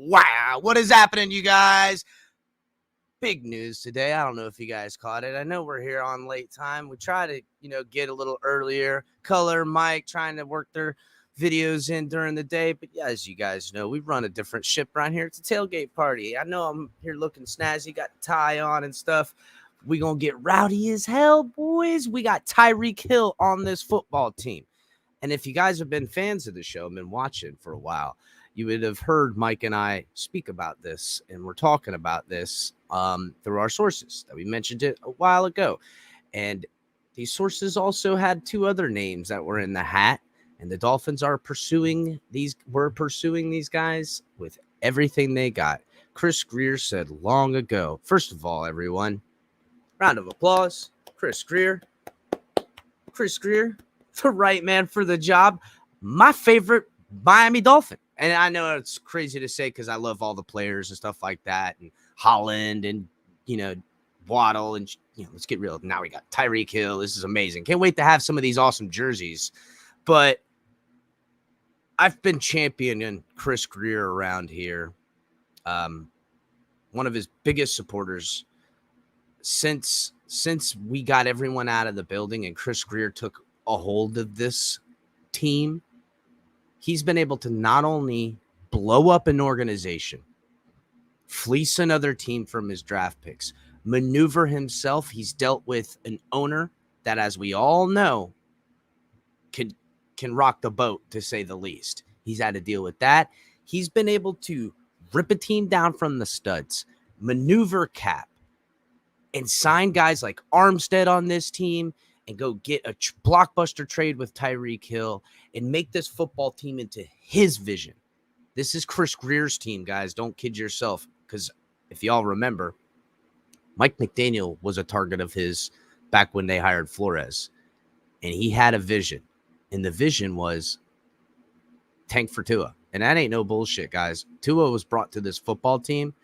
Wow, what is happening, you guys? Big news today. I don't know if you guys caught it. I know we're here on late time. We try to, get a little earlier. Color, Mike, trying to work their videos in during the day. But yeah, as you guys know, we run a different ship around here. It's a tailgate party. I know I'm here looking snazzy, got the tie on and stuff. We gonna get rowdy as hell, boys. We got Tyreek Hill on this football team. And if you guys have been fans of the show, been watching for a while, you would have heard Mike and I speak about this, and we're talking about this through our sources that we mentioned it a while ago. And these sources also had two other names that were in the hat, and the Dolphins are pursuing these guys with everything they got. Chris Grier said long ago, first of all, everyone, round of applause, Chris Grier. Chris Grier, the right man for the job. My favorite Miami Dolphin. And I know it's crazy to say because I love all the players and stuff like that, and Holland and, Waddle, and, let's get real. Now we got Tyreek Hill. This is amazing. Can't wait to have some of these awesome jerseys. But I've been championing Chris Grier around here. One of his biggest supporters since we got everyone out of the building and Chris Grier took a hold of this team. He's been able to not only blow up an organization, fleece another team from his draft picks, maneuver himself. He's dealt with an owner that, as we all know, can rock the boat, to say the least. He's had to deal with that. He's been able to rip a team down from the studs, maneuver cap, and sign guys like Armstead on this team, and go get a blockbuster trade with Tyreek Hill and make this football team into his vision. This is Chris Grier's team, guys. Don't kid yourself, because if y'all remember, Mike McDaniel was a target of his back when they hired Flores, and he had a vision, and the vision was tank for Tua. And that ain't no bullshit, guys. Tua was brought to this football team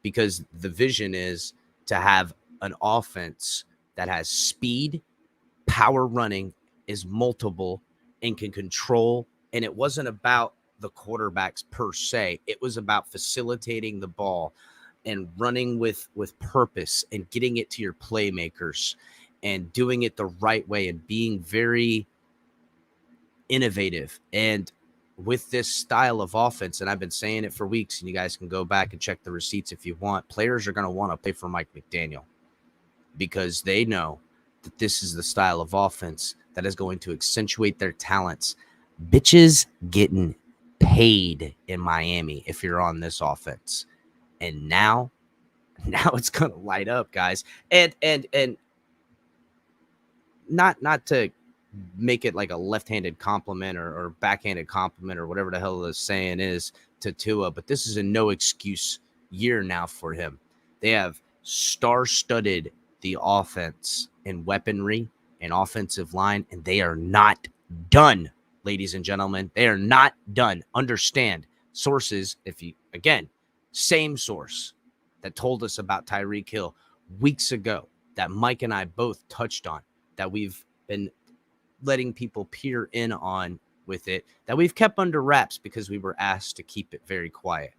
because the vision is to have an offense that has speed, power running, is multiple, and can control. And it wasn't about the quarterbacks per se. It was about facilitating the ball and running with purpose and getting it to your playmakers and doing it the right way and being very innovative. And with this style of offense, and I've been saying it for weeks, and you guys can go back and check the receipts if you want, players are going to want to play for Mike McDaniel because they know that this is the style of offense that is going to accentuate their talents. Bitches getting paid in Miami if you're on this offense. And now it's going to light up, guys. And not to make it like a left-handed compliment or backhanded compliment or whatever the hell the saying is to Tua, but this is a no excuse year now for him. They have star-studded the offense and weaponry and offensive line, and they are not done, ladies and gentlemen. They are not done. Understand, sources, same source that told us about Tyreek Hill weeks ago that Mike and I both touched on, that we've been letting people peer in on with it, that we've kept under wraps because we were asked to keep it very quiet.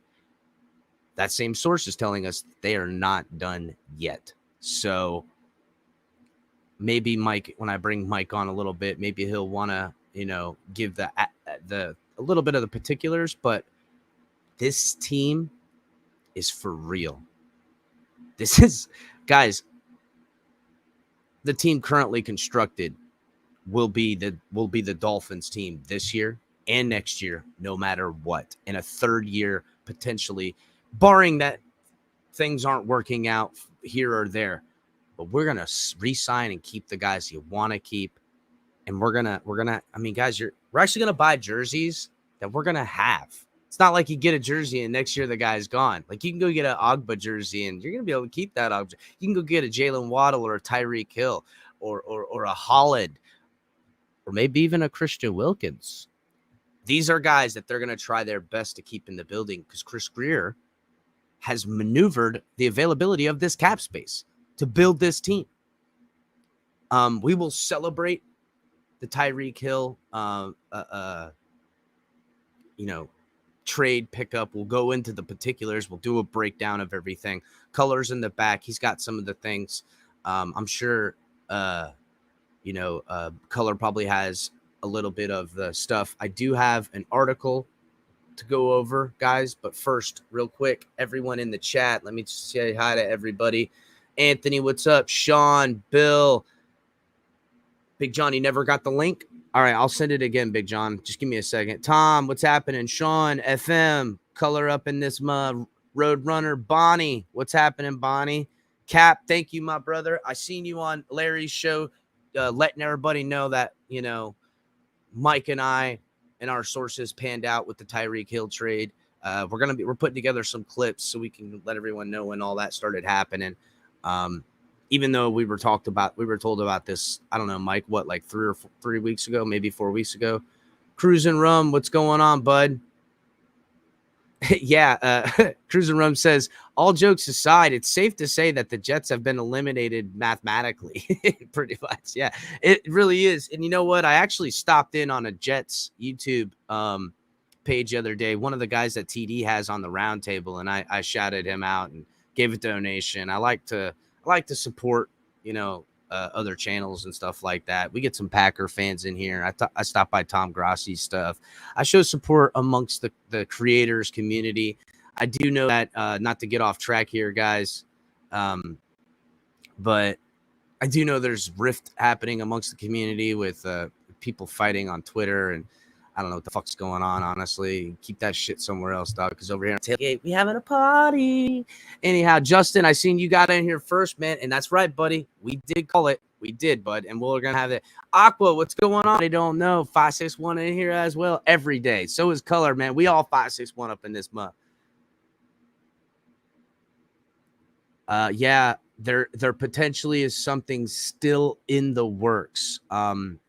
That same source is telling us they are not done yet. So maybe Mike, when I bring Mike on a little bit, maybe he'll want to, give the a little bit of the particulars, but this team is for real. This is, guys, the team currently constructed will be the Dolphins team this year and next year, no matter what. In a third year, potentially, barring that things aren't working out here or there. But we're gonna re-sign and keep the guys you want to keep, and we're gonna. I mean, guys, we're actually gonna buy jerseys that we're gonna have. It's not like you get a jersey and next year the guy's gone. Like, you can go get an Ogba jersey and you're gonna be able to keep that Ogba. You can go get a Jalen Waddle or a Tyreek Hill or a Holland, or maybe even a Christian Wilkins. These are guys that they're going to try their best to keep in the building because Chris Grier has maneuvered the availability of this cap space to build this team. We will celebrate the Tyreek Hill, trade pickup. We'll go into the particulars. We'll do a breakdown of everything. Colors in the back. He's got some of the things. I'm sure, Color probably has a little bit of the stuff. I do have an article to go over, guys, but first, real quick, everyone in the chat, let me just say hi to everybody. Anthony, what's up? Sean, Bill, Big John, you never got the link? All right, I'll send it again, Big John. Just give me a second. Tom, what's happening? Sean, FM, Color up in this mud. Road Runner, Bonnie, what's happening, Bonnie? Cap, thank you, my brother. I seen you on Larry's show, letting everybody know that, Mike and I and our sources panned out with the Tyreek Hill trade. We're putting together some clips so we can let everyone know when all that started happening. Even though we were told about this, I don't know, Mike, what, like 3 weeks ago, maybe 4 weeks ago. Cruise and Rum, what's going on, bud? Yeah, Cruise and Rum says, all jokes aside, it's safe to say that the Jets have been eliminated mathematically, pretty much. Yeah, it really is. And you know what? I actually stopped in on a Jets YouTube page the other day. One of the guys that TD has on the round table, and I shouted him out and gave a donation. I like to support, other channels and stuff like that. We get some Packer fans in here. I stopped by Tom Grassi's stuff. I show support amongst the creators community. I do know that, not to get off track here, guys, but I do know there's rift happening amongst the community with people fighting on Twitter, and I don't know what the fuck's going on, honestly. Keep that shit somewhere else, dog, because over here on Tailgate, we having a party. Anyhow, Justin, I seen you got in here first, man, and that's right, buddy. We did call it. We did, bud, and we're going to have it. Aqua, what's going on? I don't know. 561 in here as well every day. So is Color, man. We all 561 up in this month. Yeah, there potentially is something still in the works.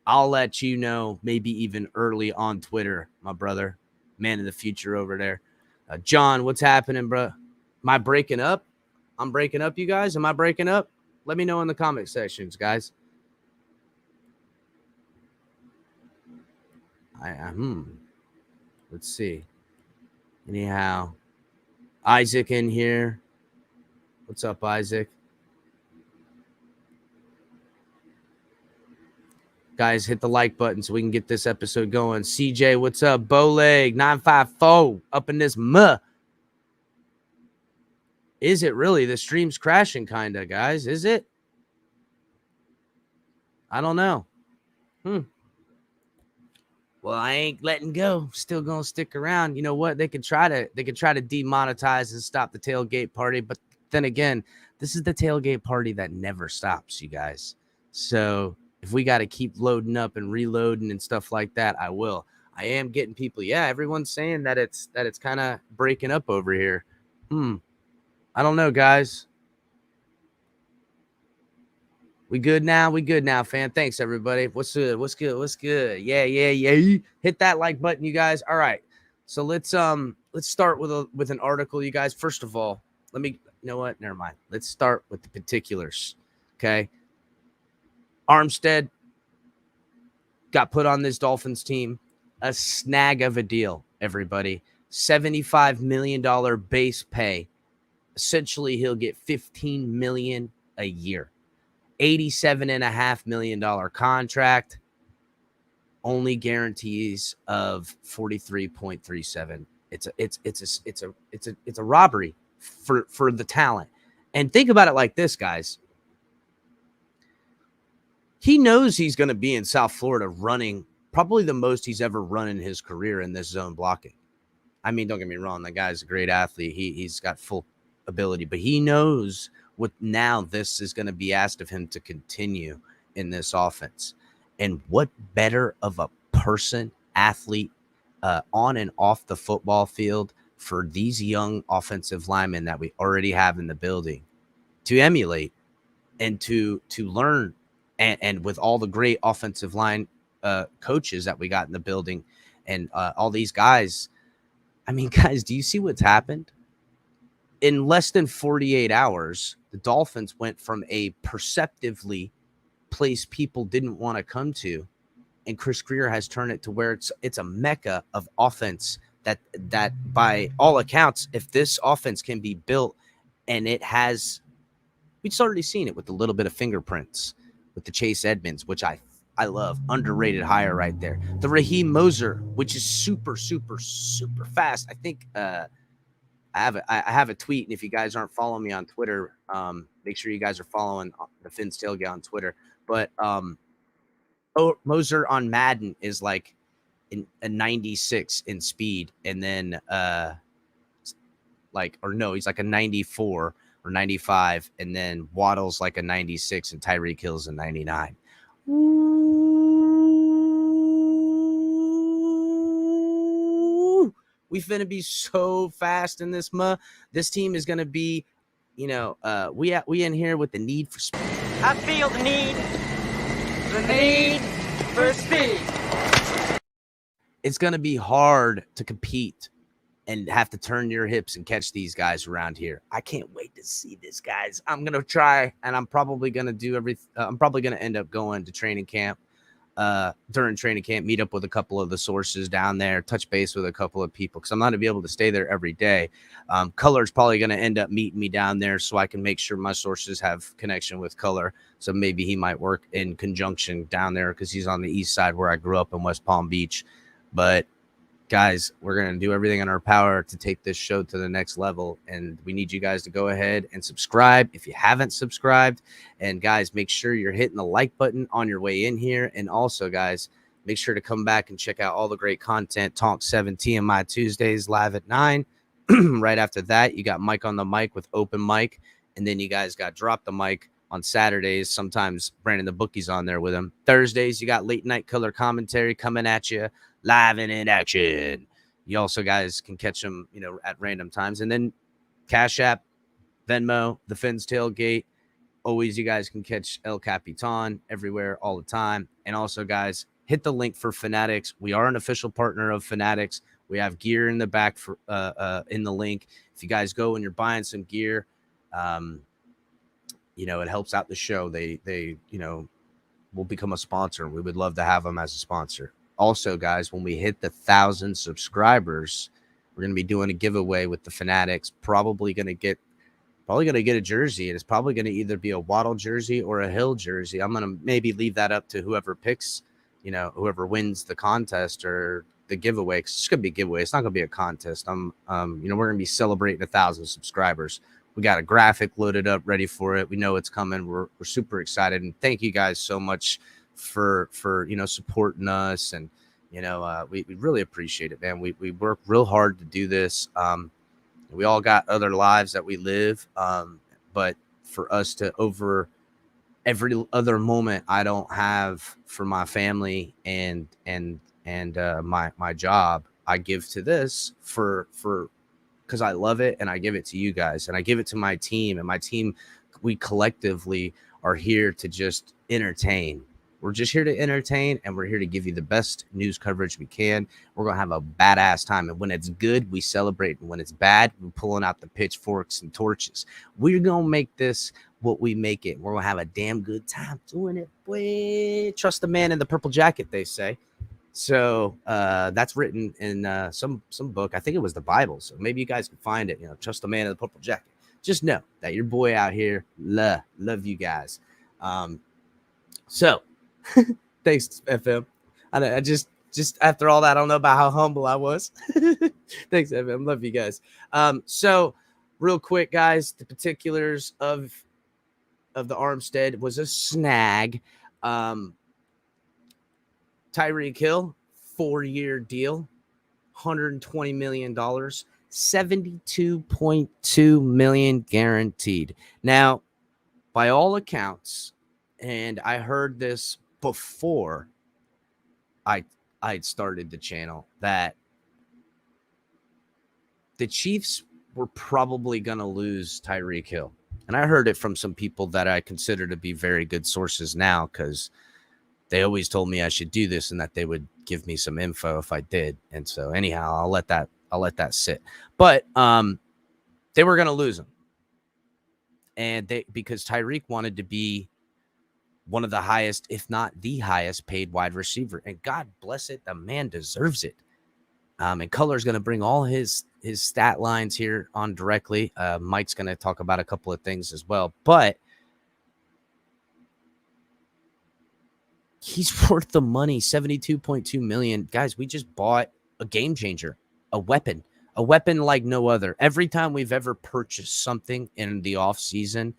I'll let you know maybe even early on Twitter, my brother. man of the future over there. John, what's happening, bro? Am I breaking up? I'm breaking up, you guys. Am I breaking up? Let me know in the comment sections, guys. Let's see. Anyhow, Isaac in here. What's up, Isaac? Guys, hit the like button so we can get this episode going. CJ, what's up? Bowleg 954 up in this muh. Is it really? The stream's crashing, kind of, guys. Is it? I don't know. Well, I ain't letting go. Still gonna stick around. You know what? They could try to demonetize and stop the tailgate party, but then again, this is the tailgate party that never stops, you guys. So if we got to keep loading up and reloading and stuff like that, I will. I am getting people. Yeah, everyone's saying that it's kind of breaking up over here. I don't know, guys. We good now? We good now, fam. Thanks, everybody. What's good? What's good? What's good? Yeah. Hit that like button, you guys. All right. So let's start with an article, you guys. First of all, you know what? Never mind. Let's start with the particulars. Okay. Armstead got put on this Dolphins team. A snag of a deal, everybody. $75 million base pay. Essentially, he'll get $15 million a year. $87.5 million contract, only guarantees of 43.37. It's a robbery for the talent. And think about it like this, guys. He knows he's going to be in South Florida running probably the most he's ever run in his career in this zone blocking. I mean, don't get me wrong, that guy's a great athlete. He's got full ability, but he knows what now this is going to be asked of him to continue in this offense. And what better of a person, athlete, on and off the football field for these young offensive linemen that we already have in the building to emulate and to learn, and with all the great offensive line coaches that we got in the building and all these guys. I mean, guys, do you see what's happened? In less than 48 hours, the Dolphins went from a perceptively place people didn't want to come to, and Chris Grier has turned it to where it's a mecca of offense that by all accounts, if this offense can be built, and it has, we've already seen it with a little bit of fingerprints with the Chase Edmonds, which I love, underrated hire right there. The Raheem Moser, which is super, super, super fast. I think I have a tweet, and if you guys aren't following me on Twitter, make sure you guys are following the Fins Tailgate on Twitter. But Moser on Madden is like a 96 in speed, and then he's like a 94 or 95, and then Waddle's like a 96, and Tyreek Hill's a 99. We finna be so fast in this This team is gonna be, we in here with the need for speed. I feel the need for speed. It's gonna be hard to compete and have to turn your hips and catch these guys around here. I can't wait to see this, guys. I'm gonna try, and I'm probably gonna do everything. I'm probably gonna end up going to training camp. During training camp, meet up with a couple of the sources down there, touch base with a couple of people, because I'm not going to be able to stay there every day. Color's probably going to end up meeting me down there so I can make sure my sources have connection with Color. So maybe he might work in conjunction down there because he's on the east side where I grew up in West Palm Beach. But guys, we're going to do everything in our power to take this show to the next level. And we need you guys to go ahead and subscribe if you haven't subscribed. And guys, make sure you're hitting the like button on your way in here. And also, guys, make sure to come back and check out all the great content. Talk 7 TMI Tuesdays live at 9. Right after that, you got Mike on the Mic with Open Mic. And then you guys got Drop the Mic on Saturdays. Sometimes Brandon the Bookie's on there with him. Thursdays, you got Late Night Color Commentary coming at you live and in action. You also guys can catch them, at random times. And then Cash App, Venmo, the Fins Tailgate. Always, you guys can catch El Capitan everywhere, all the time. And also, guys, hit the link for Fanatics. We are an official partner of Fanatics. We have gear in the back for in the link. If you guys go and you're buying some gear, it helps out the show. They will become a sponsor. We would love to have them as a sponsor. Also, guys, when we hit the 1,000 subscribers, we're going to be doing a giveaway with the Fanatics. Probably going to get a jersey, and it's probably going to either be a Waddle jersey or a Hill jersey. I'm going to maybe leave that up to whoever picks, whoever wins the contest or the giveaway. Cause it's going to be a giveaway. It's not going to be a contest. We're going to be celebrating 1,000 subscribers. We got a graphic loaded up, ready for it. We know it's coming. We're super excited, and thank you guys so much for supporting us, and we really appreciate it, man. We work real hard to do this. We all got other lives that we live, but for us to over every other moment I don't have for my family and my job, I give to this for because I love it, and I give it to you guys, and I give it to my team, and my team, we collectively are here to just entertain. We're just here to entertain, and we're here to give you the best news coverage we can. We're going to have a badass time, and when it's good, we celebrate, and when it's bad, we're pulling out the pitchforks and torches. We're going to make this what we make it. We're going to have a damn good time doing it, boy. Trust the man in the purple jacket, they say. So that's written in some book. I think it was the Bible. So maybe you guys can find it. Trust the man in the purple jacket. Just know that your boy out here love you guys. So thanks, FM. I just after all that, I don't know about how humble I was. Thanks, FM. Love you guys. So real quick, guys, the particulars of the Armstead was a snag. Tyreek Hill, 4-year deal, $120 million, $72.2 million guaranteed. Now, by all accounts, and I heard this before I started the channel, that the Chiefs were probably going to lose Tyreek Hill. And I heard it from some people that I consider to be very good sources now, because they always told me I should do this and that they would give me some info if I did. And so anyhow, I'll let that sit. But they were going to lose him. And because Tyreek wanted to be one of the highest, if not the highest paid wide receiver. And God bless it, the man deserves it. And Color's going to bring all his stat lines here on directly. Mike's going to talk about a couple of things as well. But he's worth the money, $72.2 million. Guys, we just bought a game changer, a weapon like no other. Every time we've ever purchased something in the offseason,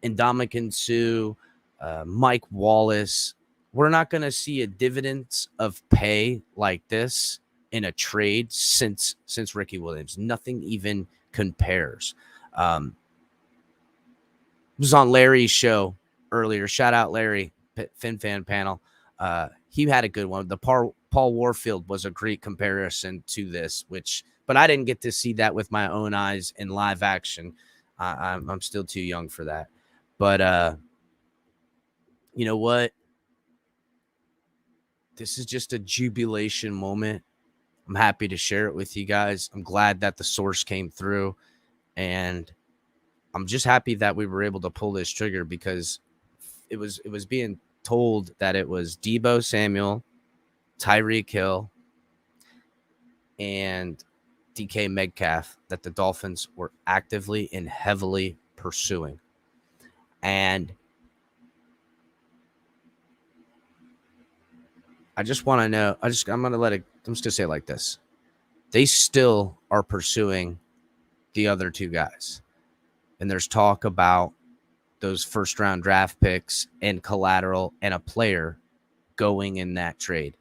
Ndamukong Suh, Mike Wallace, we're not going to see a dividends of pay like this in a trade since Ricky Williams. Nothing even compares. It was on Larry's show earlier. Shout out Larry, FinFan panel. He had a good one. The Paul Warfield was a great comparison to this, but I didn't get to see that with my own eyes in live action. I'm still too young for that. But you know what? This is just a jubilation moment. I'm happy to share it with you guys. I'm glad that the source came through, and I'm just happy that we were able to pull this trigger, because it was being told that it was Deebo Samuel, Tyreek Hill, and DK Metcalf that the Dolphins were actively and heavily pursuing. And I just want to know, I'm just going to say it like this. They still are pursuing the other two guys. And there's talk about those first round draft picks and collateral and a player going in that trade.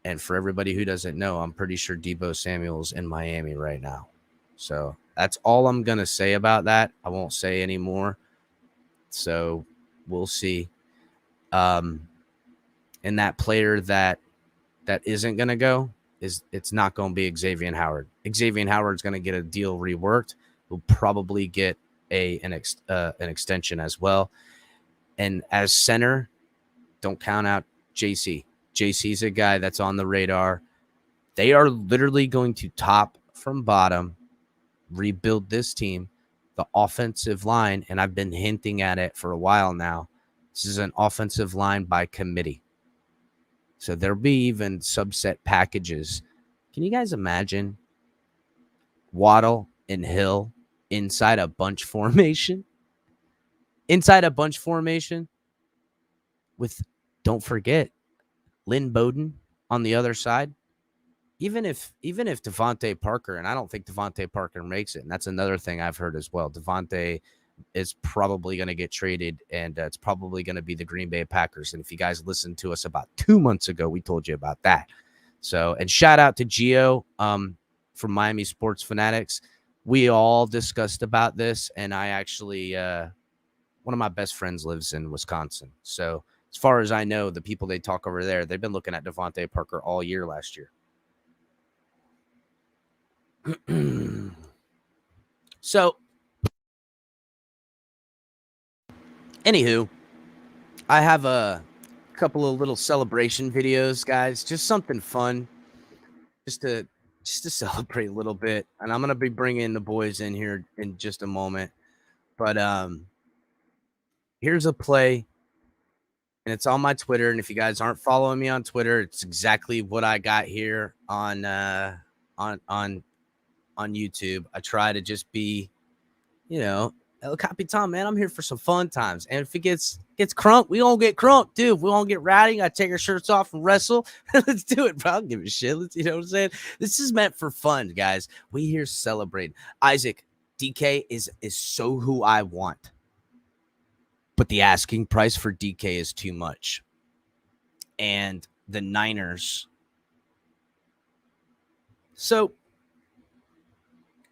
And for everybody who doesn't know, I'm pretty sure Deebo Samuel's in Miami right now. So that's all I'm going to say about that. I won't say any more. So we'll see. And that player that isn't going to go, it's not going to be Xavier Howard. Xavier Howard's going to get a deal reworked. We'll probably get an extension as well. And as center, don't count out JC. JC's a guy that's on the radar. They are literally going to top from bottom, rebuild this team, the offensive line, and I've been hinting at it for a while now. This is an offensive line by committee. So there'll be even subset packages. Can you guys imagine Waddle and Hill inside a bunch formation? Inside a bunch formation with, don't forget, Lynn Bowden on the other side. Even if Devontae Parker, and I don't think Devontae Parker makes it, and that's another thing I've heard as well. Devontae is probably going to get traded, and it's probably going to be the Green Bay Packers. And if you guys listened to us about 2 months ago, we told you about that. So, and shout out to Gio from Miami Sports Fanatics. We all discussed about this, and I actually, one of my best friends lives in Wisconsin. So as far as I know, the people they talk over there, they've been looking at Devontae Parker all year last year. So, anywho, I have a couple of little celebration videos, guys. Just something fun, just to celebrate a little bit. And I'm gonna be bringing the boys in here in just a moment. But here's a play, and it's on my Twitter. And if you guys aren't following me on Twitter, it's exactly what I got here on YouTube. I try to just be, El Capitan, man, I'm here for some fun times. And if it gets crunk, we gonna get crunk, dude. We gonna get rowdy. Gotta take our shirts off and wrestle. Let's do it, bro. I don't give a shit. You know what I'm saying? This is meant for fun, guys. We here celebrating. Isaac, DK is so who I want. But the asking price for DK is too much. And the Niners. So,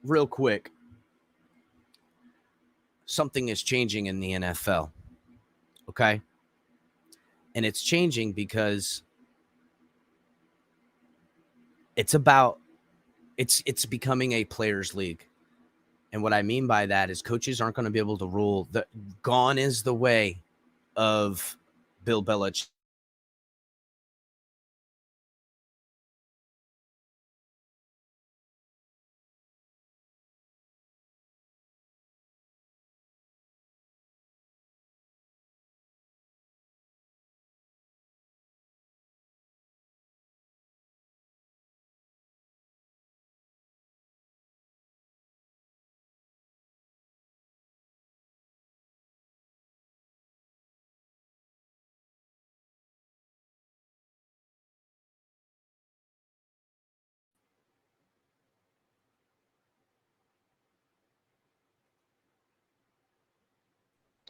real quick, something is changing in the NFL, okay? And it's changing because it's becoming a players' league. And what I mean by that is coaches aren't going to be able to rule. Gone is the way of Bill Belichick.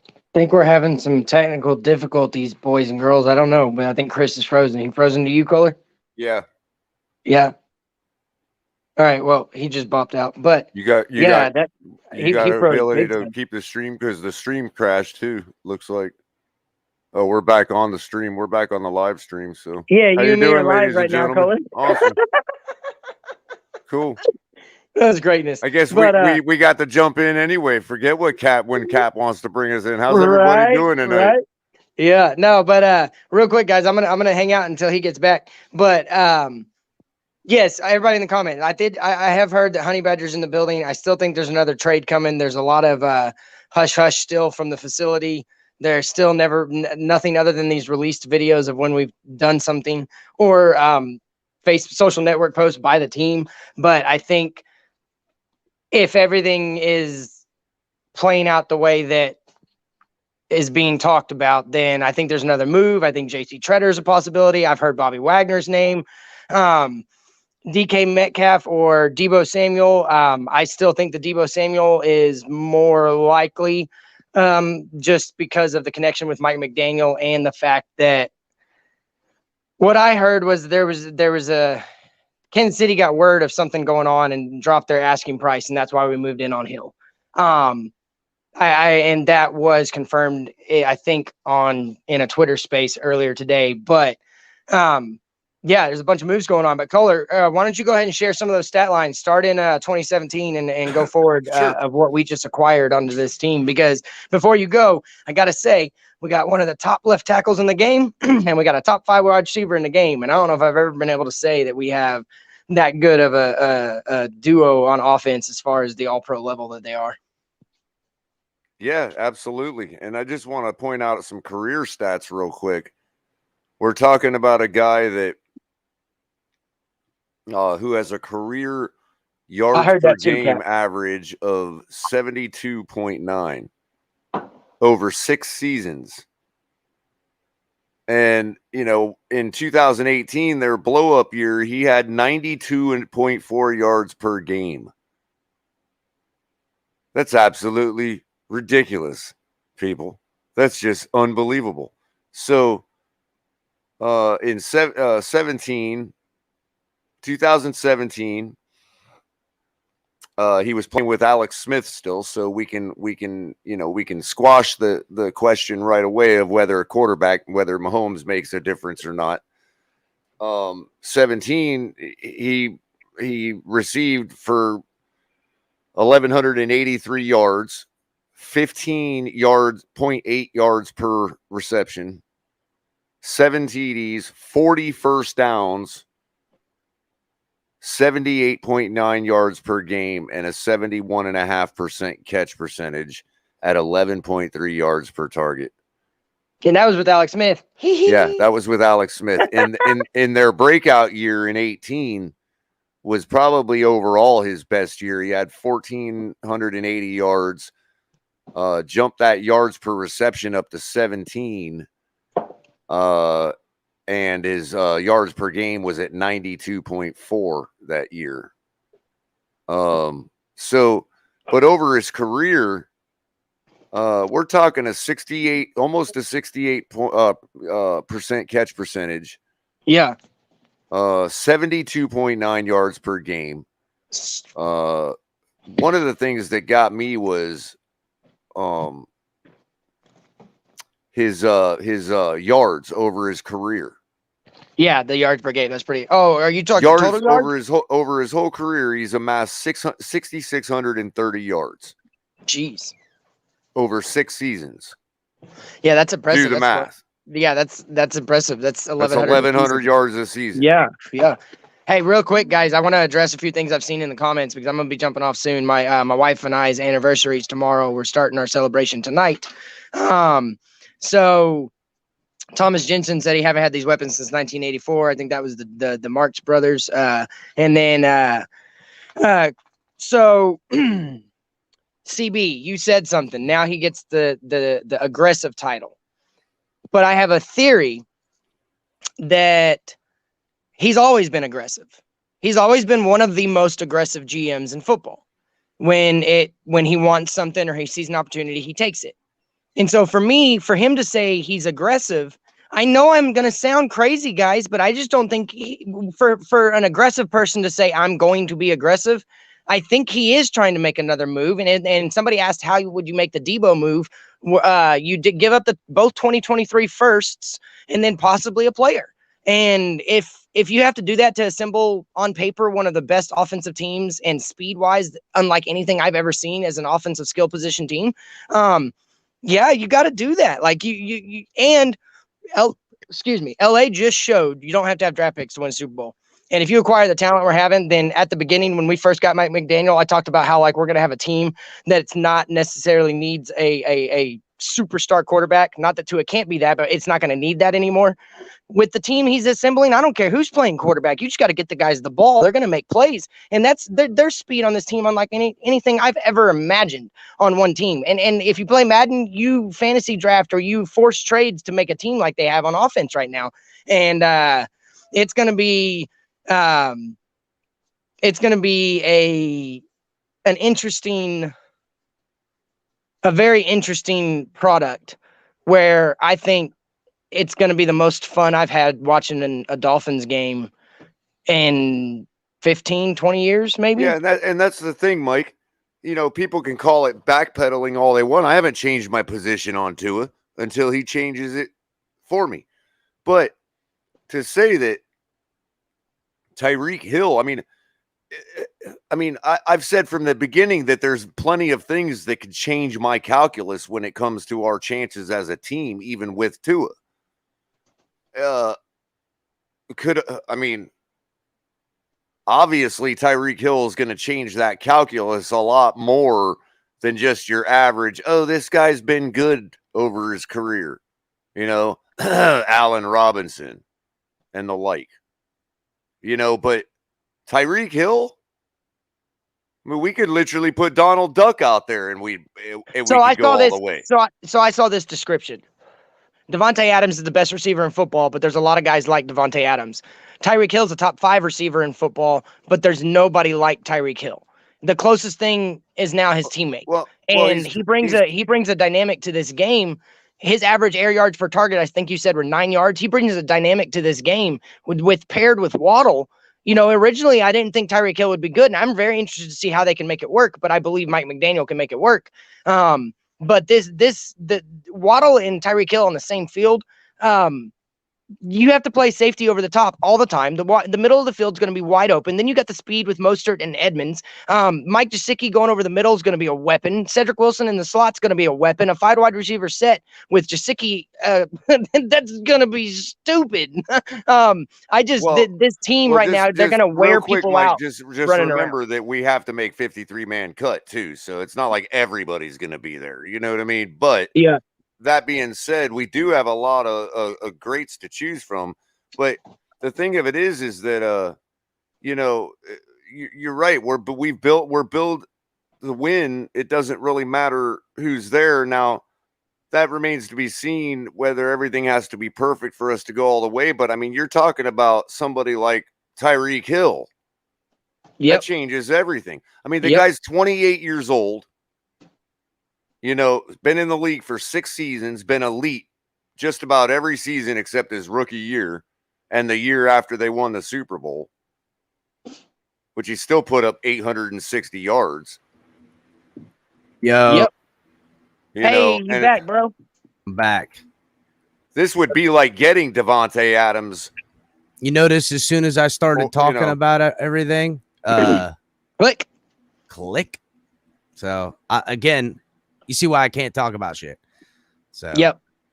I think we're having some technical difficulties, boys and girls. I don't know, but I think Chris is frozen. He frozen to you, Kohler? Yeah. Yeah. All right. Well, he just bopped out, but You got he an froze ability big to time. keep the stream because the stream crashed too. Looks like. Oh, we're back on the stream. We're back on the live stream. So Yeah, how you and me are live ladies right and now, gentlemen? Kohler. Awesome. Cool. That's greatness. I guess But, we got to jump in anyway. Forget when Cap wants to bring us in. How's everybody right, doing tonight? right. Yeah, no, but real quick, guys, I'm gonna hang out until he gets back. But yes, everybody in the comment. I have heard that Honey Badger's in the building. I still think there's another trade coming. There's a lot of hush hush still from the facility. There's still nothing other than these released videos of when we've done something or social network posts by the team. But I think if everything is playing out the way that is being talked about, then I think there's another move. I think JC Treader is a possibility. I've heard Bobby Wagner's name. DK Metcalf or Deebo Samuel. I still think the Deebo Samuel is more likely just because of the connection with Mike McDaniel and the fact that what I heard was there was a Kansas City got word of something going on and dropped their asking price, and that's why we moved in on Hill. And that was confirmed, I think, in a Twitter space earlier today. But Yeah, there's a bunch of moves going on. But Kohler, why don't you go ahead and share some of those stat lines? Start in 2017 and go forward Sure. of what we just acquired onto this team. Because before you go, I got to say, we got one of the top left tackles in the game, and we got a top 5 wide receiver in the game. And I don't know if I've ever been able to say that we have that good of a duo on offense as far as the all-pro level that they are. Yeah, absolutely. And I just want to point out some career stats real quick. We're talking about a guy that who has a career yards per game average of 72.9 over 6 seasons. And, you know, in 2018, their blow up year, he had 92.4 yards per game. That's absolutely ridiculous, people. That's just unbelievable. So, in 2017, he was playing with Alex Smith still, so we can squash the question right away of whether whether Mahomes makes a difference or not. 17, he received for 1,183 yards, 15 yards, 0.8 yards per reception, 7 TDs, 40 first downs, 78.9 yards per game, and a 71.5% catch percentage at 11.3 yards per target. And that was with Alex Smith. Yeah, that was with Alex Smith. In their breakout year in 18 was probably overall his best year. He had 1,480 yards, jumped that yards per reception up to 17. And his yards per game was at 92.4 that year. So, but over his career, we're talking almost a 68% catch percentage. Yeah. 72.9 yards per game. One of the things that got me was his yards over his career. Yeah, the yards per game. That's pretty. Oh, are you talking yards total yards? over his whole career? He's amassed 6,630 yards. Jeez. Over 6 seasons. Yeah, that's impressive. Do the math. Yeah, that's impressive. That's 1,100 yards a season. Yeah. Hey, real quick, guys, I want to address a few things I've seen in the comments because I'm gonna be jumping off soon. My wife and I's anniversary is tomorrow. We're starting our celebration tonight. So Thomas Jensen said he haven't had these weapons since 1984. I think that was the Marx brothers. And then so CB, you said something. Now he gets the aggressive title. But I have a theory that he's always been aggressive. He's always been one of the most aggressive GMs in football. When he wants something or he sees an opportunity, he takes it. And so for him to say he's aggressive, I know I'm going to sound crazy, guys, but I just don't think for an aggressive person to say I'm going to be aggressive, I think he is trying to make another move. And somebody asked, how would you make the Debo move? You did give up both 2023 firsts and then possibly a player. And if you have to do that to assemble on paper one of the best offensive teams and speed wise, unlike anything I've ever seen as an offensive skill position team, yeah, you got to do that. Like LA just showed you don't have to have draft picks to win a Super Bowl. And if you acquire the talent we're having, then at the beginning, when we first got Mike McDaniel, I talked about how like we're going to have a team that's not necessarily needs a superstar quarterback. Not that Tua can't be that, but it's not going to need that anymore. With the team he's assembling, I don't care who's playing quarterback. You just got to get the guys the ball. They're going to make plays. And that's their speed on this team unlike anything I've ever imagined on one team. And if you play Madden, you fantasy draft or you force trades to make a team like they have on offense right now. And it's going to be a very interesting product where I think it's going to be the most fun I've had watching a Dolphins game in 15, 20 years, maybe. Yeah, and that's the thing, Mike. You know, people can call it backpedaling all they want. I haven't changed my position on Tua until he changes it for me. But to say that Tyreek Hill, I've said from the beginning that there's plenty of things that could change my calculus when it comes to our chances as a team, even with Tua. Obviously Tyreek Hill is going to change that calculus a lot more than just your average, oh, this guy's been good over his career, Allen Robinson and the like, but Tyreek Hill, we could literally put Donald Duck out there and we could go all the way. So I saw this description. Devontae Adams is the best receiver in football, but there's a lot of guys like Devontae Adams. Tyreek Hill's a top 5 receiver in football, but there's nobody like Tyreek Hill. The closest thing is now his teammate. He brings a dynamic to this game. His average air yards per target, I think you said, were 9 yards. He brings a dynamic to this game with paired with Waddle. Originally I didn't think Tyreek Hill would be good, and I'm very interested to see how they can make it work, but I believe Mike McDaniel can make it work. But the Waddle and Tyreek Hill on the same field, you have to play safety over the top all the time. The middle of the field is going to be wide open. Then you got the speed with Mostert and Edmonds. Mike Gesicki going over the middle is going to be a weapon. Cedric Wilson in the slot's going to be a weapon. A 5 wide receiver set with Gesicki, that's going to be stupid. This team right now, they're going to wear people Mike, out. Just remember that we have to make 53-man cut too, so it's not like everybody's going to be there. You know what I mean? But yeah. That being said, we do have a lot of greats to choose from, but the thing of it is that you're right. We're built to win. It doesn't really matter who's there now. That remains to be seen whether everything has to be perfect for us to go all the way. But you're talking about somebody like Tyreek Hill. That changes everything. The guy's 28 years old. Been in the league for 6 seasons, been elite just about every season except his rookie year and the year after they won the Super Bowl, which he still put up 860 yards. Yo. Yep. You back, bro? I'm back. This would be like getting Devontae Adams. You notice as soon as I started talking about everything, click. So, again, you see why I can't talk about shit. So,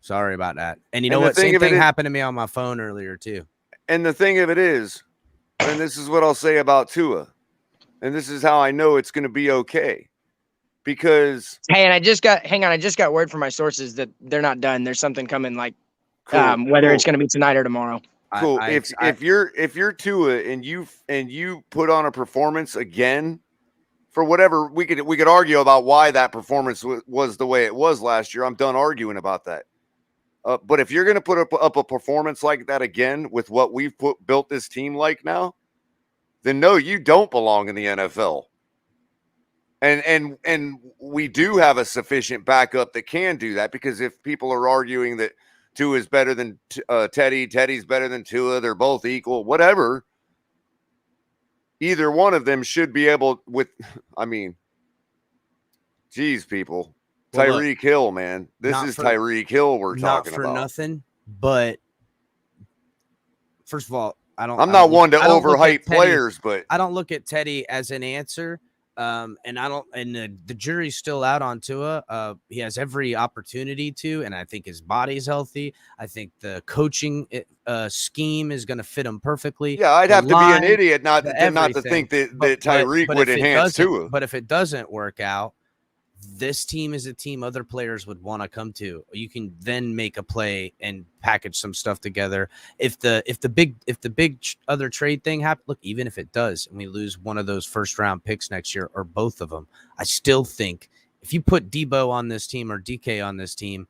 sorry about that. And what? Same thing happened to me on my phone earlier, too. And the thing of it is, and this is what I'll say about Tua, and this is how I know it's going to be okay. Because I just got word from my sources that they're not done. There's something coming, whether it's going to be tonight or tomorrow. Cool. If you're Tua and you put on a performance again, for whatever, we could argue about why that performance was the way it was last year. I'm done arguing about that. But if you're going to put up a performance like that again with what we've built this team like now, then no, you don't belong in the NFL. And we do have a sufficient backup that can do that, because if people are arguing that Tua is better than Teddy's better than Tua, they're both equal, whatever. Either one of them should be able geez, people. Tyreek Hill, man. This is Tyreek Hill we're talking about. Not for nothing, but first of all, I'm not one to overhype players, but I don't look at Teddy as an answer. And the jury's still out on Tua. He has every opportunity to, and I think his body's healthy. I think the coaching scheme is going to fit him perfectly. Yeah, I'd have to be an idiot not to think that Tyreek would enhance Tua. But if it doesn't work out, this team is a team other players would want to come to. You can then make a play and package some stuff together. If the big other trade thing happens, look, even if it does, and we lose one of those first round picks next year or both of them, I still think if you put Debo on this team or DK on this team,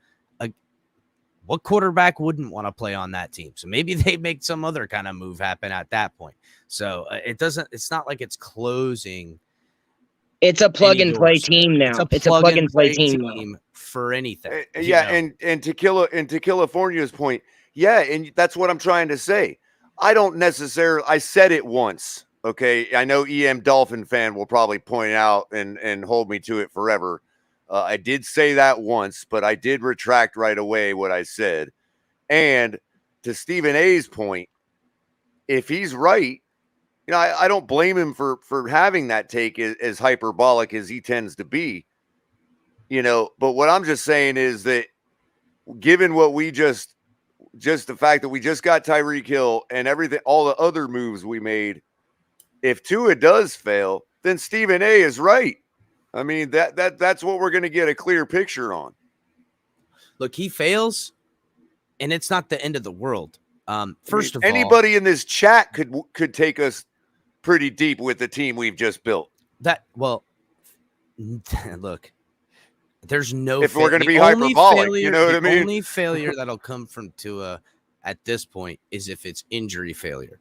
what quarterback wouldn't want to play on that team? So maybe they make some other kind of move happen at that point. So it's not like it's closing. It's a plug and play team now. It's a plug and play team for anything. And to California's point, and that's what I'm trying to say. I said it once. Okay, I know EM Dolphin fan will probably point out and hold me to it forever. I did say that once, but I did retract right away what I said. And to Stephen A's point, if he's right, I don't blame him for having that take as hyperbolic as he tends to be. But what I'm just saying is that given what we just the fact that we just got Tyreek Hill and everything, all the other moves we made, if Tua does fail, then Stephen A is right. I mean, that's what we're going to get a clear picture on. Look, he fails, and it's not the end of the world. First of all, anybody in this chat could take us pretty deep with the team we've just built. Look, there's no. If we're going to be hyperbolic, you know what I mean? The only failure that'll come from Tua at this point is if it's injury failure.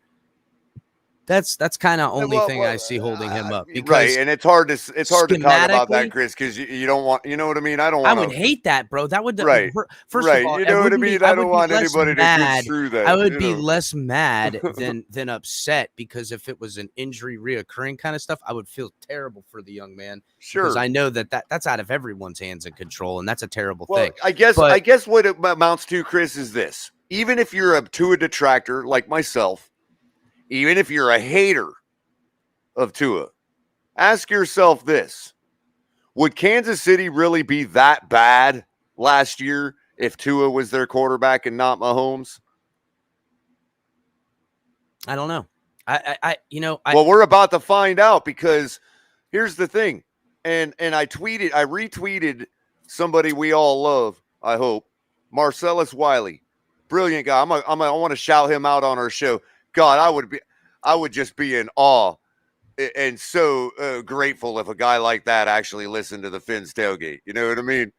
That's kind of only thing I see holding him up. Because right, and it's hard to talk about that, Chris, because you don't want, you know what I mean? I would hate that, bro. That would right. First right. of all, you know what I mean? I don't want anybody to construe that. I would be less mad than upset, because if it was an injury reoccurring kind of stuff, I would feel terrible for the young man. Sure, because I know that's out of everyone's hands and control, and that's a terrible thing. I guess what it amounts to, Chris, is this: even if you're a Tua detractor like myself, even if you're a hater of Tua, ask yourself this: would Kansas City really be that bad last year if Tua was their quarterback and not Mahomes? I don't know. Well, we're about to find out, because here's the thing. And I retweeted somebody we all love, I hope, Marcellus Wiley. Brilliant guy. I want to shout him out on our show. God, I would just be in awe and so grateful if a guy like that actually listened to the Fins Tailgate. You know what I mean?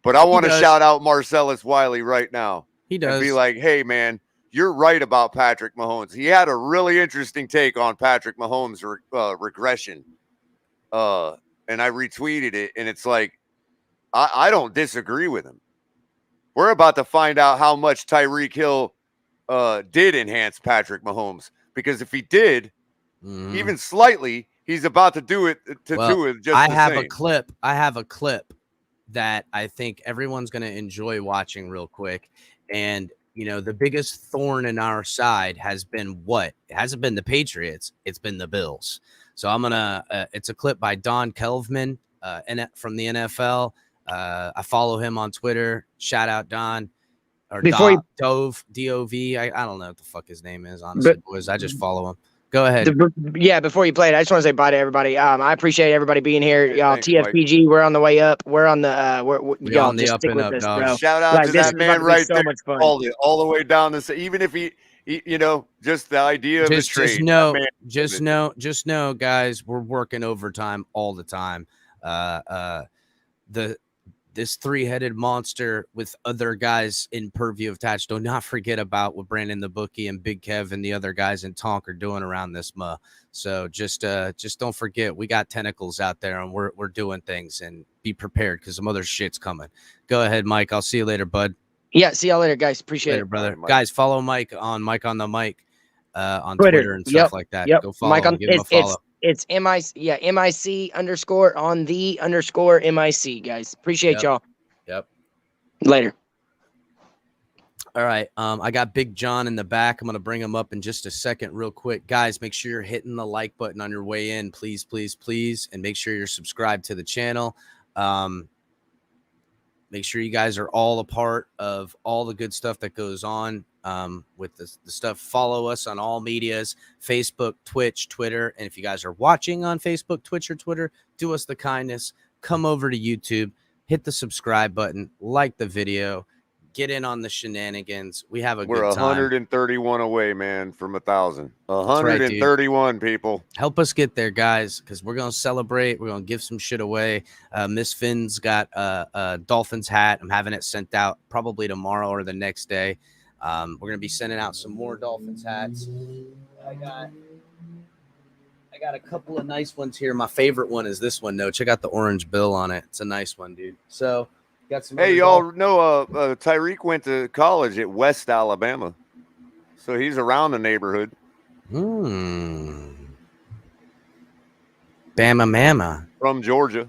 But I want to shout out Marcellus Wiley right now. He does. And be like, hey, man, you're right about Patrick Mahomes. He had a really interesting take on Patrick Mahomes' regression. And I retweeted it, and it's like, I don't disagree with him. We're about to find out how much Tyreek Hill did enhance Patrick Mahomes. Because if he did, even slightly, he's about to do it do it just I the have same. I have a clip that I think everyone's going to enjoy watching real quick. And, the biggest thorn in our side has been what? It hasn't been the Patriots. It's been the Bills. So I'm going to it's a clip by Don Kelvman from the NFL. I follow him on Twitter. Shout out Don. Or Dove, D-O-V. I don't know what the fuck his name is, honestly, boys. I just follow him. Go ahead. Before you play it, I just want to say bye to everybody. I appreciate everybody being here. Y'all, thanks, TFTG, Mike. We're on the way up. We're on the we're on the up and up, dog. Shout out to that man right there. All the way down this, even if he just the idea of his trade. Just know, guys, we're working overtime all the time. This three-headed monster with other guys in purview attached. Do not forget about what Brandon the Bookie and Big Kev and the other guys in Tonk are doing around this So just don't forget, we got tentacles out there, and we're doing things, and be prepared because some other shit's coming. Go ahead, Mike. I'll see you later, bud. Yeah, see y'all later, guys. Appreciate it, brother. Guys, follow Mike on the mic on Twitter and stuff like that. Yep. Go follow him. Give him a follow. It's MIC, MIC _ on the _ MIC, guys. Appreciate y'all. Yep. Later. All right. I got Big John in the back. I'm going to bring him up in just a second real quick. Guys, make sure you're hitting the like button on your way in, please, please, please. And make sure you're subscribed to the channel. Make sure you guys are all a part of all the good stuff that goes on with the stuff. Follow us on all medias, Facebook, Twitch, Twitter. And if you guys are watching on Facebook, Twitch, or Twitter, do us the kindness. Come over to YouTube, hit the subscribe button, like the video, get in on the shenanigans. We have a good time. We're 131 away, man, from 1,000. 131 right, people. Help us get there, guys, because we're going to celebrate. We're going to give some shit away. Miss Finn's got a Dolphins hat. I'm having it sent out probably tomorrow or the next day. We're going to be sending out some more Dolphins hats. I got a couple of nice ones here. My favorite one is this one, though. Check out the orange bill on it. It's a nice one, dude. So, got some. Hey, y'all know Tyreek went to college at West Alabama. So he's around the neighborhood. Bama Mama. From Georgia.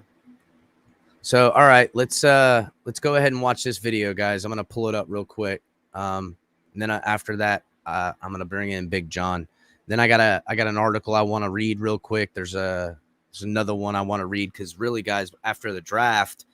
So, all right, let's go ahead and watch this video, guys. I'm going to pull it up real quick. And then after that, I'm going to bring in Big John. Then I got an article I want to read real quick. There's another one I want to read because really, guys, after the draft,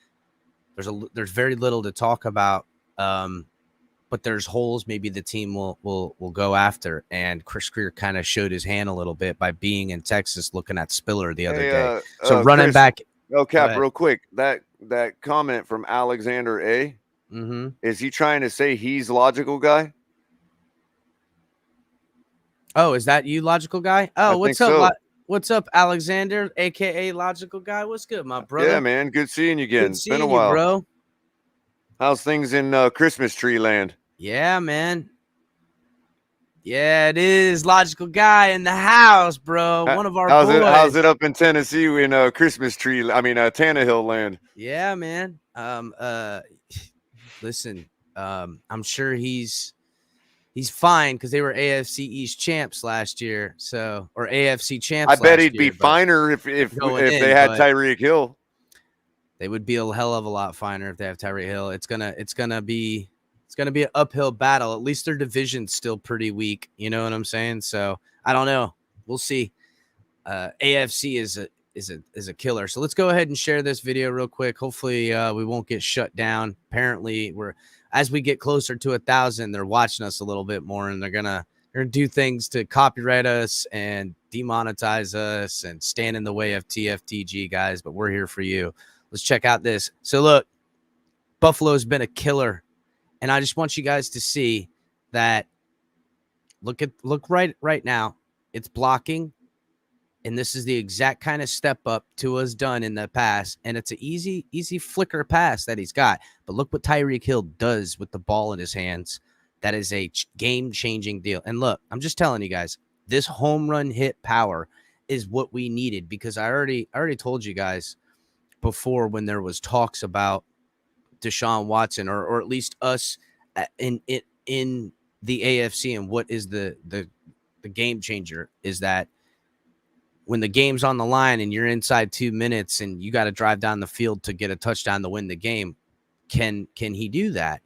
there's very little to talk about. But there's holes maybe the team will go after. And Chris Grier kind of showed his hand a little bit by being in Texas looking at Spiller the other day. So running Chris, back. Oh, Cap, real quick. That comment from Alexander A. Mm-hmm. Is he trying to say he's logical guy? Oh, is that you, logical guy? Oh, what's up? So. What's up, Alexander, aka Logical Guy? What's good, my brother? Yeah, man. Good seeing you again. Good seeing Been a while, you, bro. How's things in Christmas tree land? Yeah, man. Yeah, it is Logical Guy in the house, bro. One of our boys. How's it up in Tennessee in Christmas tree? I mean, Tannehill land. Yeah, man. Listen, I'm sure he's fine because they were AFC East champs last year, so or AFC champs. I bet he'd be finer if they had Tyreek Hill. They would be a hell of a lot finer if they have Tyreek Hill. It's gonna be an uphill battle. At least their division's still pretty weak. You know what I'm saying? So I don't know. We'll see. AFC is a killer. So let's go ahead and share this video real quick. Hopefully we won't get shut down. Apparently as we get closer to 1,000, they're watching us a little bit more, and they're gonna do things to copyright us and demonetize us and stand in the way of TFTG, guys. But we're here for you. Let's check out this. So look, Buffalo's been a killer, and I just want you guys to see that. Look right now. It's blocking. And this is the exact kind of step up Tua's done in the past. And it's an easy flicker pass that he's got. But look what Tyreek Hill does with the ball in his hands. That is a game-changing deal. And look, I'm just telling you guys, this home run hit power is what we needed, because I already told you guys before when there was talks about Deshaun Watson or at least us in the AFC, and what is the game changer is that when the game's on the line and you're inside 2 minutes and you got to drive down the field to get a touchdown to win the game, can he do that?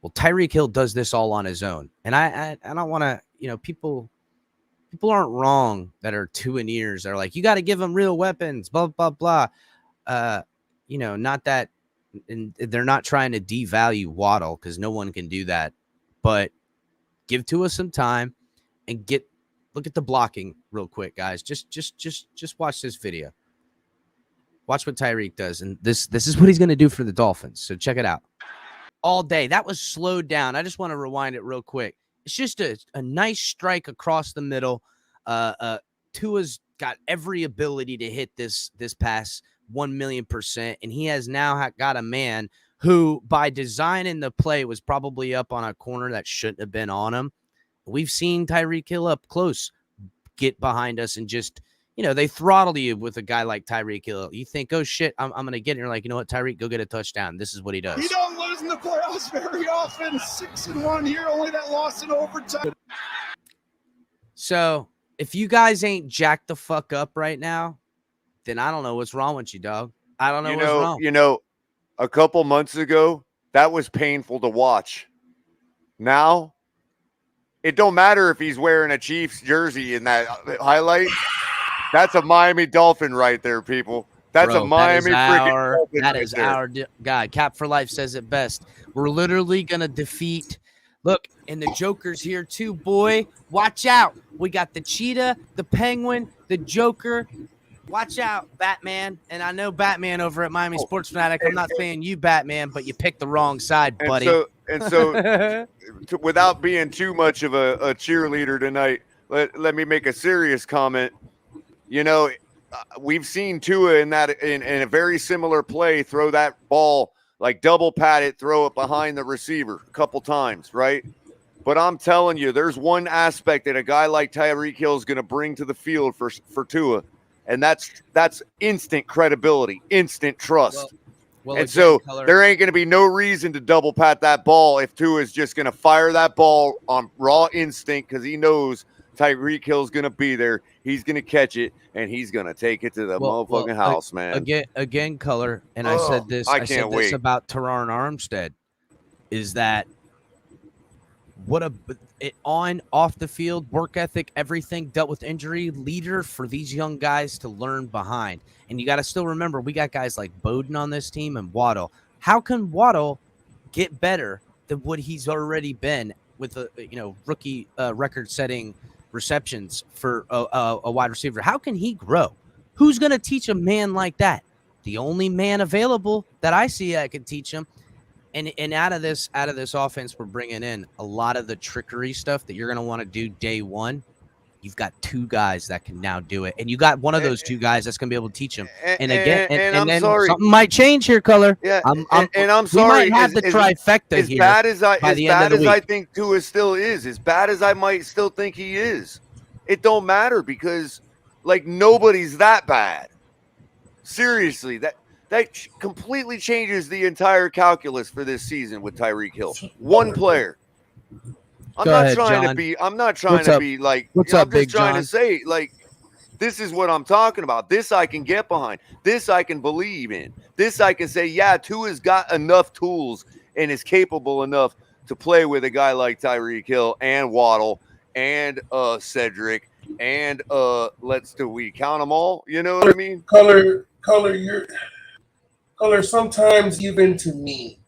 Well, Tyreek Hill does this all on his own. And I don't want to, people aren't wrong that are 2 in ears. They're like, you got to give them real weapons, blah, blah, blah. Not that, and they're not trying to devalue Waddle, because no one can do that. But give Tua some time and look at the blocking real quick, guys. Just watch this video. Watch what Tyreek does. And this is what he's going to do for the Dolphins. So check it out. All day. That was slowed down. I just want to rewind it real quick. It's just a nice strike across the middle. Tua's got every ability to hit this pass 1,000,000%. And he has now got a man who, by design in the play, was probably up on a corner that shouldn't have been on him. We've seen Tyreek Hill up close get behind us and just, they throttle you with a guy like Tyreek Hill. You think, oh, shit, I'm going to get it. You're like, you know what, Tyreek, go get a touchdown. This is what he does. You don't lose in the playoffs very often. 6-1 here, only that loss in overtime. So if you guys ain't jacked the fuck up right now, then I don't know what's wrong with you, dog. I don't know what's wrong. A couple months ago, that was painful to watch. Now, it don't matter if he's wearing a Chiefs jersey in that highlight. That's a Miami Dolphin right there, people. That's a Miami freaking Dolphin. That is our guy. Cap for Life says it best. We're literally going to defeat. Look, and the Joker's here too, boy. Watch out. We got the Cheetah, the Penguin, the Joker. Watch out, Batman. And I know Batman over at Miami Sports Fanatic. I'm not saying you, Batman, but you picked the wrong side, buddy. And so without being too much of a cheerleader tonight, let me make a serious comment. We've seen Tua in a very similar play throw that ball, like double pat it, throw it behind the receiver a couple times, right? But I'm telling you, there's one aspect that a guy like Tyreek Hill is going to bring to the field for Tua, and that's instant credibility, instant trust. Well, and so there ain't going to be no reason to double pat that ball if Tua is just going to fire that ball on raw instinct, because he knows Tyreek Hill's going to be there. He's going to catch it, and he's going to take it to the motherfucking house, man. Again, Color, and I said this. I said this about Teron Armstead, is that what a on, off the field, work ethic, everything, dealt with injury, leader for these young guys to learn behind. And you got to still remember, we got guys like Bowden on this team and Waddle. How can Waddle get better than what he's already been with a rookie record-setting receptions for a wide receiver? How can he grow? Who's going to teach a man like that? The only man available that I see that can teach him. And out of this offense, we're bringing in a lot of the trickery stuff that you're going to want to do day one. You've got two guys that can now do it, and you got one of those two guys that's going to be able to teach him. And again, and I'm then sorry. something might change here, Color. Yeah, I'm sorry. We might have the trifecta as here. Bad as I, by as the bad end of the as I week. think Tua still is, as bad as I might still think he is, it don't matter because like nobody's that bad. Seriously, that completely changes the entire calculus for this season with Tyreek Hill. One player. I'm Go not ahead, trying John. to be. I'm not trying What's to up? be like. What's I'm up, just Big trying John? to say like, this is what I'm talking about. This I can get behind. This I can believe in. This I can say, yeah, Tua's got enough tools and is capable enough to play with a guy like Tyreek Hill and Waddle and Cedric and we count them all? You know what I mean? Color, sometimes even to me,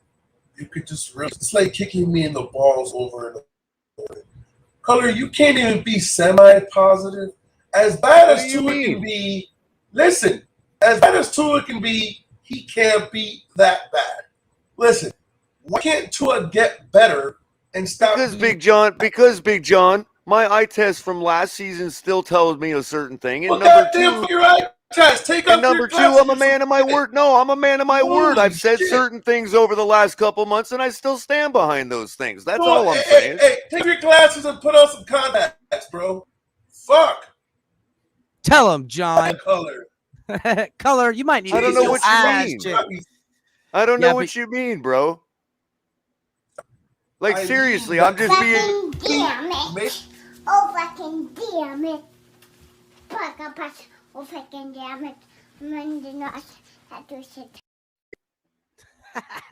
you could just it's like kicking me in the balls over and over. Color, you can't even be semi-positive. As bad What as do you Tua mean? can be, listen, as bad as Tua can be, he can't be that bad. Listen, why can't Tua get better and stop? Because Big John, my eye test from last season still tells me a certain thing. And Well, number goddamn, two, your eye test. Take and off your number two, glasses. I'm a man of my word. No, I'm a man of my Holy word. I've said shit. certain things over the last couple months, and I still stand behind those things. That's Boy, all I'm saying. Hey, take your glasses and put on some contacts, bro. Fuck. Tell him, John. Color. Color, you might need I to don't get know your what you ass mean. checked. I don't Yeah, know what you mean, bro. Like, seriously, I'm just being... Damn it. Oh, fucking damn it. Oh, fucking damn it.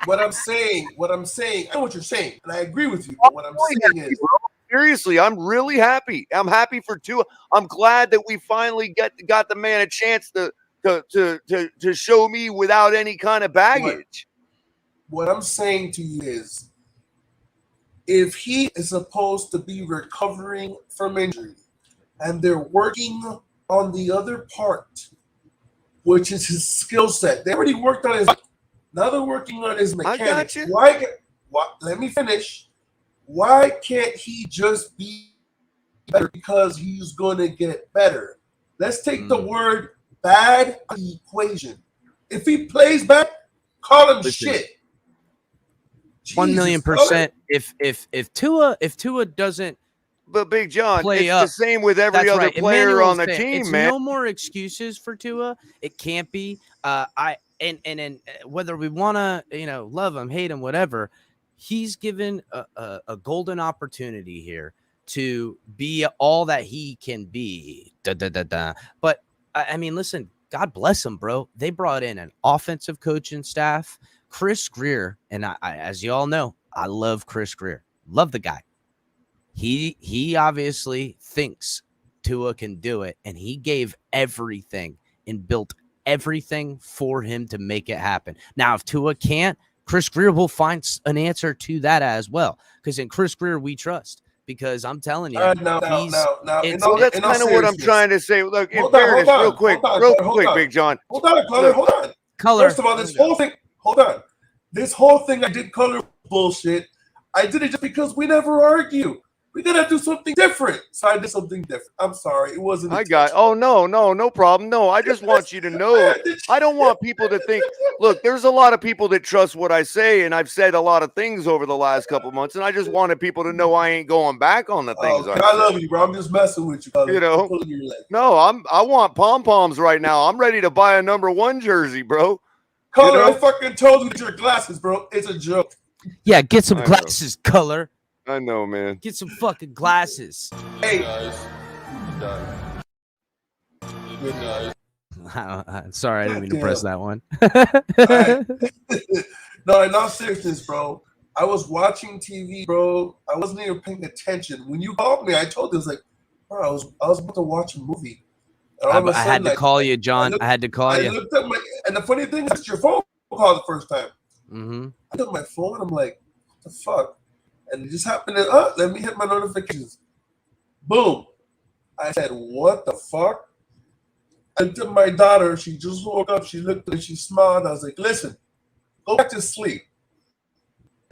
What I'm saying, I know what you're saying, and I agree with you. But what I'm saying is, Seriously, I'm really happy. I'm happy for Tua. I'm glad that we finally got the man a chance to show me without any kind of baggage. What I'm saying to you is, if he is supposed to be recovering from injury, and they're working on the other part, which is his skill set, they already worked on his. Now they're working on his mechanics. I got you. Why? Let me finish. Why can't he just be better? Because he's going to get better. Let's take the word bad out of the equation. If he plays bad, call him shit. 1,000,000%. If Tua doesn't, But Big John, play it's up. the same with every That's other right. player Emmanuel's on the saying, team, it's man. no more excuses for Tua. It can't be. And whether we want to, love him, hate him, whatever, he's given a golden opportunity here to be all that he can be. But I mean, listen, God bless him, bro. They brought in an offensive coaching staff, Chris Grier, and I as you all know, I love Chris Grier. Love the guy. He obviously thinks Tua can do it, and he gave everything and built everything for him to make it happen. Now, if Tua can't, Chris Grier will find an answer to that as well, because in Chris Grier we trust. Because I'm telling you, Now. So that's kind of what I'm trying to say. Look, in fairness, real quick, Big John. Hold on, Color. Hold on. Color. First of all, this whole thing. Hold on. This whole thing I did, Color, bullshit. I did it just because we never argue. We gotta do something different. So I did something different. I'm sorry. It wasn't. No problem. No, I just want you to know. I don't want people to think. Look, there's a lot of people that trust what I say, and I've said a lot of things over the last couple of months, and I just wanted people to know I ain't going back on the things. I love you, bro. I'm just messing with you. Color. You know. No, I want pom poms right now. I'm ready to buy a number 1 jersey, bro. Color, I fucking told you your glasses, bro. It's a joke. Yeah, get some glasses, Color. I know, man. Get some fucking glasses. Hey. Sorry, I didn't mean to press that one. No, in all seriousness, bro. I was watching TV, bro. I wasn't even paying attention. When you called me, I told you, I was like, bro, I was about to watch a movie. And all of a I sudden, had to call you, John. I had to call I you. looked at and the funny thing is, it's your phone call the first time. Mm-hmm. I took my phone. I'm like, what the fuck? And it just happened to, let me hit my notifications. Boom. I said, what the fuck? I looked at my daughter. She just woke up. She looked and she smiled. I was like, listen, go back to sleep.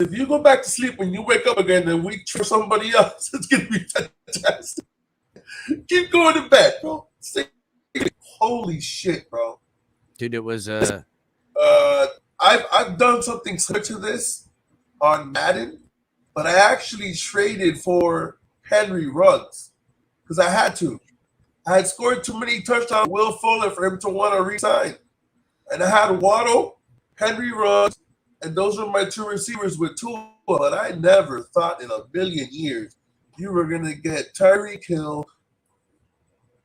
If you go back to sleep when you wake up again and we for somebody else, it's going to be fantastic. Keep going to bed, bro. Holy shit, bro. Dude, it was I've done something similar to this on Madden, but I actually traded for Henry Ruggs because I had to. I had scored too many touchdowns with Will Fuller for him to want to resign. And I had Waddle, Henry Ruggs, and those were my two receivers with Tua. But I never thought in a million years you were going to get Tyreek Hill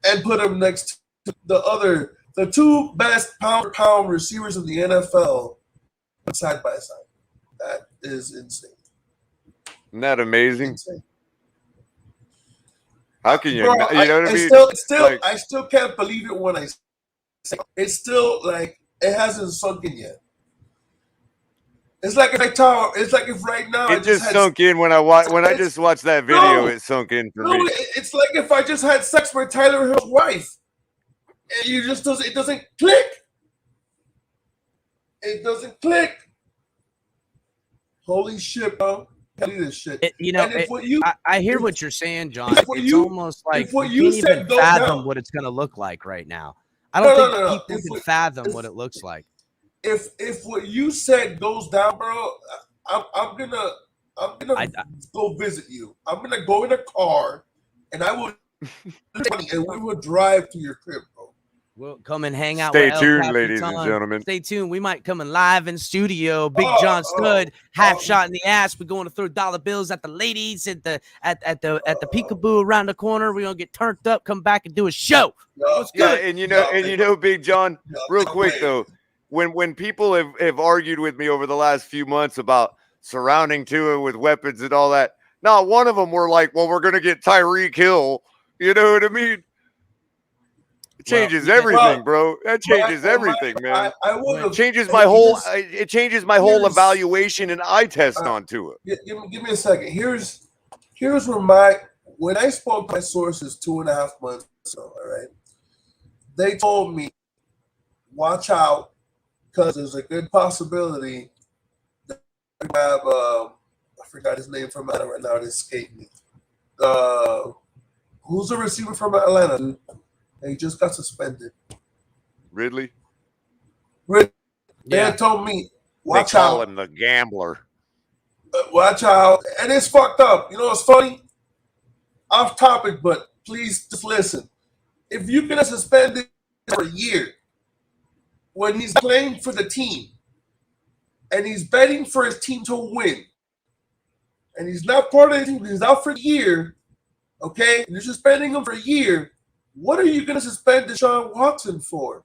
and put him next to the two best pound receivers in the NFL side by side. That is insane. Isn't that amazing? Insane. How can you? Bro, You know what I mean? I still can't believe it when I say it. It's still like it hasn't sunk in yet. It's like if right now it just sunk in when I just watched that video. It sunk in for me. It's like if I just had sex with Tyler Hill's wife, and it doesn't click. It doesn't click. Holy shit, bro! I need this shit. I hear what you're saying, John. It's almost like you can't even fathom what it's going to look like right now. I don't think people can fathom what it looks like. If what you said goes down, bro, I'm gonna go visit you. I'm gonna go in a car, and we will drive to your crib, bro. We'll come and hang out. Stay with tuned, Capitan. ladies and gentlemen. Stay tuned. We might come in live in studio. Big John Stud, half shot in the ass. We're going to throw dollar bills at the ladies at the peekaboo around the corner. We're gonna get turned up. Come back and do a show. What's good? And you know, Big John. Real quick though. When people have argued with me over the last few months about surrounding Tua with weapons and all that, not one of them were like, well, we're going to get Tyreek Hill. You know what I mean? It changes everything, bro. That changes everything, man. It changes my whole evaluation and eye test on Tua. Give me a second. Here's where when I spoke to my sources 2.5 months ago, all right, they told me, watch out, because there's a good possibility that we have I forgot his name from Atlanta right now. It escaped me. Who's the receiver from Atlanta, dude? He just got suspended. Ridley? They told me, watch they call out. him the gambler. Watch out. And it's fucked up. You know what's funny? Off topic, but please just listen. If you're going to suspend it for a year, when he's playing for the team and he's betting for his team to win and he's not part of the team, he's out for a year, okay? And you're suspending him for a year. What are you going to suspend Deshaun Watson for?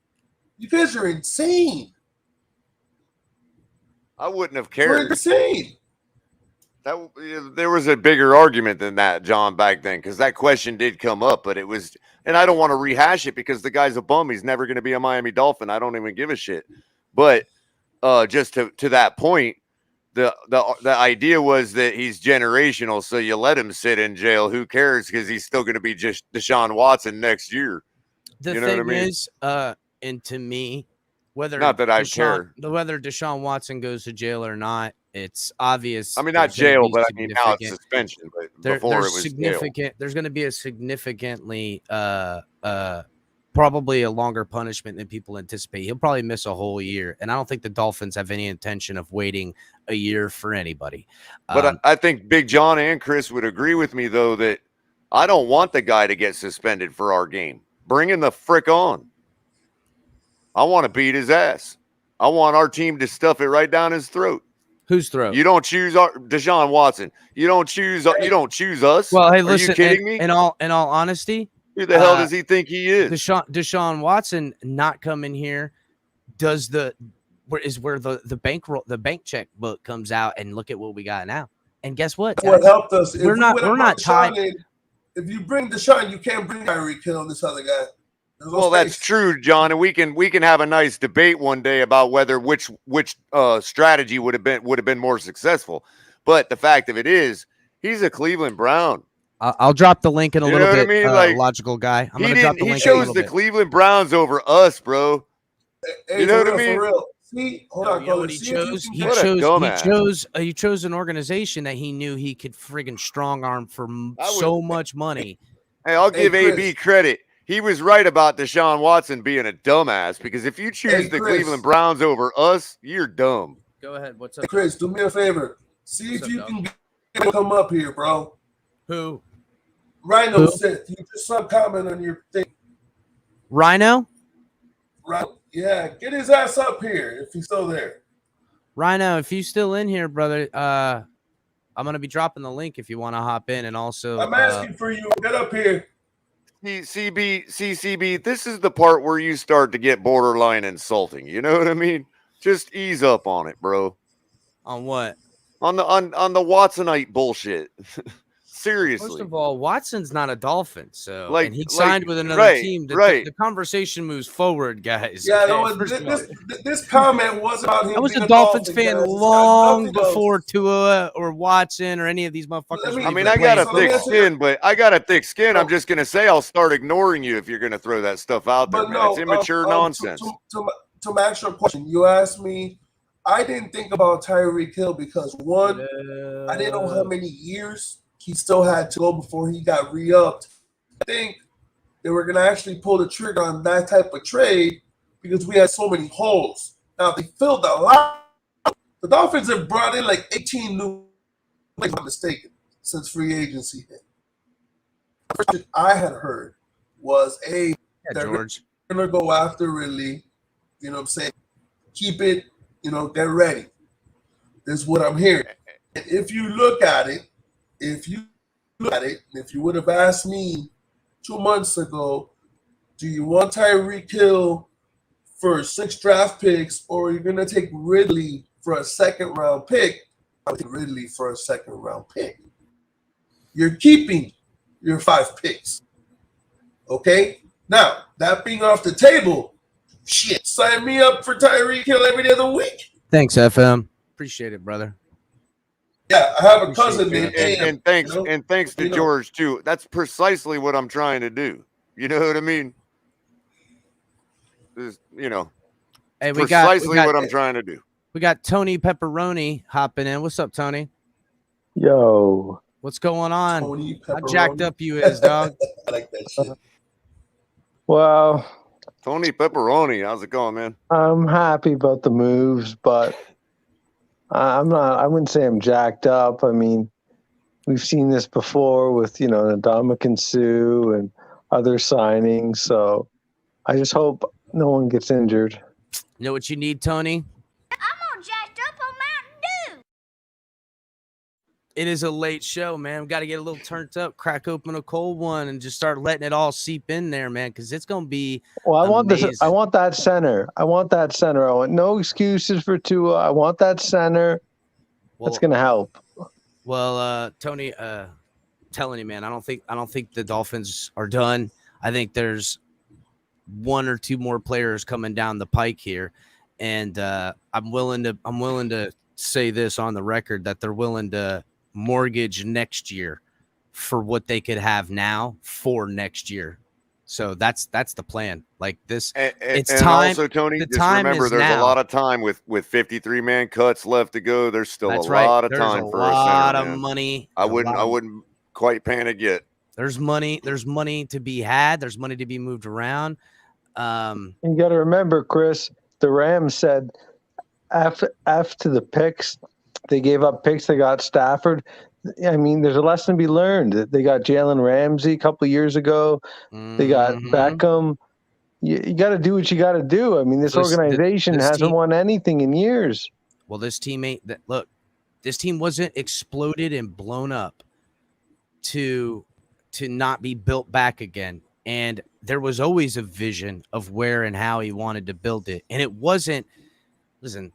You guys are insane. I wouldn't have cared. You're insane. There was a bigger argument than that, John, back then, because that question did come up, but it was, and I don't want to rehash it because the guy's a bum. He's never going to be a Miami Dolphin. I don't even give a shit. But just to that point, the idea was that he's generational, so you let him sit in jail. Who cares? Because he's still going to be just Deshaun Watson next year. The you know thing what I mean? is, and to me, whether Deshaun Watson goes to jail or not, it's obvious. I mean, not jail, but I mean now it's suspension. But before it was significant. jail. There's going to be a significantly, probably a longer punishment than people anticipate. He'll probably miss a whole year, and I don't think the Dolphins have any intention of waiting a year for anybody. But I think Big John and Chris would agree with me, though, that I don't want the guy to get suspended for our game. Bring him the frick on. I want to beat his ass. I want our team to stuff it right down his throat. Whose throat? You don't choose Deshaun Watson. You don't choose us. Well, hey, listen. Are you kidding me? In all honesty, who the hell does he think he is? Deshaun Watson not coming here does the where the bank checkbook comes out, and look at what we got now. And guess what? That's what helped us. If We're not tied. If you bring Deshaun, you can't bring Tyreek Hill and this other guy. Well, that's true, John, and we can have a nice debate one day about whether which strategy would have been more successful. But the fact of it is, he's a Cleveland Brown. I'll drop the link in a little bit. I mean? Like, logical guy. I'm going to drop the link. He chose the Cleveland Browns over us, bro. Hey, you know what I mean? mean? For real. See, hold on, you know what he chose? He chose an organization that he knew he could friggin' strong arm for so much money. Hey, I'll give AB credit. He was right about Deshaun Watson being a dumbass, because if you choose the Cleveland Browns over us, you're dumb. Go ahead. What's up, hey, Chris? Do me a favor. See if you can come up here, bro. Who? Rhino said you just saw a comment on your thing. Rhino? Right. Yeah, get his ass up here if he's still there. Rhino, if you still in here, brother, I'm gonna be dropping the link if you want to hop in, and also I'm asking for you. Get up here. CCB, this is the part where you start to get borderline insulting. You know what I mean? Just ease up on it, bro. On what? On the Watsonite bullshit. Seriously. First of all, Watson's not a Dolphin, so like, and he signed with another team. The conversation moves forward, guys. Yeah, okay? this comment was about him. I was a Dolphins fan long before Tua or Watson or any of these motherfuckers. I got a thick skin, but I'm just gonna say I'll start ignoring you if you're gonna throw that stuff out there, man. It's immature nonsense. To match your question, you asked me. I didn't think about Tyreek Hill because one, I didn't know how many years he still had to go before he got re-upped. I think they were going to actually pull the trigger on that type of trade because we had so many holes. Now, they filled a lot. The Dolphins have brought in like 18 new, if I'm not mistaken, since free agency hit. The first thing I had heard was, they're going to go after Ridley, you know what I'm saying? Keep it, get ready. This is what I'm hearing. And if you look at it, if you would have asked me 2 months ago, do you want Tyreek Hill for 6 draft picks, or are you going to take Ridley for a second-round pick? I would take Ridley for a second-round pick. You're keeping your 5 picks. Okay? Now, that being off the table, shit, sign me up for Tyreek Hill every other week. Thanks, FM. Appreciate it, brother. Yeah, I have a cousin named and thanks to George too. That's precisely what I'm trying to do. You know what I mean? Hey, precisely what I'm trying to do. We got Tony Pepperoni hopping in. What's up, Tony? Yo. What's going on? How jacked up you is, dog? I like that shit. Well, Tony Pepperoni, how's it going, man? I'm happy about the moves, but I wouldn't say I'm jacked up. I mean, we've seen this before with, Ndamukong Suh and other signings. So I just hope no one gets injured. You know what you need, Tony? I'm all jacked up on Mountain Dew. It is a late show, man. We got to get a little turned up, crack open a cold one, and just start letting it all seep in there, man, because it's going to be I want that center. I want no excuses for Tua. I want that center. That's going to help. Well, Tony, telling you, man, I don't think the Dolphins are done. I think there's 1 or 2 more players coming down the pike here, and I'm willing to say this on the record that they're willing to mortgage next year for what they could have now for next year. So that's the plan. Like this, it's time. Also, Tony, just remember there's a lot of time with 53-man cuts left to go. There's still a lot of time for a lot of center, money. I wouldn't quite panic yet. There's money to be had. There's money to be moved around. You got to remember, Chris, the Rams said after the picks, they gave up picks. They got Stafford. I mean, there's a lesson to be learned. They got Jalen Ramsey a couple of years ago. They got Beckham. You got to do what you got to do. I mean, this organization hasn't won anything in years. Well, this team this team wasn't exploded and blown up to not be built back again. And there was always a vision of where and how he wanted to build it. And it wasn't listen,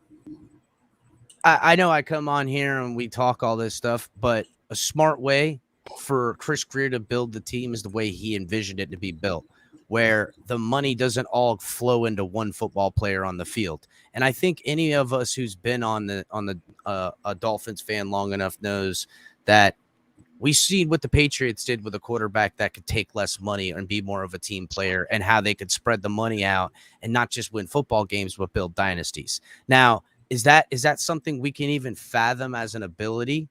I know I come on here and we talk all this stuff, but a smart way for Chris Grier to build the team is the way he envisioned it to be built, where the money doesn't all flow into one football player on the field. And I think any of us who's been on a Dolphins fan long enough knows that we've seen what the Patriots did with a quarterback that could take less money and be more of a team player, and how they could spread the money out and not just win football games, but build dynasties. Now, is that something we can even fathom as an ability?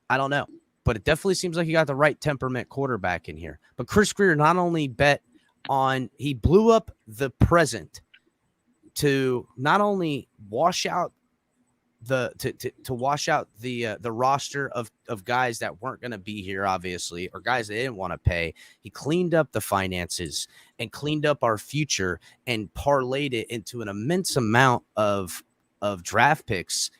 I don't know, but it definitely seems like you got the right temperament quarterback in here. But Chris Grier not only he blew up the present to not only wash out the roster of guys that weren't going to be here, obviously, or guys they didn't want to pay. He cleaned up the finances and cleaned up our future and parlayed it into an immense amount of draft picks.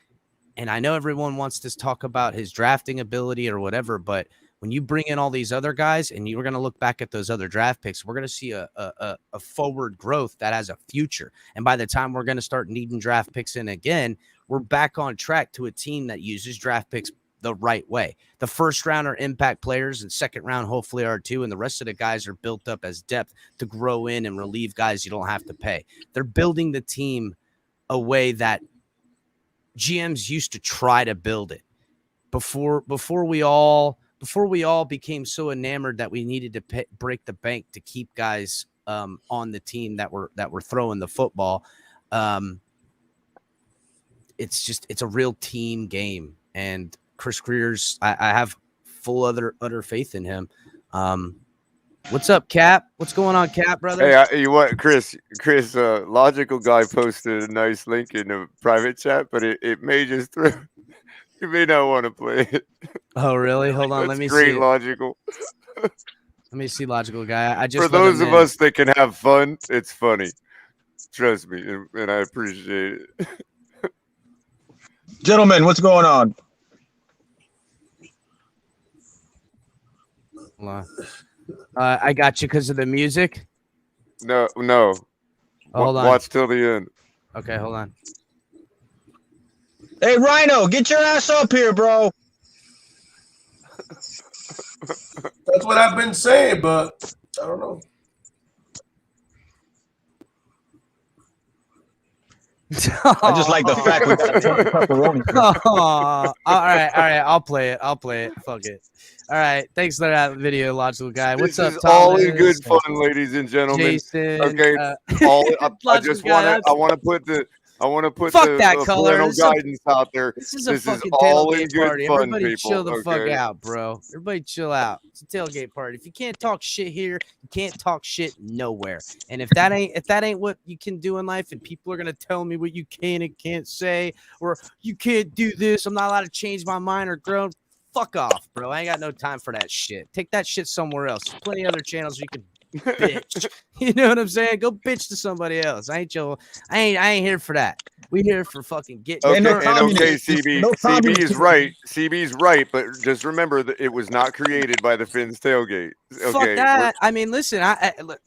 And I know everyone wants to talk about his drafting ability or whatever, but when you bring in all these other guys and you're going to look back at those other draft picks, we're going to see a forward growth that has a future. And by the time we're going to start needing draft picks in again, we're back on track to a team that uses draft picks the right way. The first round are impact players, and second round hopefully are too. And the rest of the guys are built up as depth to grow in and relieve guys you don't have to pay. They're building the team a way that GMs used to try to build it before we all became so enamored that we needed to break the bank to keep guys on the team that were throwing the football. It's a real team game, and Chris Grier's I have full utter faith in him. What's up, Cap? What's going on, Cap, brother? Hey, you what, Chris, Logical Guy posted a nice link in a private chat, but it may just throw. You may not want to play it. Oh, really? Hold on, let me see. Great, Logical. Let me see, Logical Guy. I just for those of us that can have fun, it's funny. Trust me, and I appreciate it. Gentlemen, what's going on? Hold on. I got you because of the music. No. Oh, hold on. Watch till the end. Okay, hold on. Hey, Rhino, get your ass up here, bro. That's what I've been saying, but I don't know. I just like the fact we got pepperoni. All right. I'll play it. Fuck it. All right. Thanks for that video, Logical Guy. What's up, This is Thomas? all in good fun, ladies and gentlemen. Jason, okay. I want to put the fuck that color. parental guidance out there. This is a fucking all in tailgate good party. fun, Everybody people. chill the fuck Okay? out, bro. Everybody chill out. It's a tailgate party. If you can't talk shit here, you can't talk shit nowhere. And if that ain't what you can do in life, and people are gonna tell me what you can and can't say, or you can't do this, I'm not allowed to change my mind or grow. Fuck off, bro. I ain't got no time for that shit. Take that shit somewhere else. There's plenty of other channels you can bitch. You know what I'm saying? Go bitch to somebody else. I ain't here for that. We here for fucking getting. Okay, no okay, CB. no CB is right. CB's right, but just remember that it was not created by the Finns tailgate. Okay. Fuck that. I mean, listen. Look.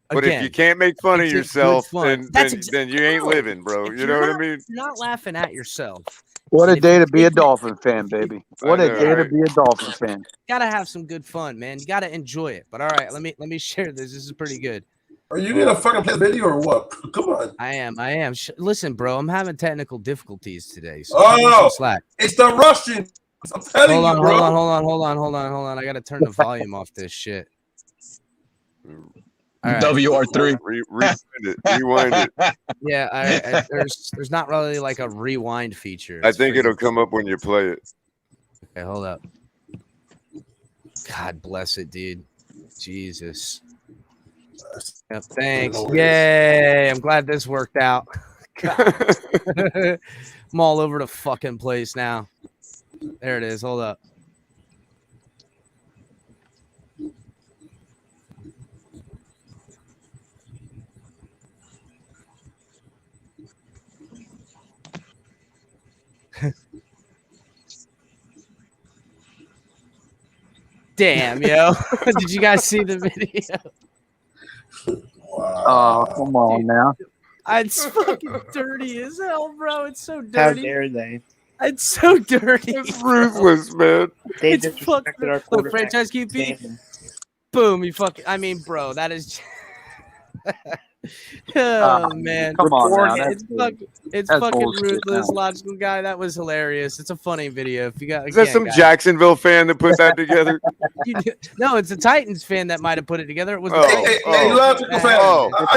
But Again, if you can't make fun of it's a yourself, good fun. then you ain't living, bro. If You know what I not- mean? if you're not laughing at yourself. What a and if day you to be a think- Dolphin fan, baby. What I a know, day to right? be a Dolphin fan. Gotta have some good fun, man. You gotta enjoy it. But all right, let me share this. This is pretty good. Are you gonna fucking play the video or what? Come on. I am. Listen, bro, I'm having technical difficulties today. So cut me some Oh, slack. it's the Russians. I'm telling Hold on, you, bro. hold on. I gotta turn the volume off this shit. All right. WR3. Rewind it. Yeah, I there's not really like a rewind feature. I It's think pretty- it'll come up when you play it. Okay, hold up. God bless it, dude. Jesus. Yep, thanks. Yay! I'm glad this worked out. God. I'm all over the fucking place now. There it is. Hold up. Damn, yo. Did you guys see the video? Oh, come on now. It's fucking dirty as hell, bro. It's so dirty. How dare they? It's so dirty. It's ruthless, man. They It's disrespected fucking our look, quarterback. franchise QB. Standing. Boom, you fucking. I mean, bro, that is. Oh man, Come on now. it's that's fucking bullshit ruthless, now. logical guy. That was hilarious. It's a funny video. If you got, Is that some Jacksonville fan that put that together? No, it's a Titans fan that might have put it together. It was. I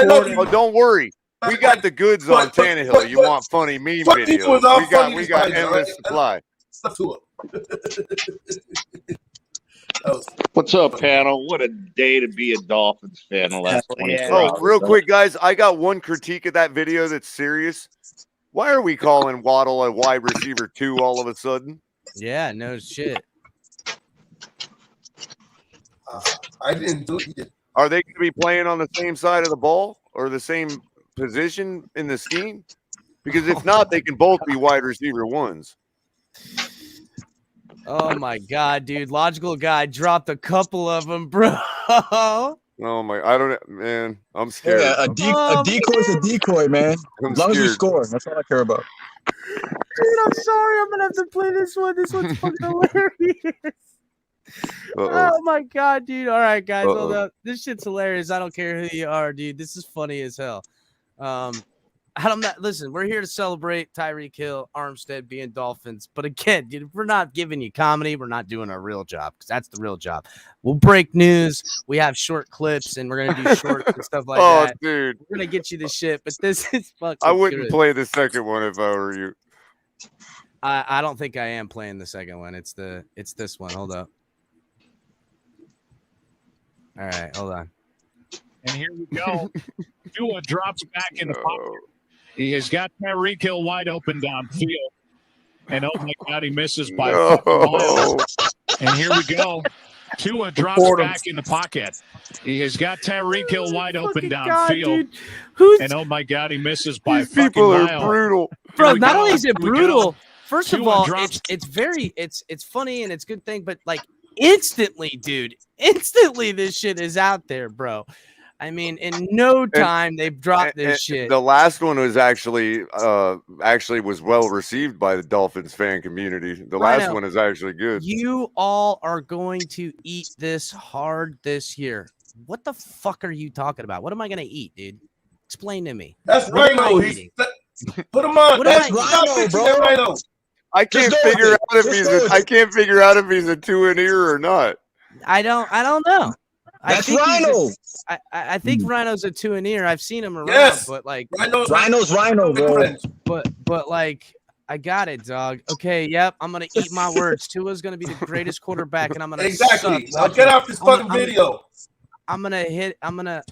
know. Oh, don't worry. We got the goods on Tannehill. You want funny meme videos? We got endless supply. What's up, panel? What a day to be a Dolphins fan the last 24 hours. Oh, real quick, guys. I got one critique of that video that's serious. Why are we calling Waddle a wide receiver 2 all of a sudden? Yeah, no shit. I didn't do it. Are they going to be playing on the same side of the ball or the same position in the scheme? Because if not, they can both be wide receiver 1s. Oh my god, dude! Logical guy dropped a couple of them, bro. Oh my! I don't, man. I'm scared. Yeah, a decoy's a decoy, man. As long as you score, that's all I care about. Dude, I'm sorry. I'm gonna have to play this one. This one's fucking hilarious. Oh my god, dude! All right, guys, hold up. This shit's hilarious. I don't care who you are, dude. This is funny as hell. Listen, we're here to celebrate Tyreek Hill, Armstead being Dolphins. But again, dude, if we're not giving you comedy, we're not doing our real job, because that's the real job. We'll break news. We have short clips, and we're going to do shorts and stuff like that. Oh, dude. We're going to get you the shit, but this is fucking I wouldn't good. play the second one if I were you. I don't think I am playing the second one. It's this one. Hold up. All right, hold on. And here we go. Tua drops back in the pocket. He has got Tyreek Hill wide open downfield. And oh my God, he misses by 5 miles. And here we go. Tua drops back in the pocket. He has got Tyreek Hill wide open downfield. And oh my God, he misses by These people are brutal. Bro, not only is it brutal, first of all, it's funny and it's a good thing, but like instantly, dude, this shit is out there, bro. I mean, in no time they've dropped this shit. The last one was actually was well received by the Dolphins fan community. The last one is actually good. You all are going to eat this hard this year. What the fuck are you talking about? What am I gonna eat, dude? Explain to me. That's Rhino. Put him on. That's Rhino, bro. Rhino. I can't figure out if he's a 2-and-ear or not. I don't know. That's Rhino. I think Rhino's a 2-and-ear. I've seen him around, but like Rhino's Rhino, bro. But like I got it, dog. Okay, yep. I'm gonna eat my words. Tua's gonna be the greatest quarterback, and I'm gonna exactly. Now get off this fucking video. I'm gonna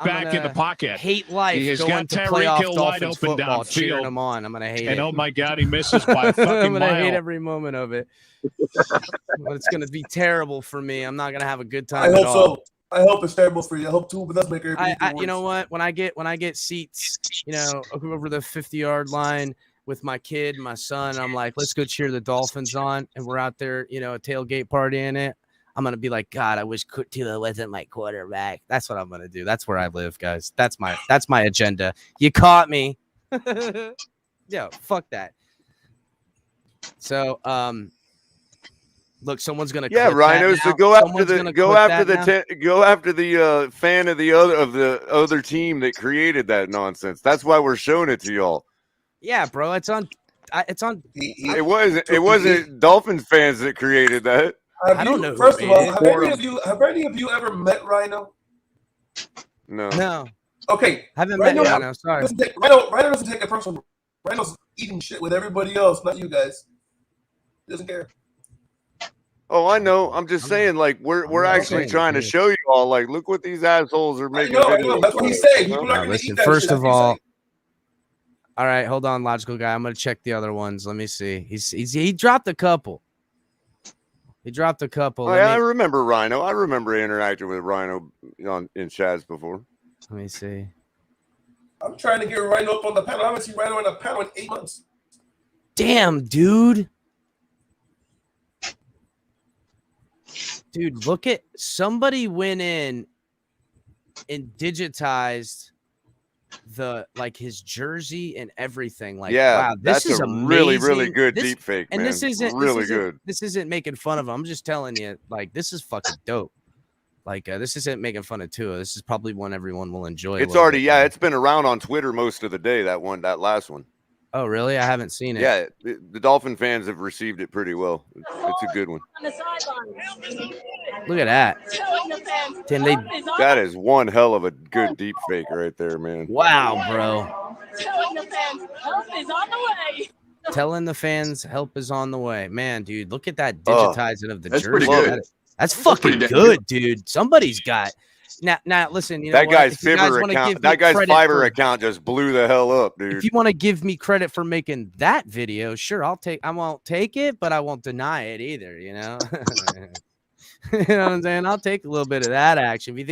back in the pocket. Hate life. He has going got to Tyreek playoff Hill wide Dolphins open football, cheering downfield. him on. I'm gonna hate it. And oh my God, he misses by a fucking I'm gonna mile. hate every moment of it. But it's gonna be terrible for me. I'm not gonna have a good time. I hope so. I hope it's terrible for you. I hope too, but that's make everything worse. You know what? When I get seats, over the 50-yard line with my kid, my son, I'm like, let's go cheer the Dolphins on, and we're out there, a tailgate party in it. I'm gonna be like, God, I wish Tua wasn't my quarterback. That's what I'm gonna do. That's where I live, guys. That's my agenda. You caught me. Yeah, fuck that. So, look, someone's gonna Rhinos. So go after the fan of the other team that created that nonsense. That's why we're showing it to y'all. Yeah, bro, it's on. It wasn't Dolphins fans that created that. I don't know. First of all, have any of you ever met Rhino? No. No. Okay. Haven't met Rhino. Sorry. Rhino doesn't take it personal. Rhino's eating shit with everybody else, not you guys. He doesn't care. Oh, I know. I'm just saying, like, we're actually trying to show you all, like, look what these assholes are making. I know. That's what he's saying. People are gonna eat that first shit, of all, all right, hold on, logical guy. I'm gonna check the other ones. Let me see. He dropped a couple. He dropped a couple. I remember Rhino. I remember interacting with Rhino in chats before. Let me see. I'm trying to get Rhino up on the panel. I haven't seen Rhino on the panel in 8 months. Damn, dude. Dude, look at somebody went in and digitized his jersey and everything. Like, Yeah, wow, this that's is a amazing. really, really good This, deep fake, and man. this isn't really good. This isn't making fun of him. I'm just telling you, like, this is fucking dope. Like, this isn't making fun of Tua. This is probably one everyone will enjoy. It's already, it's been around on Twitter most of the day. That last one. Oh, really? I haven't seen it. Yeah, the Dolphin fans have received it pretty well. It's a good one. Look at that. Tim, that is one hell of a good deep fake right there, man. Wow, bro. Telling the fans, help is on the way. Telling the fans help is on the way. Man, dude, look at that digitizing of the that's jersey. pretty good. That's fucking good, dude. Somebody's got. Now, listen. You know that what? guy's If you guys Fiverr wanna account. give me That guy's credit Fiverr for- account just blew the hell up, dude. If you want to give me credit for making that video, sure, I'll take. I won't take it, but I won't deny it either. You know. You know what I'm saying? I'll take a little bit of that action. If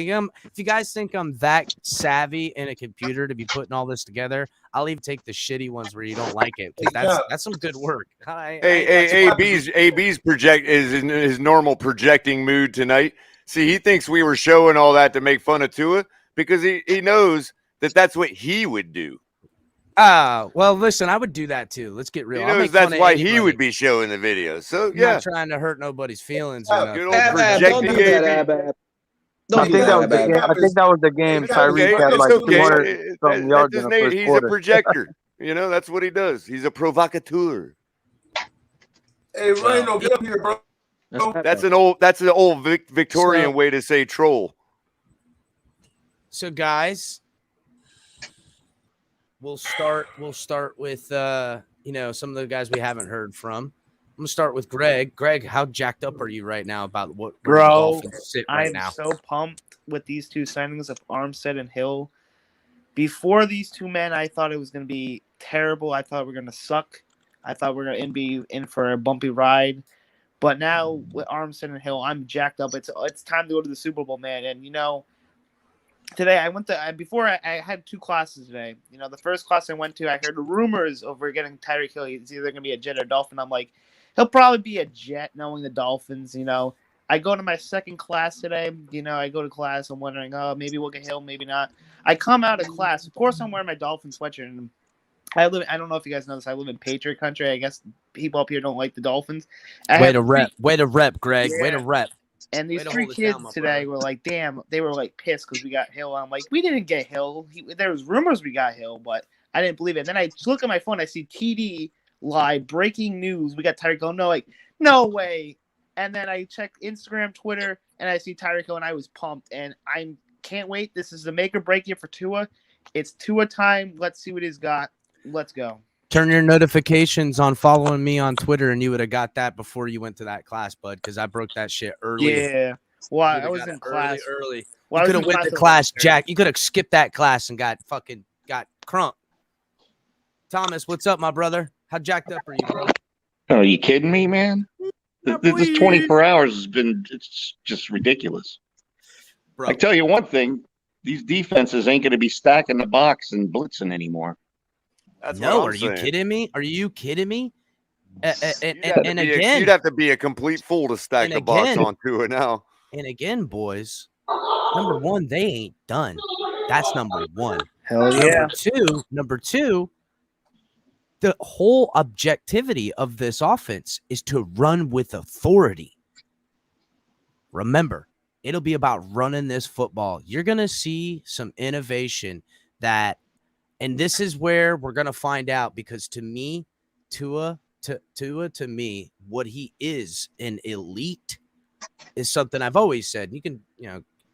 you guys think I'm that savvy in a computer to be putting all this together, I'll even take the shitty ones where you don't like it, because that's some good work. AB's is in his normal projecting mood tonight. See, he thinks we were showing all that to make fun of Tua because he knows that that's what he would do. Well, listen, I would do that too. Let's get real. He knows that's why he would be showing the video. So I'm not trying to hurt nobody's feelings. Good old projecting AB. I think that was the game. Tyreek had like 200 something yards in the first He's quarter. a projector. You know, that's what he does. He's a provocateur. Hey, Rhino, get up here, bro. That's an old Victorian way to say troll. So, guys, we'll start with some of the guys we haven't heard from. I'm gonna start with Greg. Greg, how jacked up are you right now about where the Dolphins sit right now? I'm so pumped with these two signings of Armstead and Hill. Before these two men, I thought it was going to be terrible. I thought we were going to suck. I thought we were going to be in for a bumpy ride. But now with Armstead and Hill, I'm jacked up. It's time to go to the Super Bowl, man. And, today I had two classes today. The first class I went to, I heard rumors over getting Tyreek Hill. He's either going to be a Jet or Dolphin. I'm like, he'll probably be a Jet, knowing the Dolphins. I go to my second class today. I go to class. I'm wondering, maybe we'll get Hill, maybe not. I come out of class. Of course, I'm wearing my Dolphin sweatshirt. And I don't know if you guys know this. I live in Patriot country. I guess people up here don't like the Dolphins. Way to rep, Greg. Yeah. Way to rep. And these three kids today were like, damn, they were like pissed because we got Hill. I'm like, we didn't get Hill. There was rumors we got Hill, but I didn't believe it. Then I just look at my phone. I see TD live breaking news. We got Tyreek Hill. No way. And then I check Instagram, Twitter, and I see Tyreek Hill, and I was pumped. And I can't wait. This is the make or break year for Tua. It's Tua time. Let's see what he's got. Let's go. Turn your notifications on following me on Twitter, and you would have got that before you went to that class, bud, because I broke that shit early. Yeah. Well, I was in class. Early. Well, You could have went to class, Jack. You could have skipped that class and got crunk. Thomas, what's up, my brother? How jacked up are you, bro? Are you kidding me, man? This 24 hours it's just ridiculous. Bro. I tell you one thing, these defenses ain't going to be stacking the box and blitzing anymore. That's no, are you kidding me? Are you kidding me? And again, you'd have to be a complete fool to stack the box onto it now. And again, boys, number one, they ain't done. That's number one. Hell yeah. Number two, the whole objectivity of this offense is to run with authority. Remember, it'll be about running this football. You're going to see some innovation and this is where we're going to find out, because to me, Tua, what he is, an elite, is something I've always said. You can,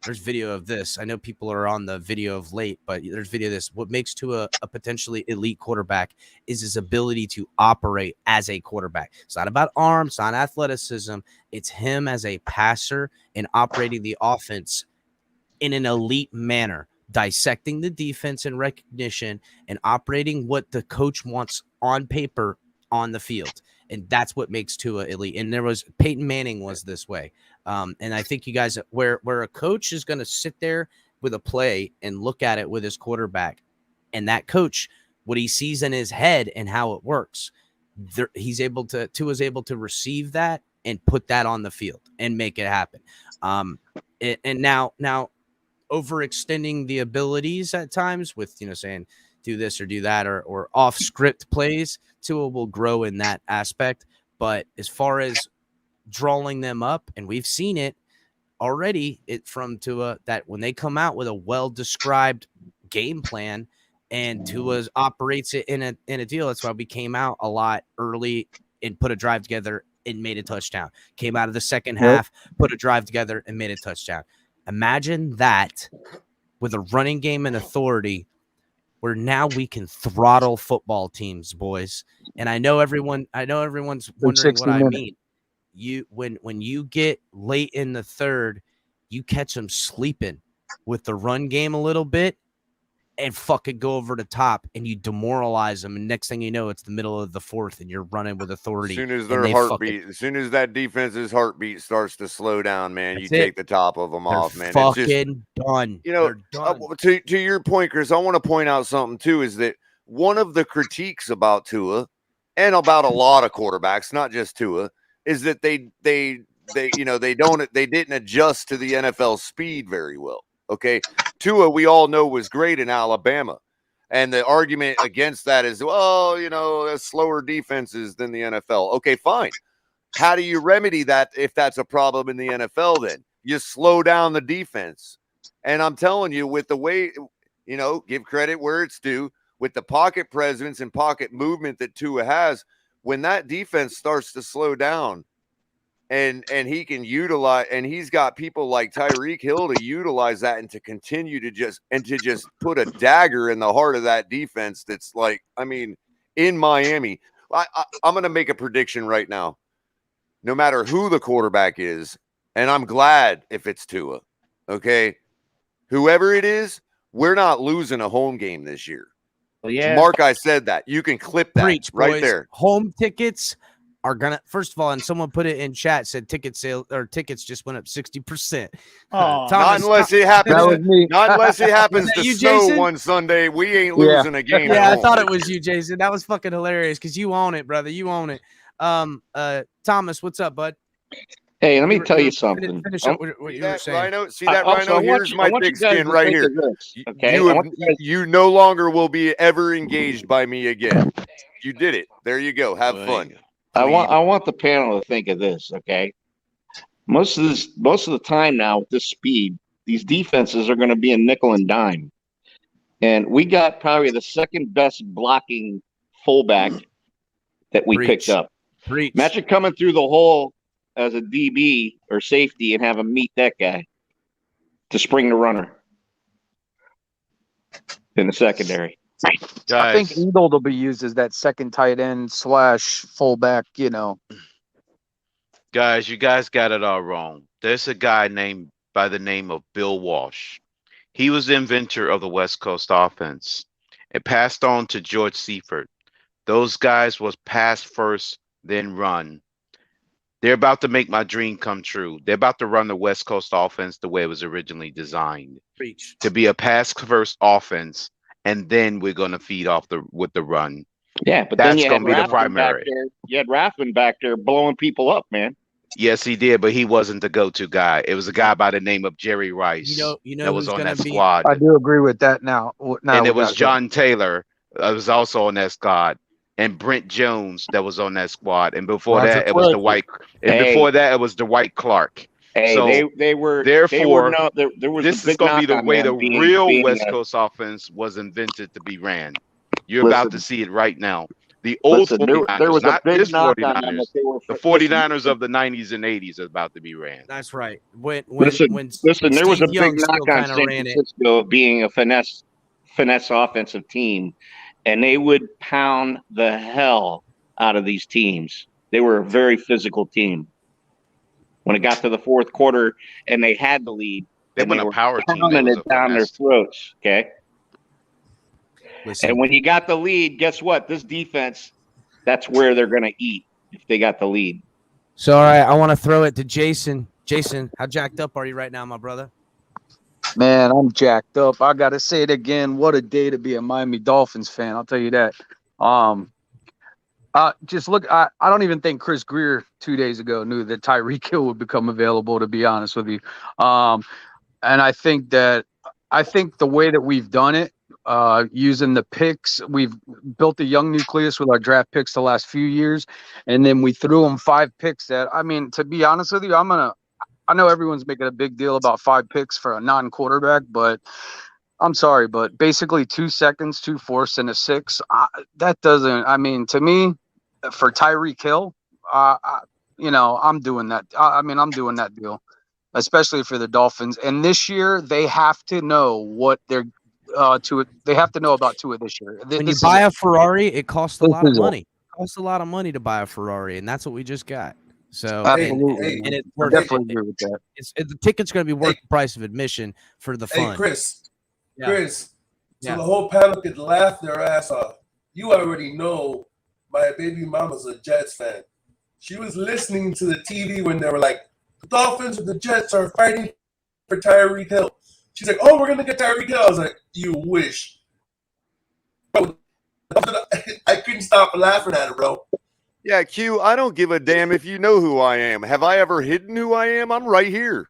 there's video of this. I know people are on the video of late, but there's video of this. What makes Tua a potentially elite quarterback is his ability to operate as a quarterback. It's not about arms, it's not athleticism. It's him as a passer and operating the offense in an elite manner, dissecting the defense and recognition and operating what the coach wants on paper on the field. And that's what makes Tua elite. And Peyton Manning was this way. And I think you guys, where a coach is going to sit there with a play and look at it with his quarterback, and that coach, what he sees in his head and how it works, Tua's able to receive that and put that on the field and make it happen. And now overextending the abilities at times with, saying do this or do that or off script plays. Tua will grow in that aspect. But as far as drawing them up, and we've seen it already from Tua, that when they come out with a well-described game plan and Tua operates it in a deal, that's why we came out a lot early and put a drive together and made a touchdown. Came out of the second half, put a drive together and made a touchdown. Imagine that with a running game and authority, where now we can throttle football teams, boys. And I know everyone's wondering what I mean. When you get late in the third, you catch them sleeping with the run game a little bit and fucking go over the top and you demoralize them. And next thing you know, it's the middle of the fourth and you're running with authority. As soon as that defense's heartbeat starts to slow down, man, you take the top of them off, man. Fucking it's just done. Done. To your point, Chris, I want to point out something too, is that one of the critiques about Tua and about a lot of quarterbacks, not just Tua, is that they didn't adjust to the NFL speed very well. Okay. Tua, we all know, was great in Alabama. And the argument against that is, well, there's slower defenses than the NFL. Okay, fine. How do you remedy that if that's a problem in the NFL then? You slow down the defense. And I'm telling you, with the way, give credit where it's due, with the pocket presence and pocket movement that Tua has, when that defense starts to slow down, and he can utilize, and he's got people like Tyreek Hill to utilize that and to continue to just put a dagger in the heart of that defense. That's like, in Miami, I'm going to make a prediction right now. No matter who the quarterback is, and I'm glad if it's Tua, okay, whoever it is, we're not losing a home game this year. Well, yeah, Mark, I said that. You can clip that. Preach, right boys. there. Home tickets are gonna, first of all, and someone put it in chat, said tickets just went up 60%. Not unless it happens. Not unless it happens to snow Jason? one Sunday. We ain't losing a game. Yeah, at I thought home. it was you, Jason. That was fucking hilarious because you own it, brother. You own it. Thomas, what's up, bud? Hey, let me tell you something. Finish up what you were saying. Rhino, see that, Rhino? Here's my thick skin right here. Okay, you no longer will be ever engaged by me again. You did it. There you go. Have fun. I want the panel to think of this. Okay, most of the time now with this speed, these defenses are going to be a nickel and dime, and we got probably the second best blocking fullback that we picked up. Imagine coming through the hole as a DB or safety and have him meet that guy to spring the runner in the secondary. I think Eagle will be used as that second tight end / fullback, Guys, you guys got it all wrong. There's a guy by the name of Bill Walsh. He was the inventor of the West Coast offense. It passed on to George Seifert. Those guys was pass first, then run. They're about to make my dream come true. They're about to run the West Coast offense the way it was originally designed. Preach. To be a pass-first offense, and then we're going to feed off with the run. Yeah, but that's then you going to had be the primary. You had Raffin back there blowing people up, man. Yes, he did, but he wasn't the go-to guy. It was a guy by the name of Jerry Rice that was on that squad. I do agree with that now. And it was John Taylor that was also on that squad. And Brent Jones that was on that squad, and before that it was Dwight. And before that it was Dwight Clark. Hey, so they were. Therefore, there was this is going to be the way the real West Coast offense was invented to be ran. You're about to see it right now. The old 49ers, there was not a big this knock on 49ers. them that they were The 49ers of the 90s and 80s are about to be ran. That's right. When listen, there was a big knock on San ran Francisco being a finesse offensive team. And they would pound the hell out of these teams. They were a very physical team. When it got to the fourth quarter and they had the lead, they were a power team. Pounding it down their throats. Okay. And when you got the lead, guess what? This defense, that's where they're going to eat if they got the lead. So, all right, I want to throw it to Jason. Jason, how jacked up are you right now, my brother? Man, I'm jacked up. I gotta say it again. What a day to be a Miami Dolphins fan. I'll tell you that. Just look. I don't even think Chris Grier 2 days ago knew that Tyreek Hill would become available. To be honest with you, and I think that I think the way that we've done it, using the picks, we've built a young nucleus with our draft picks the last few years, and then we threw them 5 picks. That, I mean, to be honest with you, I know everyone's making a big deal about 5 picks for a non-quarterback, but I'm sorry, but basically 2 seconds, 2 fourths, and a 6. That doesn't. I mean, to me, for Tyreek Hill, I'm doing that. I'm doing that deal, especially for the Dolphins. And this year, they have to know what they're They have to know about Tua this year. When you buy a Ferrari, it costs a lot of money. It costs a lot of money to buy a Ferrari, and that's what we just got. So absolutely, and it's I definitely agree with that. The ticket's going to be worth the price of admission for the fun. Hey, Chris. Yeah. Chris, so Yeah. the whole panel could laugh their ass off. You already know my baby mama's a Jets fan. She was listening to the TV when they were like, the Dolphins and the Jets are fighting for Tyreek Hill. She's like, oh, we're going to get Tyreek Hill. I was like, you wish. Bro, I couldn't stop laughing at her, bro. Yeah, Q, I don't give a damn if you know who I am. Have I ever hidden who I am? I'm right here.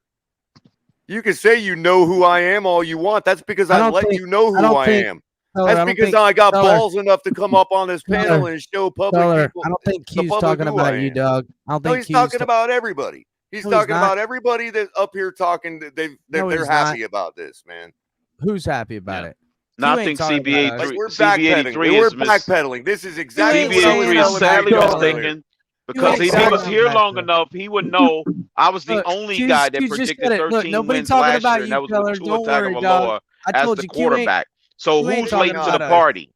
You can say you know who I am all you want. That's because I let you know who I am. That's because I got balls enough to come up on this panel and show public people. I don't think Q's talking about you, Doug. I don't think he's talking about everybody. He's talking about everybody that's up here talking. They're happy about this, man. Who's happy about it? No, I think CB83. We're backpedaling. We're backpedaling. This is exactly what I was CB83 is sadly earlier. mistaken. Because if he was here long enough, he would know I was the only guy that predicted 13 wins last year, and that was with Tua Tagovailoa as the quarterback. So who's late to the party?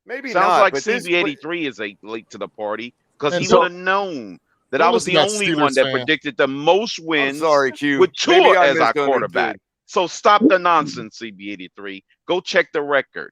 Maybe sounds not, like but CB83 is late to the party because he would have known that I was the only one that predicted the most wins with Tua as our quarterback. So stop the nonsense, CB83. Go check the record.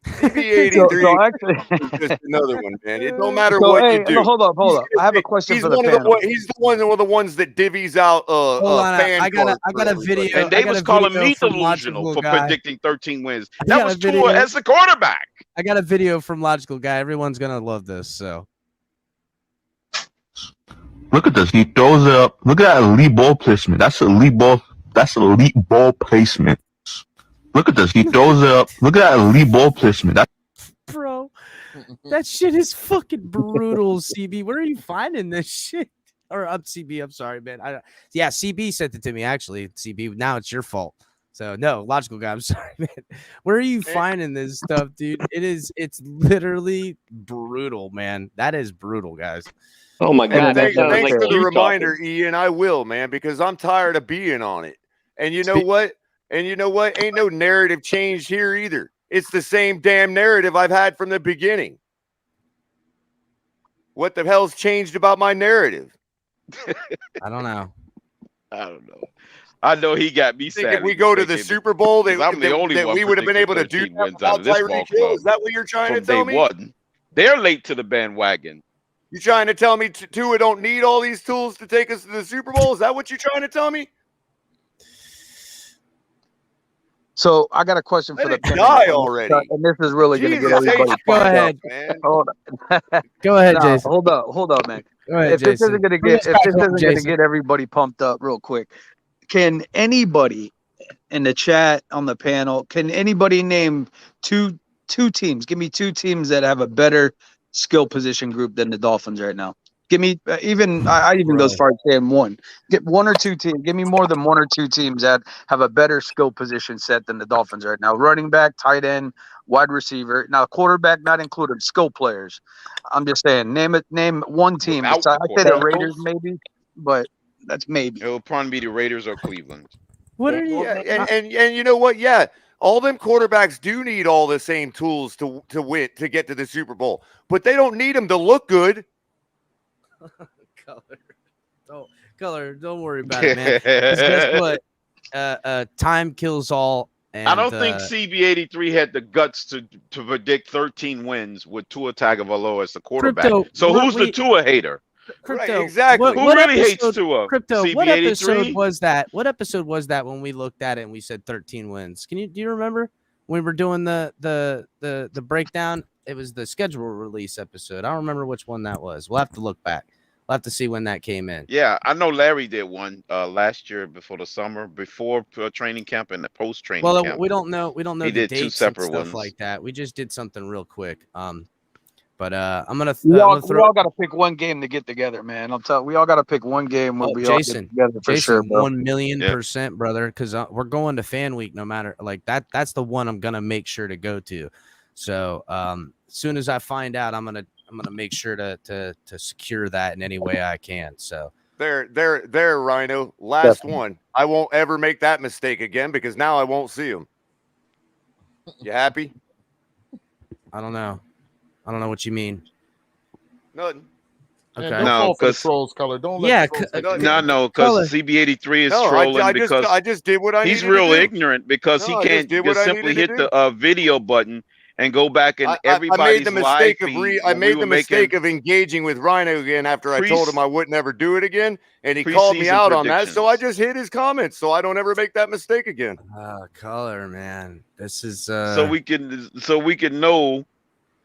CB83 is just another one, man. It don't matter what you do. Hold up. I have a question for the panel. He's one of the ones that divvies out fan I got a video. And they was calling me delusional for predicting 13 wins. That was Tua as the quarterback. I got a video from Logical Guy. Everyone's gonna love this. So look at this. He throws it up. Look at that elite ball placement. That's elite ball. That's elite ball placement. Look at this. He throws it up. Look at that elite ball placement. Bro, that shit is fucking brutal, CB. Where are you finding this shit? Or CB, I'm sorry, man. CB sent it to me, actually. CB, now it's your fault. So, no, Logical Guy, I'm sorry, man. Where are you finding this stuff, dude? It's literally brutal, man. That is brutal, guys. Oh, my God. Thanks for the reminder, Ian. I will, man, because I'm tired of being on it. And you know what? Ain't no narrative change here either. It's the same damn narrative I've had from the beginning. What the hell's changed about my narrative? I don't know. I know he got me sad. If we go to the Super Bowl, I'm the only one we would have been able to do that out Tyreek Hill. Is that what you're trying to tell me? They're late to the bandwagon. You trying to tell me Tua don't need all these tools to take us to the Super Bowl? Is that what you're trying to tell me? So I got a question for the panel. Die already. And this is really going to get everybody. Go ahead. Hold on. Go ahead, Jason. Hold up, man. Go ahead, if this isn't going to get everybody pumped up real quick, can anybody in the chat on the panel, can anybody name two teams? Give me 2 teams that have a better skill position group than the Dolphins right now. Give me I even go as far as saying 1. Get 1 or 2 teams. Give me more than 1 or 2 teams that have a better skill position set than the Dolphins right now. Running back, tight end, wide receiver. Now quarterback not included. Skill players. I'm just saying. Name 1 team. I say the Raiders maybe, but that's maybe. It will probably be the Raiders or Cleveland. What are you? And you know what? Yeah. All them quarterbacks do need all the same tools to win, to get to the Super Bowl, but they don't need them to look good. Color, don't worry about it, man. Guess what? Time kills all. And, I don't think CB83 had the guts to predict 13 wins with Tua Tagovailoa as the quarterback. Who's the Tua hater? Crypto, right, exactly. Who really hates Tua? Crypto, CB83? what episode was that? What episode was that when we looked at it and we said 13 wins? Do you remember when we were doing the breakdown? It was the schedule release episode. I don't remember which one that was. We'll have to look back. we'll have to see when that came in. Yeah, I know Larry did one last year before the summer, before training camp and the post training Well, camp. we don't know He the did two dates and separate stuff ones. like that. We just did something real quick. But I'm gonna We all throw. got to pick one game to get together, man. We all got to pick one game where we all get Jason, together for sure, bro. 1,000,000%, brother. Because we're going to Fan Week, no matter like that. That's the one I'm gonna make sure to go to. So as soon as I find out, I'm gonna make sure to secure that in any way I can. So There, Rhino. Last one. I won't ever make that mistake again because now I won't see him. You happy? I don't know what you mean. Nothing. Okay. Don't fall for the trolls, Color. Don't let the trolls No, because CB83 is trolling because I just did what I he's needed real to do. ignorant because he I can't just simply hit the video button and go back and I made everybody's the live mistake of feed. I when we made were the mistake making of engaging with Rhino again after I told him I would never do it again, and he called me Preseason out on that. So I just hit his comments so I don't ever make that mistake again. Color, man. This is so we can know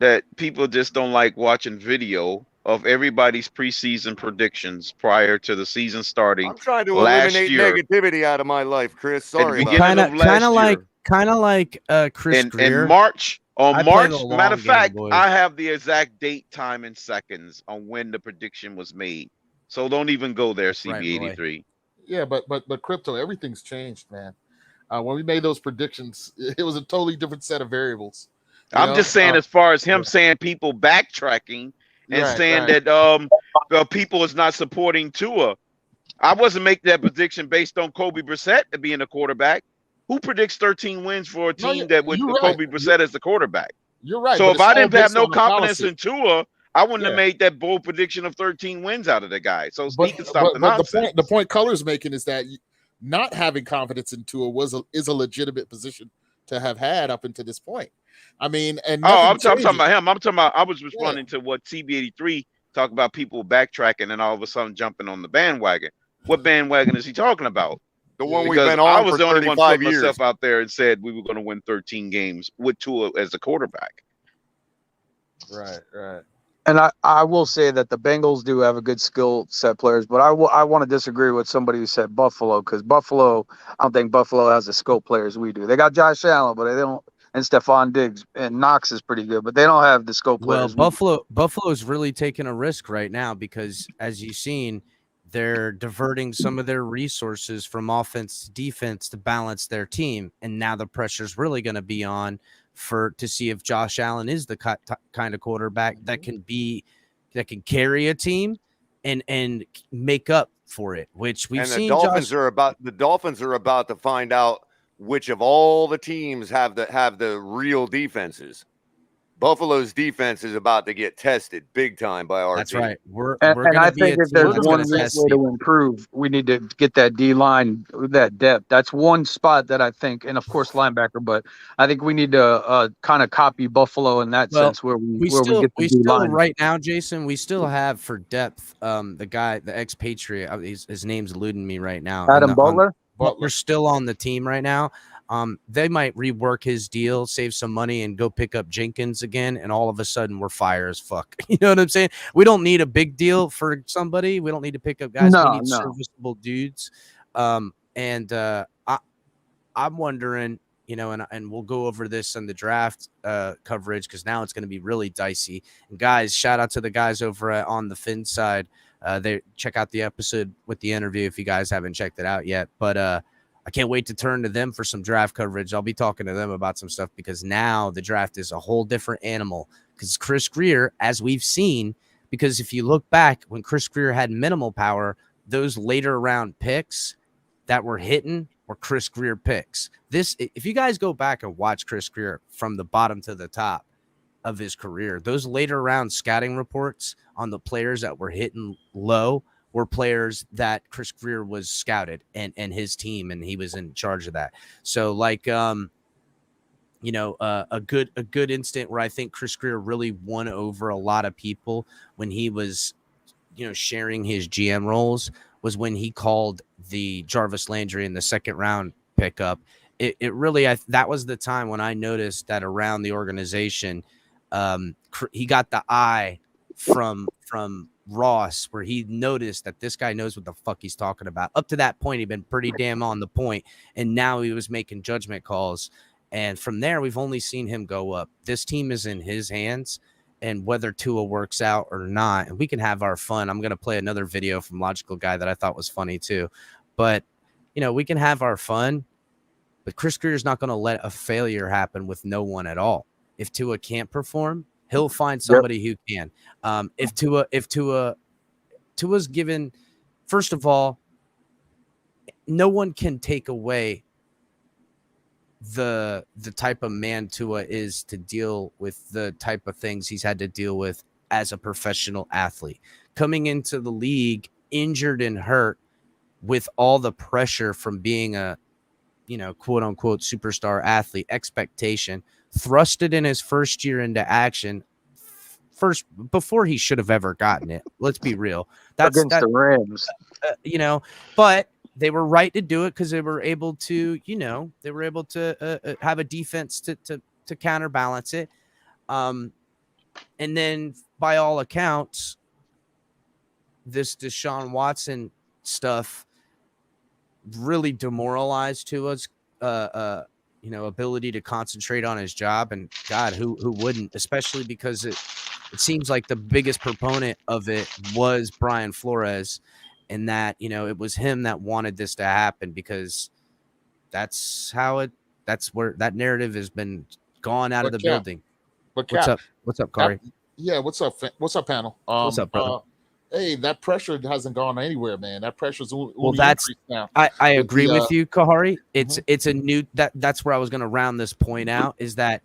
that people just don't like watching video of everybody's preseason predictions prior to the season starting. I'm trying to last eliminate year. negativity out of my life, Chris. Sorry. At the beginning of last year. Kind of like Chris Grier. In March, I play March, the long matter of game, fact, boys. I have the exact date, time, and seconds on when the prediction was made. So don't even go there, CB83. Yeah, but crypto, everything's changed, man. When we made those predictions, it was a totally different set of variables. I'm just saying, as far as him saying people backtracking and saying that people is not supporting Tua. I wasn't making that prediction based on Kobe Brissett being a quarterback. Who predicts 13 wins for a team that with Kobe Brissett as the quarterback? You're right. So but if I it's all didn't have based no on the confidence policy. in Tua, I wouldn't have made that bold prediction of 13 wins out of the guy. So he can stop the But nonsense. the point Color's making is that not having confidence in Tua is a legitimate position to have had up until this point. I mean, and I'm talking about him. I'm talking about. I was responding to what CB83 talked about people backtracking and all of a sudden jumping on the bandwagon. What bandwagon is he talking about? The one we've Because been on I was for the only one 35 putting years. myself out there and said we were going to win 13 games with Tua as the quarterback. Right. And I will say that the Bengals do have a good skill set players, but I want to disagree with somebody who said Buffalo, because Buffalo, I don't think Buffalo has the skill players we do. They got Josh Allen, but they don't, and Stephon Diggs, and Knox is pretty good, but they don't have the skill Well, players. Buffalo's really taking a risk right now because, as you've seen, they're diverting some of their resources from offense to defense to balance their team, and now the pressure's really going to be on to see if Josh Allen is the kind of quarterback that can carry a team and make up for it, which we've seen. The Dolphins are about to find out which of all the teams have the real defenses. Buffalo's defense is about to get tested big time by our team. Right. We're and I think if there's one way to improve, we need to get that D line, that depth. That's one spot that I think, and of course linebacker, but I think we need to kind of copy Buffalo in that sense where we get the D line. Right now, Jason, we still have for depth the expatriate. His name's eluding me right now. Adam Butler. Butler's still on the team right now. They might rework his deal, save some money, and go pick up Jenkins again, and all of a sudden we're fire as fuck. You know what I'm saying? We don't need a big deal for somebody. We don't need to pick up guys. We need serviceable dudes. I'm wondering, and we'll go over this in the draft coverage because now it's going to be really dicey. And guys, shout out to the guys over on the Fin side. They check out the episode with the interview if you guys haven't checked it out yet. But I can't wait to turn to them for some draft coverage. I'll be talking to them about some stuff because now the draft is a whole different animal. Because Chris Grier, as we've seen, because if you look back when Chris Grier had minimal power, those later round picks that were hitting were Chris Grier picks. If you guys go back and watch Chris Grier from the bottom to the top of his career, those later round scouting reports on the players that were hitting low were players that Chris Grier was scouted and his team, and he was in charge of that. So like, a good instant where I think Chris Grier really won over a lot of people when he was, sharing his GM roles was when he called the Jarvis Landry in the second round pickup. It really, that was the time when I noticed that around the organization, he got the eye from Ross, where he noticed that this guy knows what the fuck he's talking about. Up to that point, he'd been pretty damn on the point, and now he was making judgment calls. And from there, we've only seen him go up. This team is in his hands, and whether Tua works out or not, and we can have our fun. I'm going to play another video from Logical Guy that I thought was funny too. But, we can have our fun, but Chris Grier is not going to let a failure happen with no one at all. If Tua can't perform, he'll find somebody who can. If Tua's given, first of all, no one can take away the type of man Tua is to deal with the type of things he's had to deal with as a professional athlete. Coming into the league injured and hurt with all the pressure from being a, quote unquote superstar athlete, expectation, thrusted in his first year into action before he should have ever gotten it. Let's be real. That's against the Rams, but they were right to do it because they were able to, have a defense to counterbalance it. And then by all accounts, this Deshaun Watson stuff really demoralized Tua's ability to concentrate on his job. And God, who wouldn't, especially because it seems like the biggest proponent of it was Brian Flores, and that, it was him that wanted this to happen, because that's where that narrative has been gone out of the building. But What's up, Kari? Yeah, what's up, panel? What's up, brother? Hey, that pressure hasn't gone anywhere, man. That pressure's only that's now. I agree with you, Kahari. It's a new that's where I was going to round this point out, is that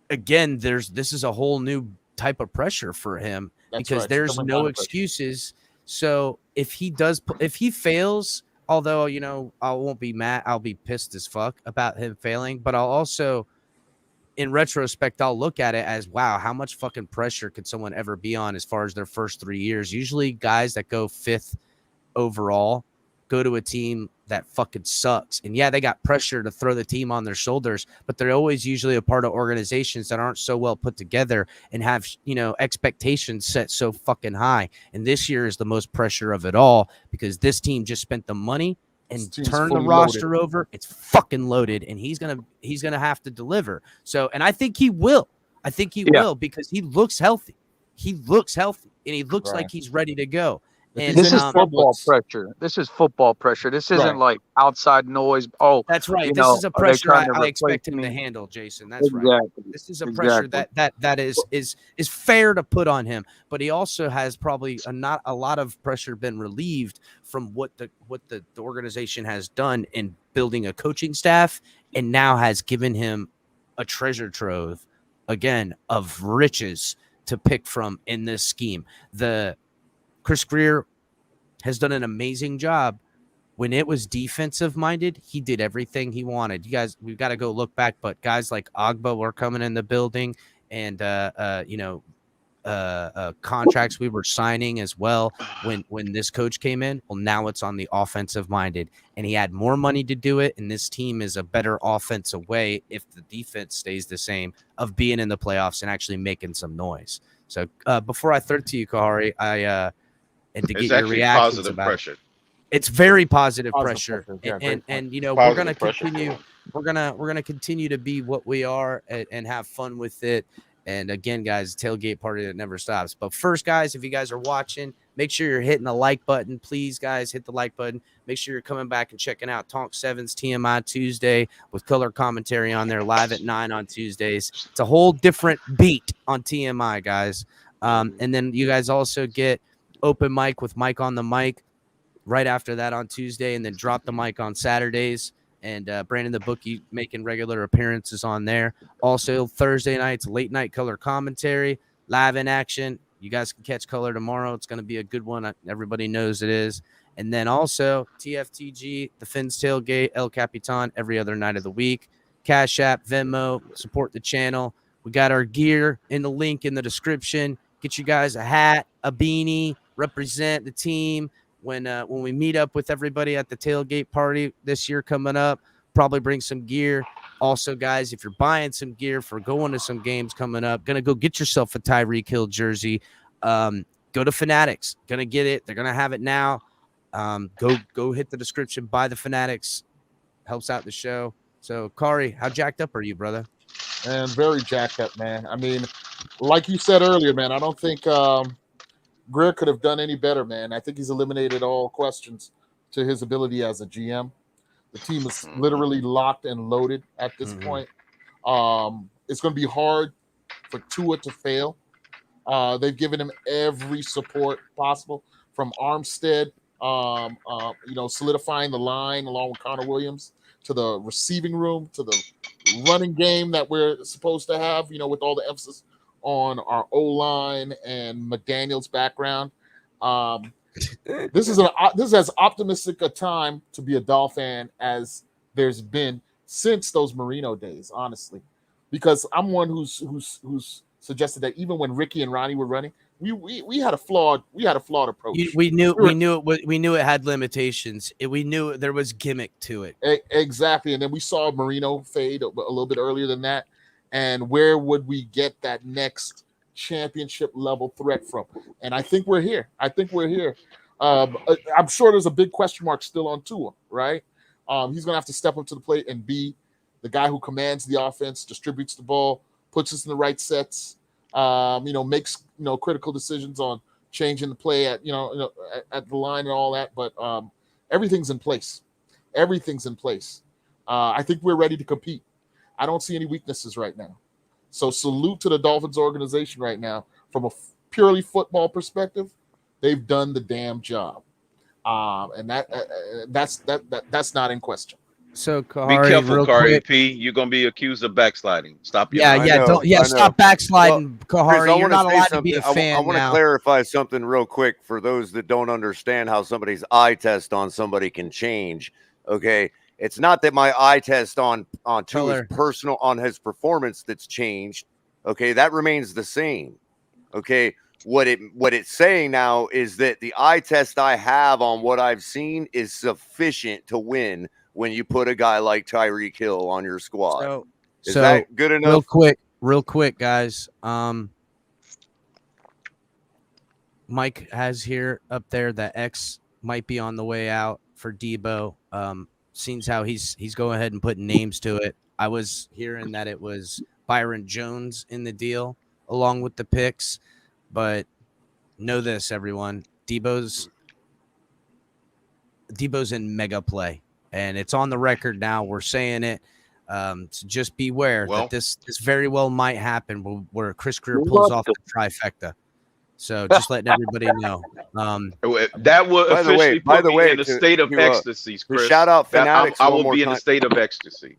again, this is a whole new type of pressure for him, because there's no excuses. So if he fails, although I won't be mad, I'll be pissed as fuck about him failing, but I'll also, in retrospect, I'll look at it as, wow, how much fucking pressure could someone ever be on as far as their first 3 years? Usually guys that go 5th overall go to a team that fucking sucks. And yeah, they got pressure to throw the team on their shoulders, but they're always usually a part of organizations that aren't so well put together and have, expectations set so fucking high. And this year is the most pressure of it all, because this team just spent the money and turned the roster over. It's fucking loaded, and he's gonna have to deliver. So, and I think he will. I think he will, because he looks healthy. He looks healthy, and he looks like he's ready to go. And this is football pressure. This is football pressure. This isn't like outside noise. Oh, that's right. This is a pressure I expect him to handle, Jason. That's right. This is a pressure that is fair to put on him. But he also has probably not a lot of pressure been relieved from what the organization has done in building a coaching staff, and now has given him a treasure trove again of riches to pick from in this scheme. The Chris Grier has done an amazing job. When it was defensive minded, he did everything he wanted. You guys, we've got to go look back, but guys like Agba were coming in the building, and contracts we were signing as well when this coach came in. Well, now it's on the offensive minded, and he had more money to do it. And this team is a better offensive way, if the defense stays the same, of being in the playoffs and actually making some noise. So before I throw it to you, Kahari, and to get your reactions positive about pressure. It's very positive pressure. Yeah, and we're Positive gonna pressure. continue. We're gonna continue to be what we are and have fun with it. And again, guys, tailgate party that never stops. But first, guys, if you guys are watching, make sure you're hitting the like button. Please, guys, hit the like button. Make sure you're coming back and checking out Tonk 7's TMI Tuesday with color commentary on there, live at 9 on Tuesdays. It's a whole different beat on TMI, guys. And then you guys also get open mic with Mike on the mic right after that on Tuesday, and then drop the mic on Saturdays. And Brandon the Bookie making regular appearances on there. Also, Thursday nights, late night color commentary, live in action. You guys can catch color tomorrow. It's going to be a good one. Everybody knows it is. And then also TFTG, the Fins Tailgate, El Capitan, every other night of the week. Cash App, Venmo, support the channel. We got our gear in the link in the description. Get you guys a hat, a beanie, represent the team. When we meet up with everybody at the tailgate party this year coming up, probably bring some gear. Also, guys, if you're buying some gear for going to some games coming up, going to go get yourself a Tyreek Hill jersey. go to Fanatics. Gonna get it. They're gonna have it now. Go hit the description. Buy the Fanatics. Helps out the show. So, Kari, how jacked up are you, brother? And very jacked up, man. I mean, like you said earlier, man, I don't think Grier could have done any better, man. I think he's eliminated all questions to his ability as a GM. The team is literally locked and loaded at this point. It's going to be hard for Tua to fail. They've given him every support possible, from Armstead, solidifying the line along with Connor Williams, to the receiving room, to the running game that we're supposed to have, with all the emphasis on our O-line and McDaniel's background. This is as optimistic a time to be a Dolphin fan as there's been since those Marino days, honestly, because I'm one who's suggested that even when Ricky and Ronnie were running, we had a flawed approach. We knew it had limitations. We knew there was gimmick to it. Exactly, and then we saw Marino fade a little bit earlier than that. And where would we get that next championship level threat from? And I think we're here. I'm sure there's a big question mark still on Tua, right? He's going to have to step up to the plate and be the guy who commands the offense, distributes the ball, puts us in the right sets, makes critical decisions on changing the play at the line and all that. But everything's in place. I think we're ready to compete. I don't see any weaknesses right now. So salute to the Dolphins organization right now. From a purely football perspective, they've done the damn job, and that's not in question. So, be careful, Kari P. You're gonna be accused of backsliding. Stop your stop backsliding, Kahari. Chris, you're not allowed to be a fan. I want to clarify something real quick for those that don't understand how somebody's eye test on somebody can change. Okay, it's not that my eye test on Tua's personal on his performance that's changed. Okay, that remains the same. Okay, what it's saying now is that the eye test I have on what I've seen is sufficient to win when you put a guy like Tyreek Hill on your squad. Is that good enough? Real quick, guys. Mike has here up there that X might be on the way out for Debo. Seems how he's going ahead and putting names to it. I was hearing that it was Byron Jones in the deal along with the picks, but know this, everyone. Debo's in mega play. And it's on the record now. We're saying it. So just beware that this very well might happen where Chris Grier pulls off the trifecta. So just letting everybody know. That will officially put me in a state of ecstasy, Chris. Shout out Fanatics. I will be in a state of ecstasy.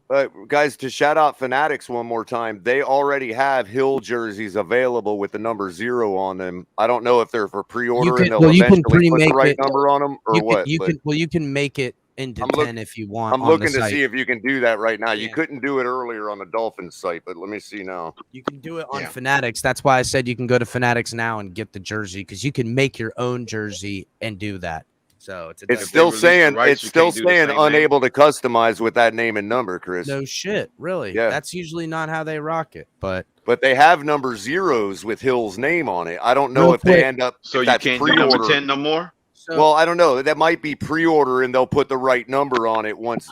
Guys, to shout out Fanatics one more time, they already have Hill jerseys available with the number 0 on them. I don't know if they're for pre-order and they'll eventually put the right number on them or what. You can make it into 10 if you want. I'm looking to see if you can do that right now. You couldn't do it earlier on the Dolphins site, but let me see now. You can do it on Fanatics. That's why I said you can go to Fanatics now and get the jersey, because you can make your own jersey and do that. So it's still saying unable to customize with that name and number, Chris. No shit, really? Yeah, that's usually not how they rock it, but they have number 0s with Hill's name on it. I don't know if they end up. So you can't do number 10 no more. Well, I don't know. That might be pre-order, and they'll put the right number on it once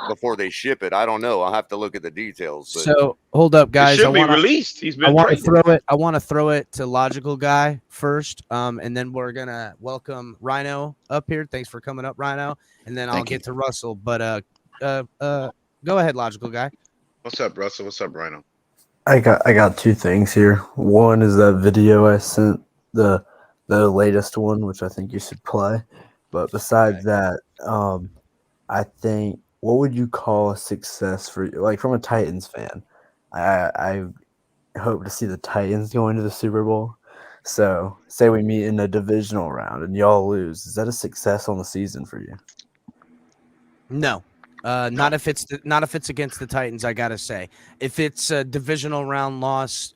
before they ship it. I don't know. I'll have to look at the details. But. So hold up, guys. It should be released. I want to throw it to Logical Guy first, and then we're gonna welcome Rhino up here. Thanks for coming up, Rhino. And then I'll get to Russell. But go ahead, Logical Guy. What's up, Russell? What's up, Rhino? I got 2 things here. One is that video I sent, the latest one, which I think you should play. But besides that, I think, what would you call a success for you? Like, from a Titans fan, I hope to see the Titans going to the Super Bowl. So, say we meet in a divisional round and y'all lose. Is that a success on the season for you? No. Not if it's against the Titans, I gotta say. If it's a divisional round loss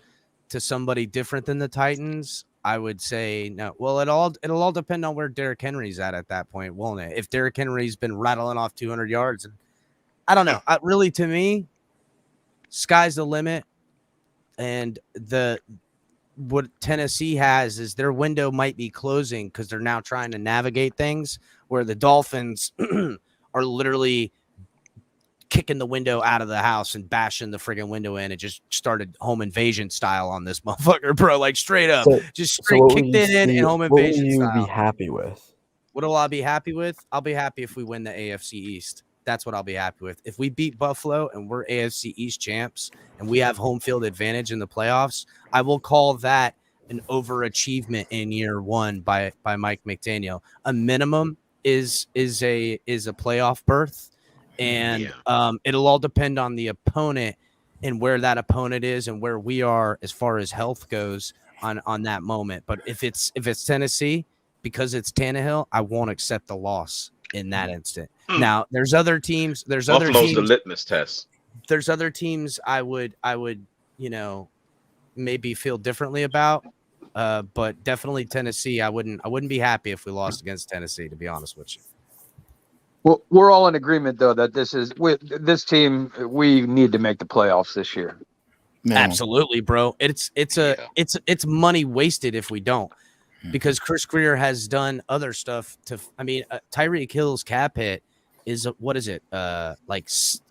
to somebody different than the Titans, I would say no. Well, it'll all depend on where Derrick Henry's at that point, won't it? If Derrick Henry's been rattling off 200 yards, and I don't know. Really, to me, sky's the limit, and what Tennessee has is their window might be closing because they're now trying to navigate things, where the Dolphins are literally kicking the window out of the house and bashing the friggin' window in. It just started home invasion style on this motherfucker, bro. Like straight up, just straight what would kicked you it in see, and home what would invasion you be style. happy with? What will I be happy with? I'll be happy if we win the AFC East. That's what I'll be happy with. If we beat Buffalo and we're AFC East champs and we have home field advantage in the playoffs, I will call that an overachievement in year one by Mike McDaniel. A minimum is a playoff berth, and it'll all depend on the opponent and where that opponent is and where we are as far as health goes on that moment. But if it's Tennessee, because it's Tannehill, I won't accept the loss in that instant. Now, there's other teams. Buffalo's the litmus test. There's other teams I would, maybe feel differently about. But definitely Tennessee. I wouldn't be happy if we lost against Tennessee, to be honest with you. Well, we're all in agreement though that this team, we need to make the playoffs this year. Absolutely, bro. It's money wasted if we don't. Because Chris Grier has done other stuff Tyreek Hill's cap hit is what is it?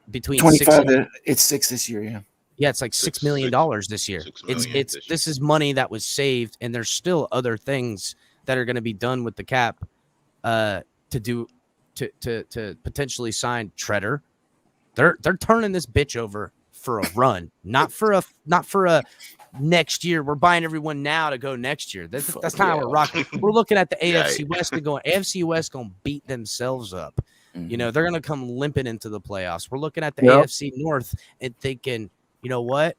Between 25. It's 6 this year. Yeah. Yeah, it's like $6 million this year. This is money that was saved, and there's still other things that are going to be done with the cap to potentially sign Treader. They're turning this bitch over for a run, not for a next year. We're buying everyone now to go next year. That's not how we're rocking. We're looking at the AFC West and going, AFC West going to beat themselves up. You know, they're going to come limping into the playoffs. We're looking at the AFC North and thinking, you know what?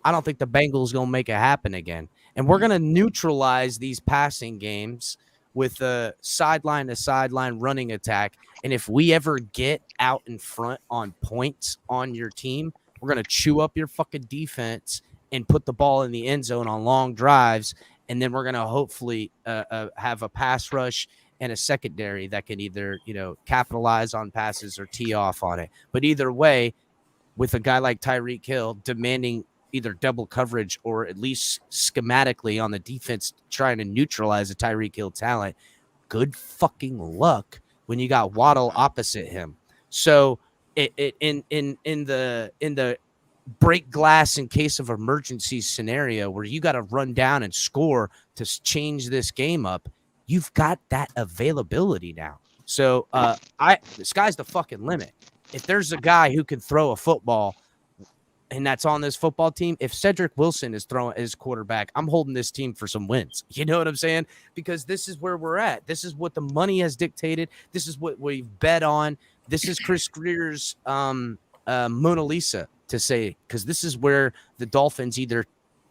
I don't think the Bengals going to make it happen again. And we're going to neutralize these passing games with a sideline to sideline running attack. And if we ever get out in front on points on your team, we're going to chew up your fucking defense and put the ball in the end zone on long drives. And then we're going to hopefully have a pass rush and a secondary that can either, capitalize on passes or tee off on it. But either way, with a guy like Tyreek Hill demanding either double coverage or at least schematically on the defense trying to neutralize the Tyreek Hill talent, good fucking luck when you got Waddle opposite him. So in the break glass in case of emergency scenario where you got to run down and score to change this game up, you've got that availability now. So the sky's the fucking limit. If there's a guy who can throw a football and that's on this football team, if Cedric Wilson is throwing his quarterback, I'm holding this team for some wins. You know what I'm saying? Because this is where we're at. This is what the money has dictated. This is what we've bet on. This is Chris Grier's Mona Lisa to say, because this is where the Dolphins either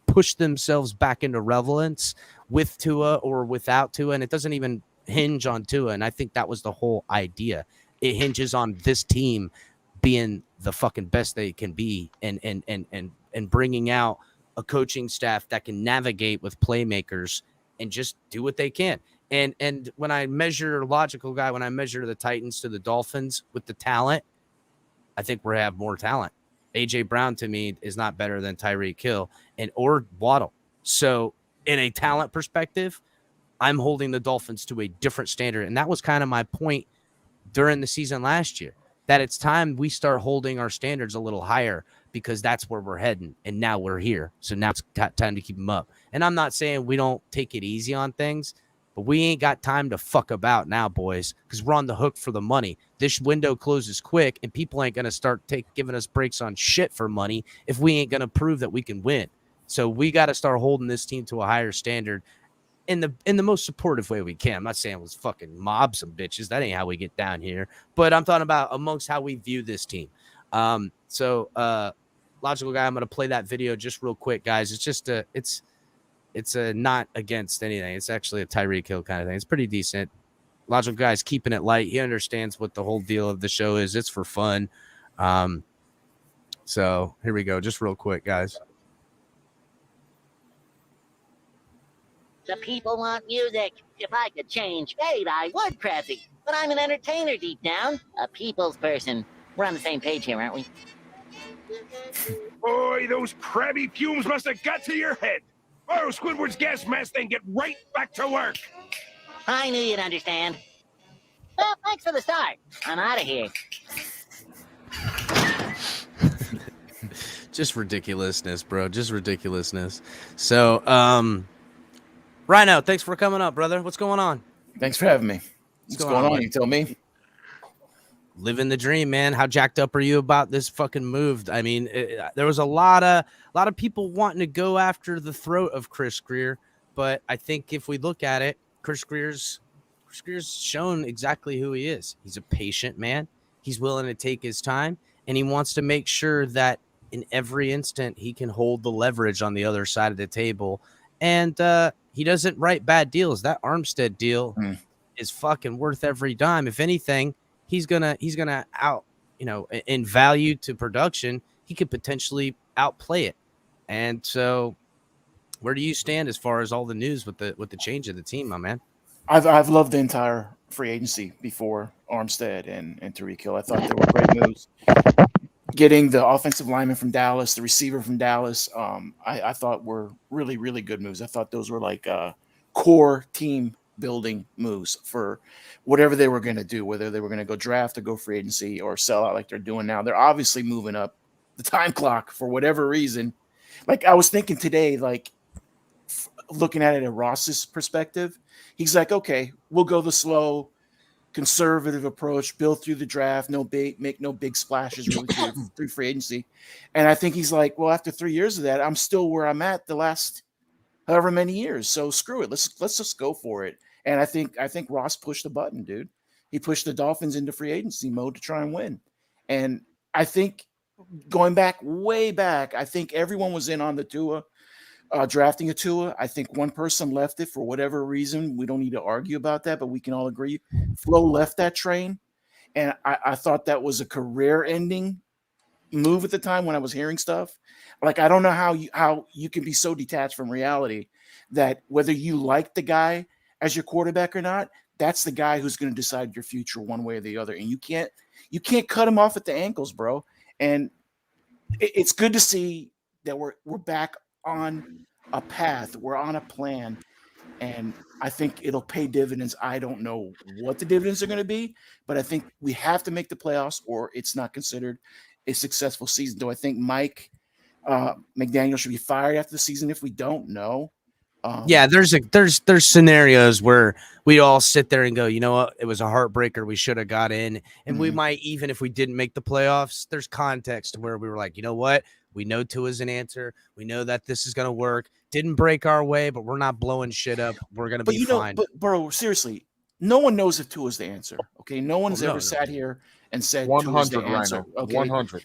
push themselves back into relevance with Tua or without Tua, and it doesn't even hinge on Tua. And I think that was the whole idea. It hinges on this team being the fucking best they can be and bringing out a coaching staff that can navigate with playmakers and just do what they can. And when I measure the Titans to the Dolphins with the talent, I think we have more talent. AJ Brown to me is not better than Tyreek Hill or Waddle. So in a talent perspective, I'm holding the Dolphins to a different standard. And that was kind of my point during the season last year, that it's time we start holding our standards a little higher because that's where we're heading. And now we're here. So now it's time to keep them up. And I'm not saying we don't take it easy on things, but we ain't got time to fuck about now, boys, because we're on the hook for the money. This window closes quick, and people ain't going to start giving us breaks on shit for money if we ain't going to prove that we can win. So we got to start holding this team to a higher standard in the most supportive way we can. I'm not saying let's fucking mob some bitches. That ain't how we get down here. But I'm talking about amongst how we view this team. Logical guy, I'm going to play that video just real quick, guys. It's just it's a not against anything. It's actually a Tyreek Hill kind of thing. It's pretty decent. Logical guy's keeping it light. He understands what the whole deal of the show is. It's for fun. So here we go. Just real quick, guys. The people want music. If I could change fate, I would, Krabby. But I'm an entertainer deep down. A people's person. We're on the same page here, aren't we? Boy, those crabby fumes must have got to your head. Borrow Squidward's gas mask, then get right back to work. I knew you'd understand. Well, thanks for the start. I'm out of here. Just ridiculousness, bro. Just ridiculousness. So, Rhino, thanks for coming up, brother. What's going on? Thanks for having me. What's going on? You tell me. Living the dream, man. How jacked up are you about this fucking move? I mean, there was a lot of people wanting to go after the throat of Chris Grier, but I think if we look at it, Chris Grier's shown exactly who he is. He's a patient man. He's willing to take his time, and he wants to make sure that in every instant he can hold the leverage on the other side of the table. And he doesn't write bad deals. That Armstead deal is fucking worth every dime. If anything, he's gonna out, in value to production, he could potentially outplay it. And so, where do you stand as far as all the news with the change of the team, my man? I've loved the entire free agency before Armstead and Tyreek Hill. I thought they were great moves. Getting the offensive lineman from Dallas, the receiver from Dallas, I thought were really, really good moves. I thought those were like core team building moves for whatever they were going to do, whether they were going to go draft or go free agency or sell out like they're doing now. They're obviously moving up the time clock for whatever reason. Like I was thinking today, like looking at it at Ross's perspective, he's like, okay, we'll go the slow, conservative approach, build through the draft, make no big splashes really through free agency. And I think he's like, well, after 3 years of that, I'm still where I'm at the last however many years. So screw it. Let's just go for it. And I think Ross pushed the button, dude. He pushed the Dolphins into free agency mode to try and win. And I think going back, way back, I think everyone was in on the Tua, drafting a Tua. I think one person left it for whatever reason. We don't need to argue about that, but we can all agree. Flo left that train. And I thought that was a career-ending move at the time when I was hearing stuff. Like, I don't know how you can be so detached from reality that whether you like the guy as your quarterback or not, that's the guy who's going to decide your future one way or the other. And you can't cut him off at the ankles, bro. And it's good to see that we're back on a path. We're on a plan. And I think it'll pay dividends. I don't know what the dividends are going to be, but I think we have to make the playoffs or it's not considered a successful season. Do I think Mike McDaniel should be fired after the season if we don't know? Yeah, there's scenarios where we all sit there and go, you know what, it was a heartbreaker. We should have got in, and we might, even if we didn't make the playoffs, there's context where we were like, you know what, we know Tua's an answer. We know that this is gonna work. Didn't break our way, but we're not blowing shit up. We're gonna be fine. But bro, seriously, no one knows if Tua's the answer. Okay, no one's ever sat here and said 100 Tua's the answer. Rhino. Okay? 100.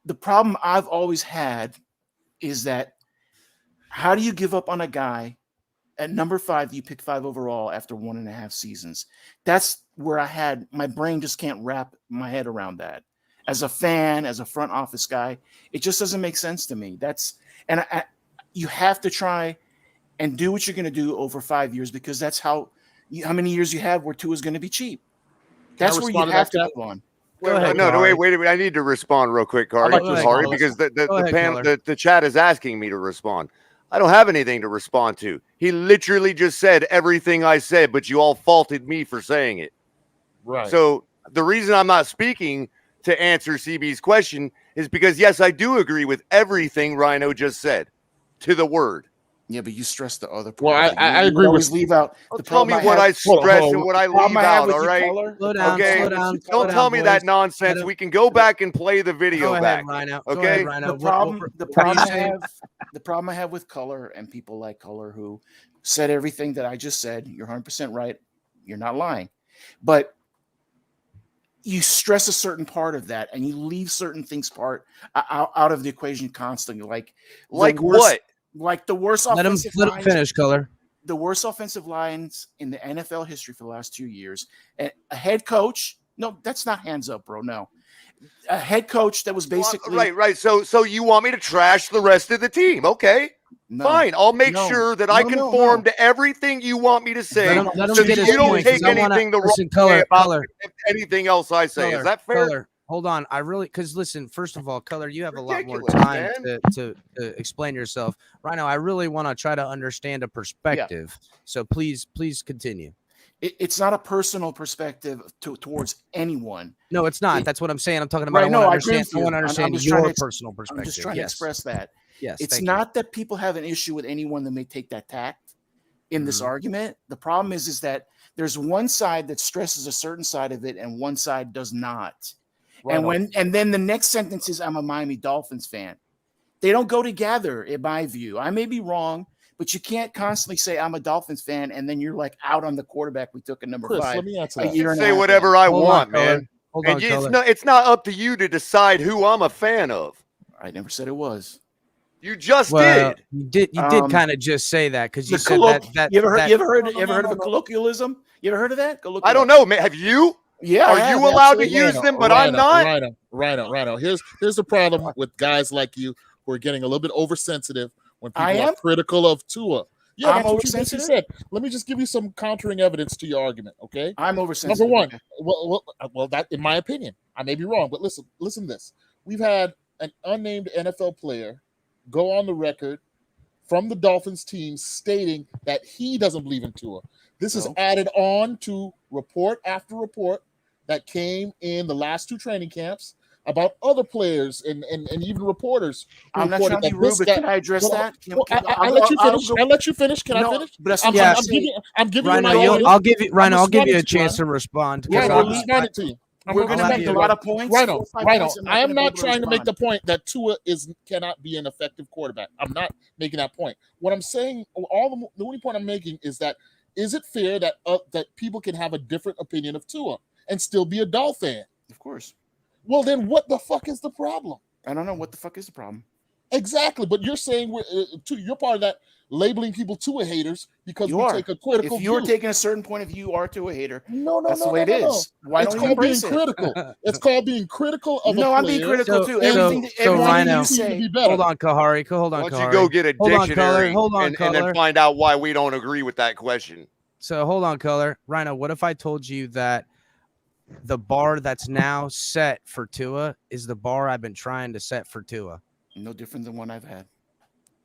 The problem I've always had is that how do you give up on a guy at number 5? You pick 5 overall after 1.5 seasons. That's where my brain just can't wrap my head around that. As a fan, as a front office guy, it just doesn't make sense to me. You have to try and do what you're going to do over 5 years because that's how many years you have where Tua is going to be cheap. That's where you have to move on. Wait, I need to respond real quick, Kari. Sorry, because the chat is asking me to respond. I don't have anything to respond to. He literally just said everything I said, but you all faulted me for saying it. Right. So the reason I'm not speaking to answer CB's question is because, yes, I do agree with everything Rhino just said to the word. Yeah, but you stress the other part. Well, I agree with. Leave out. Tell me what I stress and what I leave out. All right. Slow down. Don't tell me that nonsense. We can go back and play the video back. Okay. The problem I have with Color and people like Color who said everything that I just said. You're 100% right. You're not lying, but you stress a certain part of that and you leave certain things out of the equation constantly. Like what? Like the worst let him finish, Color. The worst offensive lines in the NFL history for the last 2 years. And a head coach, no, that's not hands up, bro. No. A head coach that was basically right. So you want me to trash the rest of the team? Okay. No, fine. I'll make sure that I conform to everything you want me to say. Let him so get you don't take anything the wrong way about Color. anything else I say. Color, Is that fair? Hold on. I really, because listen, first of all, Color, you have a lot more Ridiculous, time man. to explain yourself. Rhino, I really want to try to understand a perspective. So please continue. It's not a personal perspective towards anyone. No, it's not. That's what I'm saying. I'm talking about. Right, I want to I agree understand. with you. I want to I'm understand just trying your to personal perspective. I'm just trying to express that. Yes, It's thank not that people have an issue with anyone that may take that tact in this argument. The problem is that there's one side that stresses a certain side of it and one side does not. Right And then the next sentence is, I'm a Miami Dolphins fan. They don't go together, in my view. I may be wrong, but you can't constantly say I'm a Dolphins fan and then you're like out on the quarterback we took at number Chris, 5. let me answer a that. year and a Say half whatever ago. I Hold on, want, Color. man. Hold And on, it's not up to you to decide who I'm a fan of. I never said it was. You just Well, did. You did kind of just say that because you The said that. you ever heard that, of a colloquialism? You ever heard of that? Go look. I don't know, man. Have you? Yeah, I Are have, you allowed to absolutely. use them, but I'm not? Rhino. Here's the problem with guys like you who are getting a little bit oversensitive when people I are am? critical of Tua. Yeah, I'm that's what you basically oversensitive? said. Let me just give you some countering evidence to your argument, okay? I'm oversensitive. Number one, okay. well, that in my opinion, I may be wrong, but listen to this. We've had an unnamed NFL player go on the record from the Dolphins team stating that he doesn't believe in Tua. This is added on to report after report that came in the last 2 training camps about other players and even reporters. I'm not trying to be rude, but can I address that? I'll let you finish. I'll let you finish. Can I finish? But that's I'm giving Rhino, you I'll give you a chance to respond. Rhino, I'm responding to you. We're going to make a lot of points. Rhino, Points, I am not trying to make the point that Tua cannot be an effective quarterback. I'm not making that point. What I'm saying, the only point I'm making is that is it fair that that people can have a different opinion of Tua and still be a Dolphin fan? Of course. Well, then what the fuck is the problem? I don't know what the fuck is the problem. Exactly, but you're saying you're part of that labeling people Tua haters because we take a critical If you're view. taking a certain point of view, you are Tua hater. No, that's the way it is. Why it's don't you called being embrace it? critical. It's called being critical of a No, player. I'm being critical too. So Rhino, you say, hold on, Kahari. Hold on, Why don't Kahari. you go get a Hold on, dictionary Color. Hold on, and Color. then find out why we don't agree with that question? So hold on, Color. Rhino, what if I told you that the bar that's now set for Tua is the bar I've been trying to set for Tua? No different than one I've had.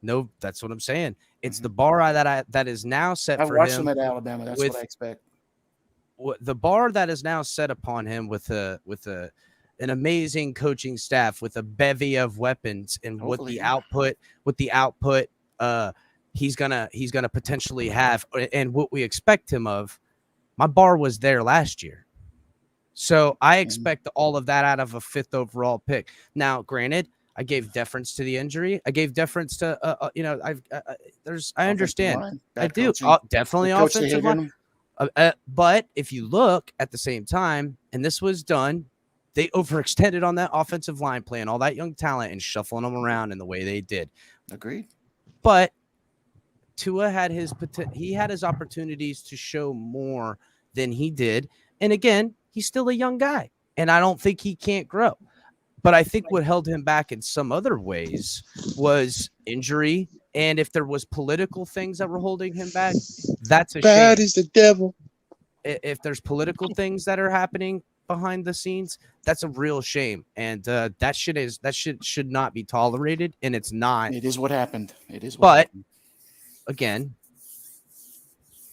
No, that's what I'm saying. It's the bar that is now set I've for watched him him at Alabama. That's what I expect. The bar that is now set upon him with an amazing coaching staff, with a bevy of weapons, and with the output he's gonna potentially have, and what we expect him of. My bar was there last year, so I expect all of that out of a 5th overall pick. Now, granted, I gave deference to the injury. I gave deference to I understand. I do definitely offensive line. But if you look at the same time, and this was done, they overextended on that offensive line, playing all that young talent and shuffling them around in the way they did. Agreed. But Tua had his opportunities to show more than he did. And again, he's still a young guy, and I don't think he can't grow. But I think what held him back in some other ways was injury. And if there was political things that were holding him back, that's a Bad shame. is the devil. If there's political things that are happening behind the scenes, that's a real shame. And that should not be tolerated. And it's not. It is what happened. It is. But again,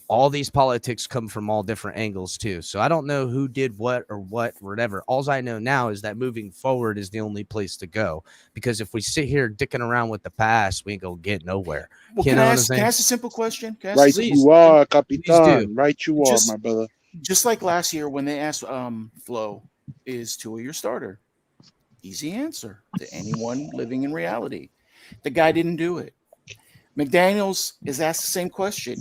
all these politics come from all different angles too. So I don't know who did what or whatever. All I know now is that moving forward is the only place to go. Because if we sit here dicking around with the past, we ain't gonna get nowhere. Well, can I ask a simple question? Right you are, Capitan. Right you are, my brother. Just like last year when they asked Flo, is Tua your starter? Easy answer to anyone living in reality. The guy didn't do it. McDaniels is asked the same question.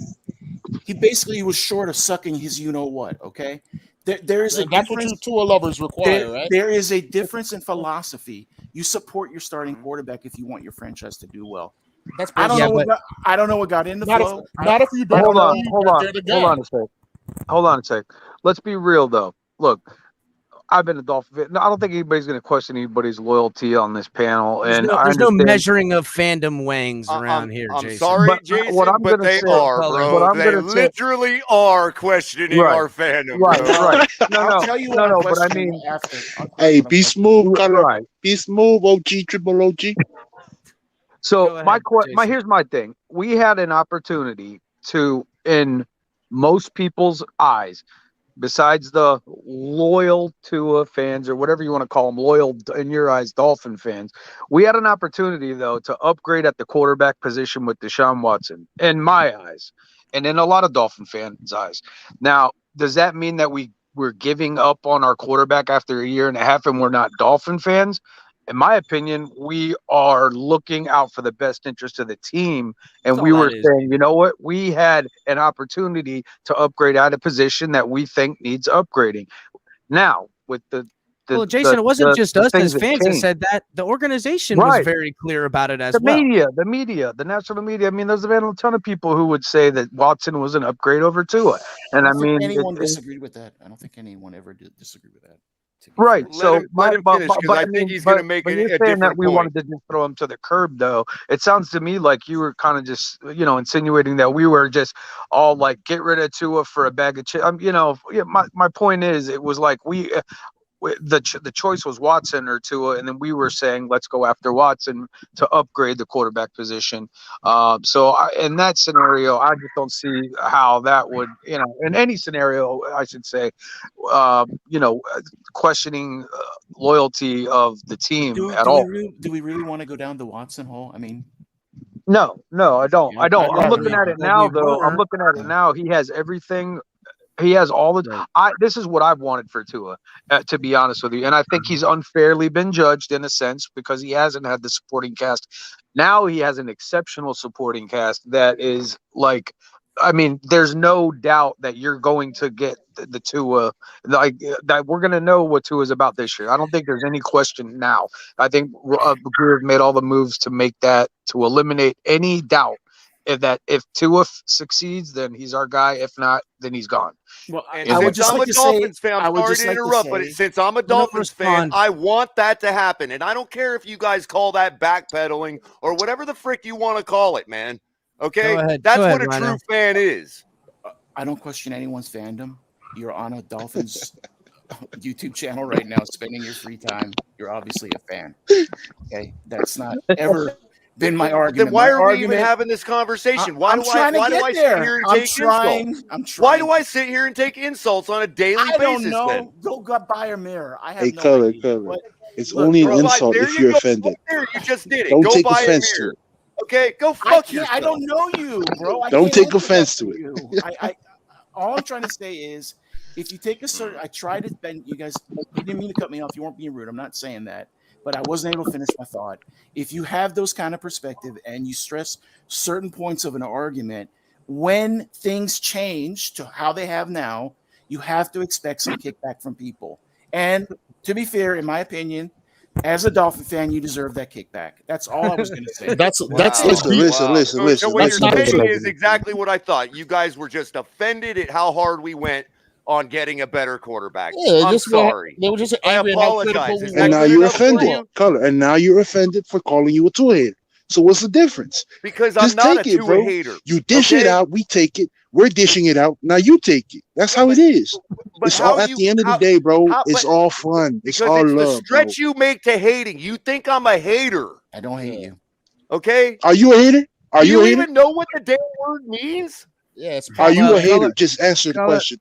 He basically was short of sucking his you-know-what, okay? There is a that's what you Tua lovers require, right? There is a difference in philosophy. You support your starting quarterback if you want your franchise to do well. That's I don't know what got into Flo. Not if you don't. Hold on a sec. Let's be real though. Look, I've been a Dolphin fan. No, I don't think anybody's going to question anybody's loyalty on this panel. There's And no, I there's no understand. measuring of fandom wangs around here, I'm Jason. sorry, But Jason, what I'm but gonna they say, are, color. bro. what I'm They gonna say, literally are questioning right, our fandom, right, bro. right. No, I'll no, tell you what no, I'm no. But I questioning mean, after. I'll tell you Hey, what I'm be questioning. smooth, color. right. Be smooth, OG, triple OG. So Go ahead, Jason. here's my thing. We had an opportunity to, in most people's eyes, besides the loyal Tua fans or whatever you want to call them, loyal in your eyes Dolphin fans, we had an opportunity though to upgrade at the quarterback position with Deshaun Watson, in my eyes, and in a lot of Dolphin fans' eyes. Now, does that mean that we're giving up on our quarterback after a year and a half and we're not Dolphin fans? In my opinion, we are looking out for the best interest of the team. And That's we all were that is. saying, you know what? We had an opportunity to upgrade at a position that we think needs upgrading. Now, with Well, Jason, it wasn't just the us things as that fans that changed. said that. The organization was Right. very clear about it as The well. media, the national media. I mean, there's been a ton of people who would say that Watson was an upgrade over Tua. And I don't think mean, anyone disagreed with that. I don't think anyone ever did disagree with that. right. Let So, him finish, because I think he's going to make but a you're saying that different we point. wanted to just throw him to the curb, though. It sounds to me like you were kind of just, insinuating that we were just all like, get rid of Tua for a bag of chips. My point is, it was like the choice was Watson or Tua, and then we were saying let's go after Watson to upgrade the quarterback position. In that scenario, I just don't see how that would, in any scenario, I should say, questioning loyalty of the team at all. Do we really want to go down the Watson hole? I mean, No, I don't. Yeah, I don't. I I'm looking agree. at it Well, now, we though. I'm were. looking at it now. He has everything. He has all the. Right. This is what I've wanted for Tua, to be honest with you, and I think he's unfairly been judged in a sense because he hasn't had the supporting cast. Now he has an exceptional supporting cast that is like, I mean, there's no doubt that you're going to get the Tua, like that. We're going to know what Tua is about this year. I don't think there's any question now. I think Grier made all the moves to make that, to eliminate any doubt. If Tua succeeds, then he's our guy. If not, then he's gone. Well, And I would since just I'm like a to Dolphins say, fan, I I'm would sorry just to like to interrupt, but say, since I'm a Dolphins fan, I want that to happen. And I don't care if you guys call that backpedaling or whatever the frick you want to call it, man. Okay? Go ahead. That's Go what ahead, a true Rhino. fan is. I don't question anyone's fandom. You're on a Dolphins YouTube channel right now, spending your free time. You're obviously a fan. Okay, that's not ever been my argument. Then why My are we even argument- having this conversation? Why I'm do trying to I get sit there. here and I'm take trying. insults? I'm trying. Why do I sit here and take insults on a daily I don't basis know. then? Go buy a mirror. I have Hey, no color, idea. color. But It's look, only an bro, insult There if you you're go. offended. Right there, you just did it. Don't Go take buy offense a to mirror. it. Okay, go I fuck can't. yourself. I don't know you, bro. I Don't can't take answer that offense for to it. you. All I'm trying to say is, if you take a certain, I try to bend you guys. You didn't mean to cut me off. You weren't being rude. I'm not saying that, but I wasn't able to finish my thought. If you have those kind of perspective and you stress certain points of an argument, when things change to how they have now, you have to expect some kickback from people. And to be fair, in my opinion, as a Dolphin fan, you deserve that kickback. That's all I was going to say. That's Listen. So what That's you're not saying true. is exactly what I thought. You guys were just offended at how hard we went on getting a better quarterback. Yeah, I'm just sorry. they were just I angry at how critical apologize. we Is were. that And now good you're enough for offended, you? color. And now you're offended for calling you a Tua hater. So what's the difference? Because Just I'm not take a it, Tua bro. hater. You dish it okay? out, we take it. We're dishing it out. Now you take it. That's how it is. But It's all how at you the end of the how, day, bro. how It's but all fun. It's because all it's the love, bro. stretch you make to hating. You think I'm a hater. I don't hate you. Okay? Are you a hater? Are Do you a you hater? even know what the damn word means? Yeah, it's Are you Well, a hater? color- Just answer the question.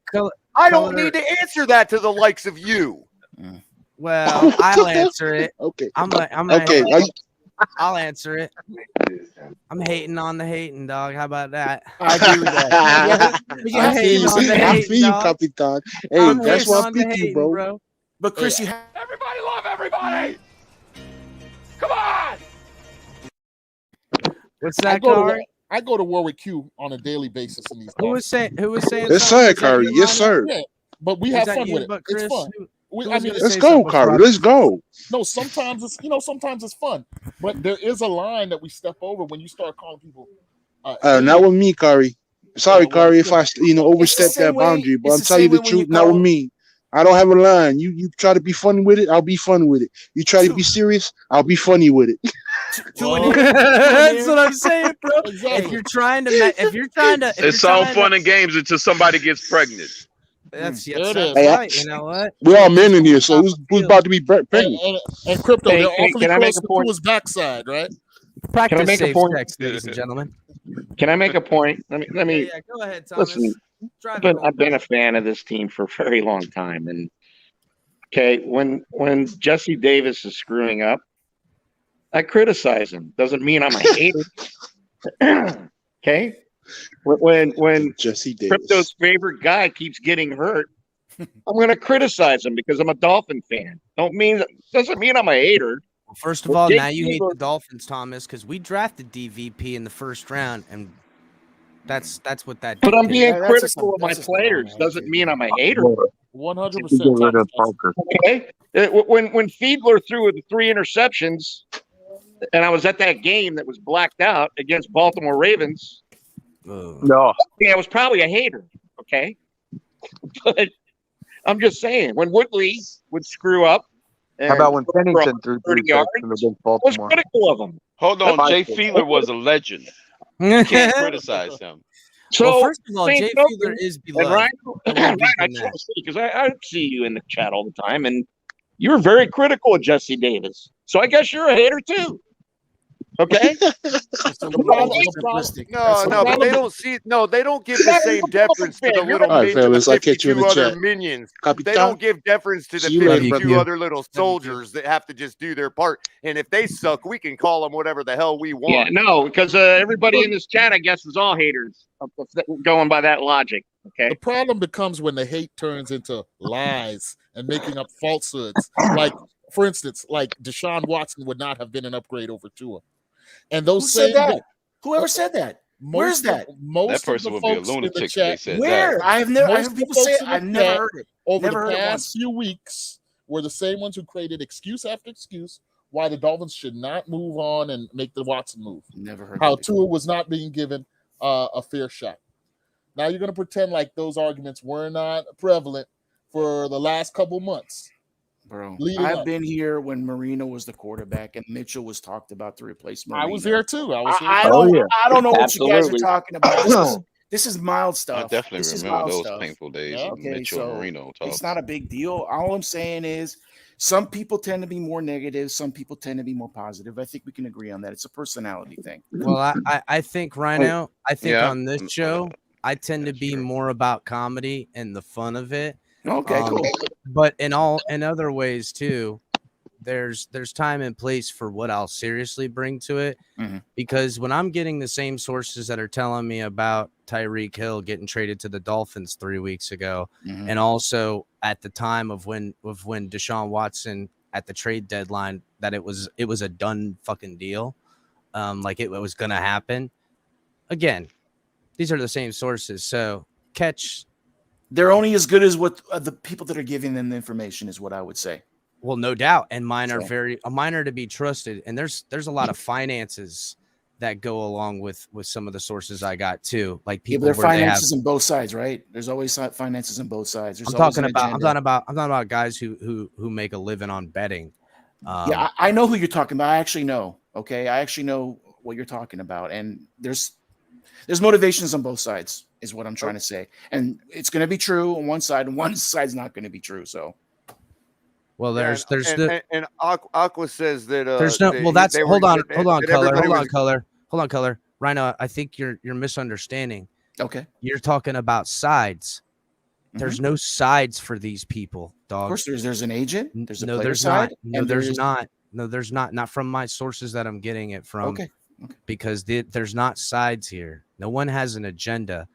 I don't need to answer that to the likes of you. Well, I'll answer it. Okay. Okay. Okay. I'll answer it. I'm hating on the hating, dog. How about that? I agree with that. I'm hating on the I hating, feel you, dog. Capitan. Hey, I'm that's hating why I on the pick you, hating, bro. But Chris, you Everybody love everybody. Come on. What's I that, go to Kari? I go to war with Q on a daily basis in these. Who was saying? Yes, sir, Kari. Yes, sir. Yeah, but we Is have that fun you, with it. but It's Chris, fun. who I was mean, gonna Let's say go, something Kari. before I- Let's go. no, sometimes it's fun, but there is a line that we step over when you start calling people. Not with me, Kari. Sorry, well, Kari, if I overstepped same that way- boundary, but it's I'm the telling you same the way when you truth. Not with call- me. I don't have a line. You try to be funny with it, I'll be fun with it. You try to be serious, I'll be funny with it. That's what I'm saying, bro. Exactly. If you're trying to, It's all fun and games until somebody gets pregnant. That's There it that's is. right. You know what? We're all men in here, so who's about to be pregnant? And Crypto, Hey, they're hey, awfully can I make close a to point? his backside, right? Practice make a safe point? sex, ladies and gentlemen. Can I make a point? Let me. Yeah, go ahead, Thomas. Listen, Drive it home. I've been a fan of this team for a very long time, and okay, when Jesse Davis is screwing up, I criticize him. Doesn't mean I'm a hater. Okay, when Jesse Davis, Crypto's favorite guy, keeps getting hurt, I'm going to criticize him because I'm a Dolphin fan. Doesn't mean I'm a hater. Well, first of all, now you hate the Dolphins, Thomas, because we drafted DVP in the first round, and that's what that. But I'm being that's critical just- of my that's just the wrong players. Doesn't mean I'm a hater. 100%. Okay. When Fiedler threw the 3 interceptions, and I was at that game that was blacked out against Baltimore Ravens, No. I was probably a hater. Okay, but I'm just saying when Woodley would screw up. How about when and throw Pennington for threw 30 3 yards, picks against I was Baltimore? critical of him. Hold on, Jay Fiedler was a legend. You can't criticize him. So, Well, first of all, same Jay token, Fiedler is and beloved. Ryan, I will Ryan, give I him just that. want to see because I see you in the chat all the time, and you're very critical of Jesse Davis. So I guess you're a hater too. Okay. It's a little simplistic. No, but they don't see. No, they don't give the same deference to the little All right, fellas, I'll catch you in 52 the other chat. minions. Capitan, They don't give deference to the see you later, 52 brother. other little soldiers that have to just do their part. And if they suck, we can call them whatever the hell we Yeah, want. no, because everybody in this chat, I guess, is all haters. Going by that logic. Okay. The problem becomes when the hate turns into lies and making up falsehoods. Like, for instance, like Deshaun Watson would not have been an upgrade over Tua. And Who those said same that? Whoever said that? Where's that? Most That person of would the be a folks in the lunatic if they chat. said Where? that. I have never. I Most heard of the people say folks it. in the I've never chat heard it. over Never the heard it past once. few weeks were the same ones who created excuse after excuse why the Dolphins should not move on and make the Watson move. Never heard How that Tua was not being given a fair shot. Now you're going to pretend like those arguments were not prevalent for the last couple months. Bro, leading I've up. been here when Marino was the quarterback and Mitchell was talked about to replace Marino. I was there too. I was here. I too. don't. I don't know what you guys are Absolutely. talking about. This is mild I stuff. definitely This is remember mild those stuff. painful days Yeah. of Okay, Mitchell so and Marino talks. it's not a big deal. All I'm saying is some people tend to be more negative. Some people tend to be more positive. I think we can agree on that. It's a personality thing. Well, I think Rhino, I think Yeah. on this show, I tend to be more about comedy and the fun of it. Okay, cool. But in other ways too, there's time and place for what I'll seriously bring to it. Mhm. Because when I'm getting the same sources that are telling me about Tyreek Hill getting traded to the Dolphins 3 weeks ago, Mhm. and also at the time of when Deshaun Watson at the trade deadline, that it was a done fucking deal, like it was gonna happen. Again, these are the same sources, so catch. They're only as good as what the people that are giving them the information is what I would say. Well, no doubt, and mine are So- mine are to be trusted, and there's a lot of finances that go along with some of the sources I got too, like Yeah, people but there are where they have. finances on both sides, right? There's always finances on both sides. There's I'm always talking an about agenda. guys who make a living on betting. Yeah, I know who you're talking about. I actually know. Okay, I actually know what you're talking about, and there's motivations on both sides, is what I'm trying to say. And it's going to be true on one side, and one side's not going to be true. So, well, there's and Aqua says that there's no. that Well, he- that's they were- hold on, that- hold on, that color, everybody hold on, was- color. Rhino, I think you're misunderstanding. okay, You're talking about sides. There's no sides for these people, dog. of course, there's an agent. There's a No, player there's side. not. No, and there's not. No, there's not. Not from my sources that I'm getting it from. Okay. Because there's not sides here. No one has an agenda.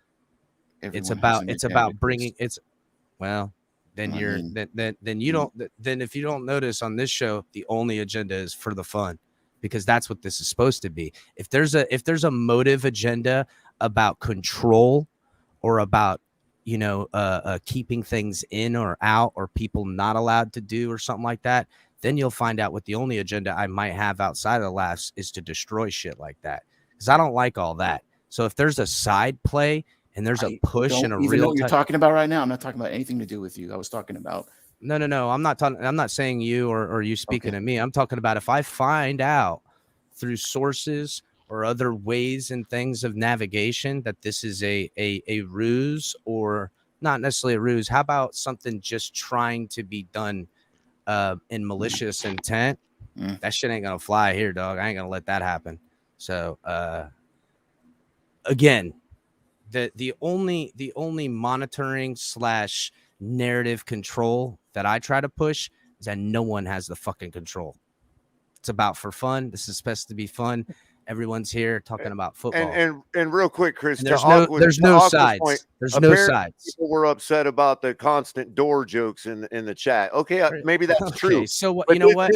Everyone It's has about an it's agenda, about Chris. bringing it's well. Then I you're mean- then you don't then if you don't notice on this show, the only agenda is for the fun, because that's what this is supposed to be. If there's a motive agenda about control or about keeping things in or out or people not allowed to do or something like that, then you'll find out what the only agenda I might have outside of the laughs is to destroy shit like that, because I don't like all that. So if there's a side play and there's a push don't and a even know real what you're talking about right now. I'm not talking about anything to do with you. I was talking about. No. I'm not talking. I'm not saying you or you speaking to me. I'm talking about if I find out through sources or other ways and things of navigation that this is a ruse, or not necessarily a ruse. How about something just trying to be done in malicious intent? That shit ain't gonna fly here, dog. I ain't gonna let that happen. So again, the only monitoring / narrative control that I try to push is that no one has the fucking control. It's about for fun. This is supposed to be fun. Everyone's here talking about football. And real quick, Chris, And there's no sides. Point, there's no apparently sides. People were upset about the constant door jokes in the chat. Okay, maybe that's true. So what? But You know what?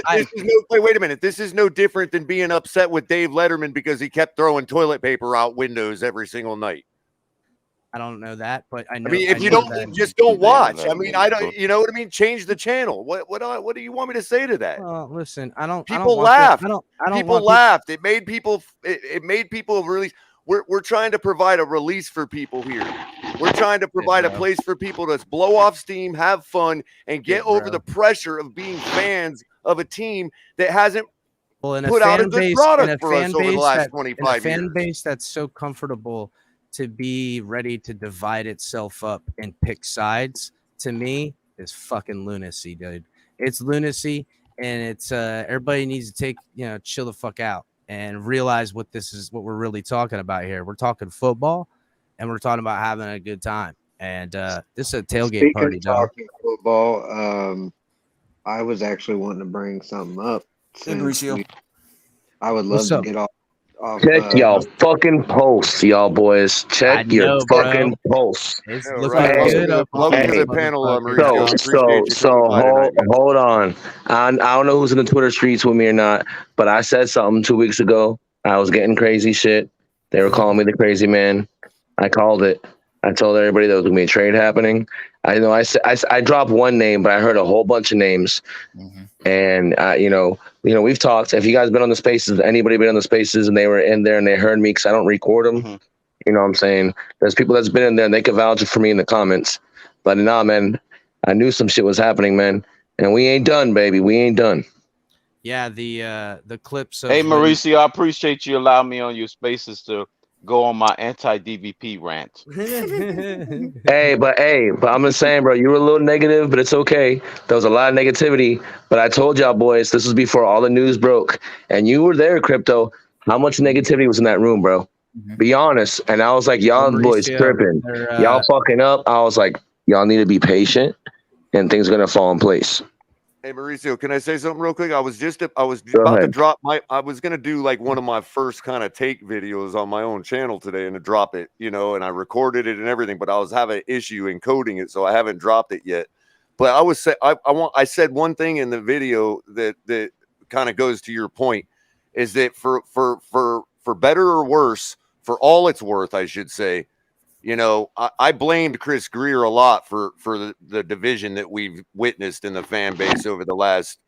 Wait a minute. This is no different than being upset with Dave Letterman because he kept throwing toilet paper out windows every single night. I don't know that, but I know. I mean, if you don't, just don't watch. I mean, I don't. You know what I mean? Change the channel. What do you want me to say to that? Well, listen, I don't. People laughed. People laughed. It made people. It made people really. We're trying to provide a release for people here. We're trying to provide a place for people to blow off steam, have fun, and get over the pressure of being fans of a team that hasn't put out a good product for us over the last 25 years. Fan base that's so comfortable to be ready to divide itself up and pick sides, to me, is fucking lunacy, dude. It's lunacy, and it's everybody needs to chill the fuck out and realize what we're really talking about here. We're talking football, and we're talking about having a good time. And this is a tailgate party, dog. Talking football, I was actually wanting to bring something up. I would love to get off. Check y'all fucking posts, y'all boys. Check your fucking posts. It's looking good up. Hold on. I don't know who's in the Twitter streets with me or not, but I said something 2 weeks ago. I was getting crazy shit. They were calling me the crazy man. I called it. I told everybody there was gonna be a trade happening. I know I dropped one name, but I heard a whole bunch of names. And we've talked. If you guys been on the spaces, anybody been on the spaces, and they were in there and they heard me because I don't record them. You know what I'm saying? There's people that's been in there and they can vouch for me in the comments. But nah, man, I knew some shit was happening, man. And we ain't done, baby. We ain't done. Yeah, the clips. Hey, Mauricio, I appreciate you allowing me on your spaces to go on my anti-DVP rant. Hey, but I'm just saying, bro, you were a little negative, but it's okay. There was a lot of negativity, but I told y'all boys, this was before all the news broke, and you were there, Crypto. How much negativity was in that room, bro? Be honest. And I was like, y'all boys tripping. Y'all fucking up. I was like, y'all need to be patient, and things are gonna fall in place. Hey Mauricio, can I say something real quick? I was about to drop I was gonna do like one of my first kind of take videos on my own channel today and to drop it, and I recorded it and everything, but I was having an issue encoding it, so I haven't dropped it yet. But I said one thing in the video that kind of goes to your point, is that for better or worse, for all it's worth, I should say, I blamed Chris Grier a lot for the division that we've witnessed in the fan base over the last,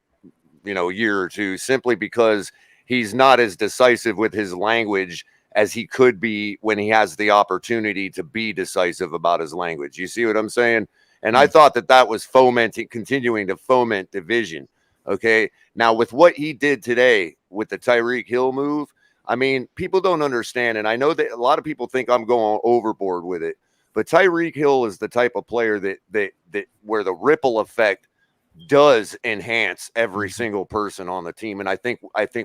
year or two, simply because he's not as decisive with his language as he could be when he has the opportunity to be decisive about his language. You see what I'm saying? And I thought that was continuing to foment division. Okay. Now with what he did today with the Tyreek Hill move, I mean, people don't understand, and I know that a lot of people think I'm going overboard with it, but Tyreek Hill is the type of player that where the ripple effect does enhance every single person on the team, and I think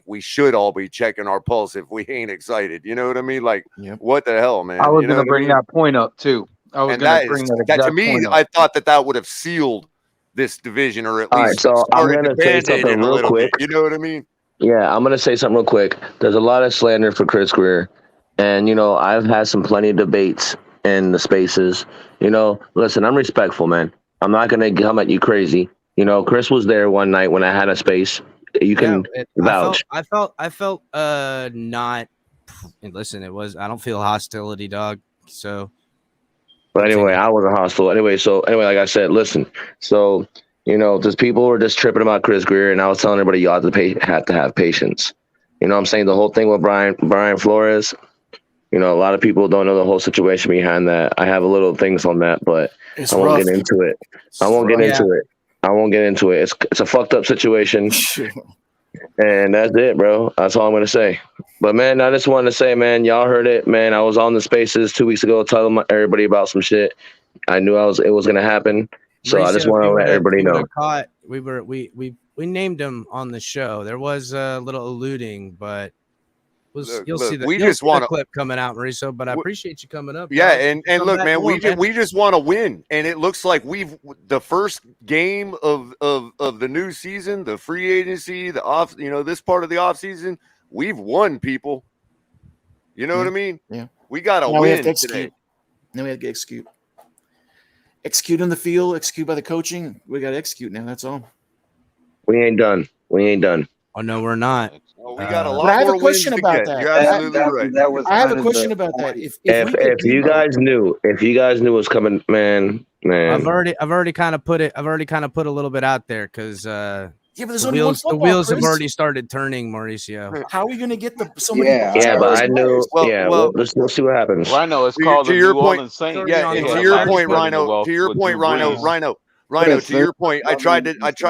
we should all be checking our pulse if we ain't excited. You know what I mean? Like, what the hell, man? I was going to bring that point up too. I was going to bring that to me. I thought that would have sealed this division, or at least so I'm started going to to say band-aid something it a real little quick. bit. You know what I mean? Yeah, I'm going to say something real quick. There's a lot of slander for Chris Grier. And, I've had some plenty of debates in the spaces. Listen, I'm respectful, man. I'm not going to come at you crazy. Chris was there one night when I had a space. You can vouch. I felt not. Listen, I don't feel hostility, dog. So. But anyway, I wasn't hostile. Anyway, like I said, listen. So, there's people who are just tripping about Chris Grier, and I was telling everybody you have to have patience. You know what I'm saying? The whole thing with Brian Flores, You know, a lot of people don't know the whole situation behind that. I have a little things on that, but It's I won't rough. get into it. I won't get into it. I won't get into it. It's a fucked up situation. And that's it, bro. That's all I'm gonna say. But man, I just wanted to say, man, y'all heard it, man. I was on the spaces 2 weeks ago telling everybody about some shit. I knew it was gonna happen. So I just Mauricio, want to let everybody know. caught, we named him on the show. There was a little alluding, but you'll see the clip coming out, Mauricio. But I appreciate you coming up. Yeah, bro. and look, man, we just want to win, and it looks like the first game of the new season, the free agency, this part of the off season, we've won, people. You know what I mean? Yeah. We got to Now we have win to today. execute. Now we have to execute. Execute on the field, execute by the coaching. We got to execute now. That's all. We ain't done. Oh no, we're not. We got a But lot I have more a question wins to about get. that. You're absolutely right. I have a question about that. If If you guys knew what's coming, man. I've already kind of put a little bit out there because but there's the only one wheels football, have Chris. already started turning, Mauricio. How are we going to get so many? Yeah, but I knew. Let's see what happens. Rhino, it's called the New Orleans Saints. Yeah, and to your point, Rhino. To your point, Rhino. To your point, I tried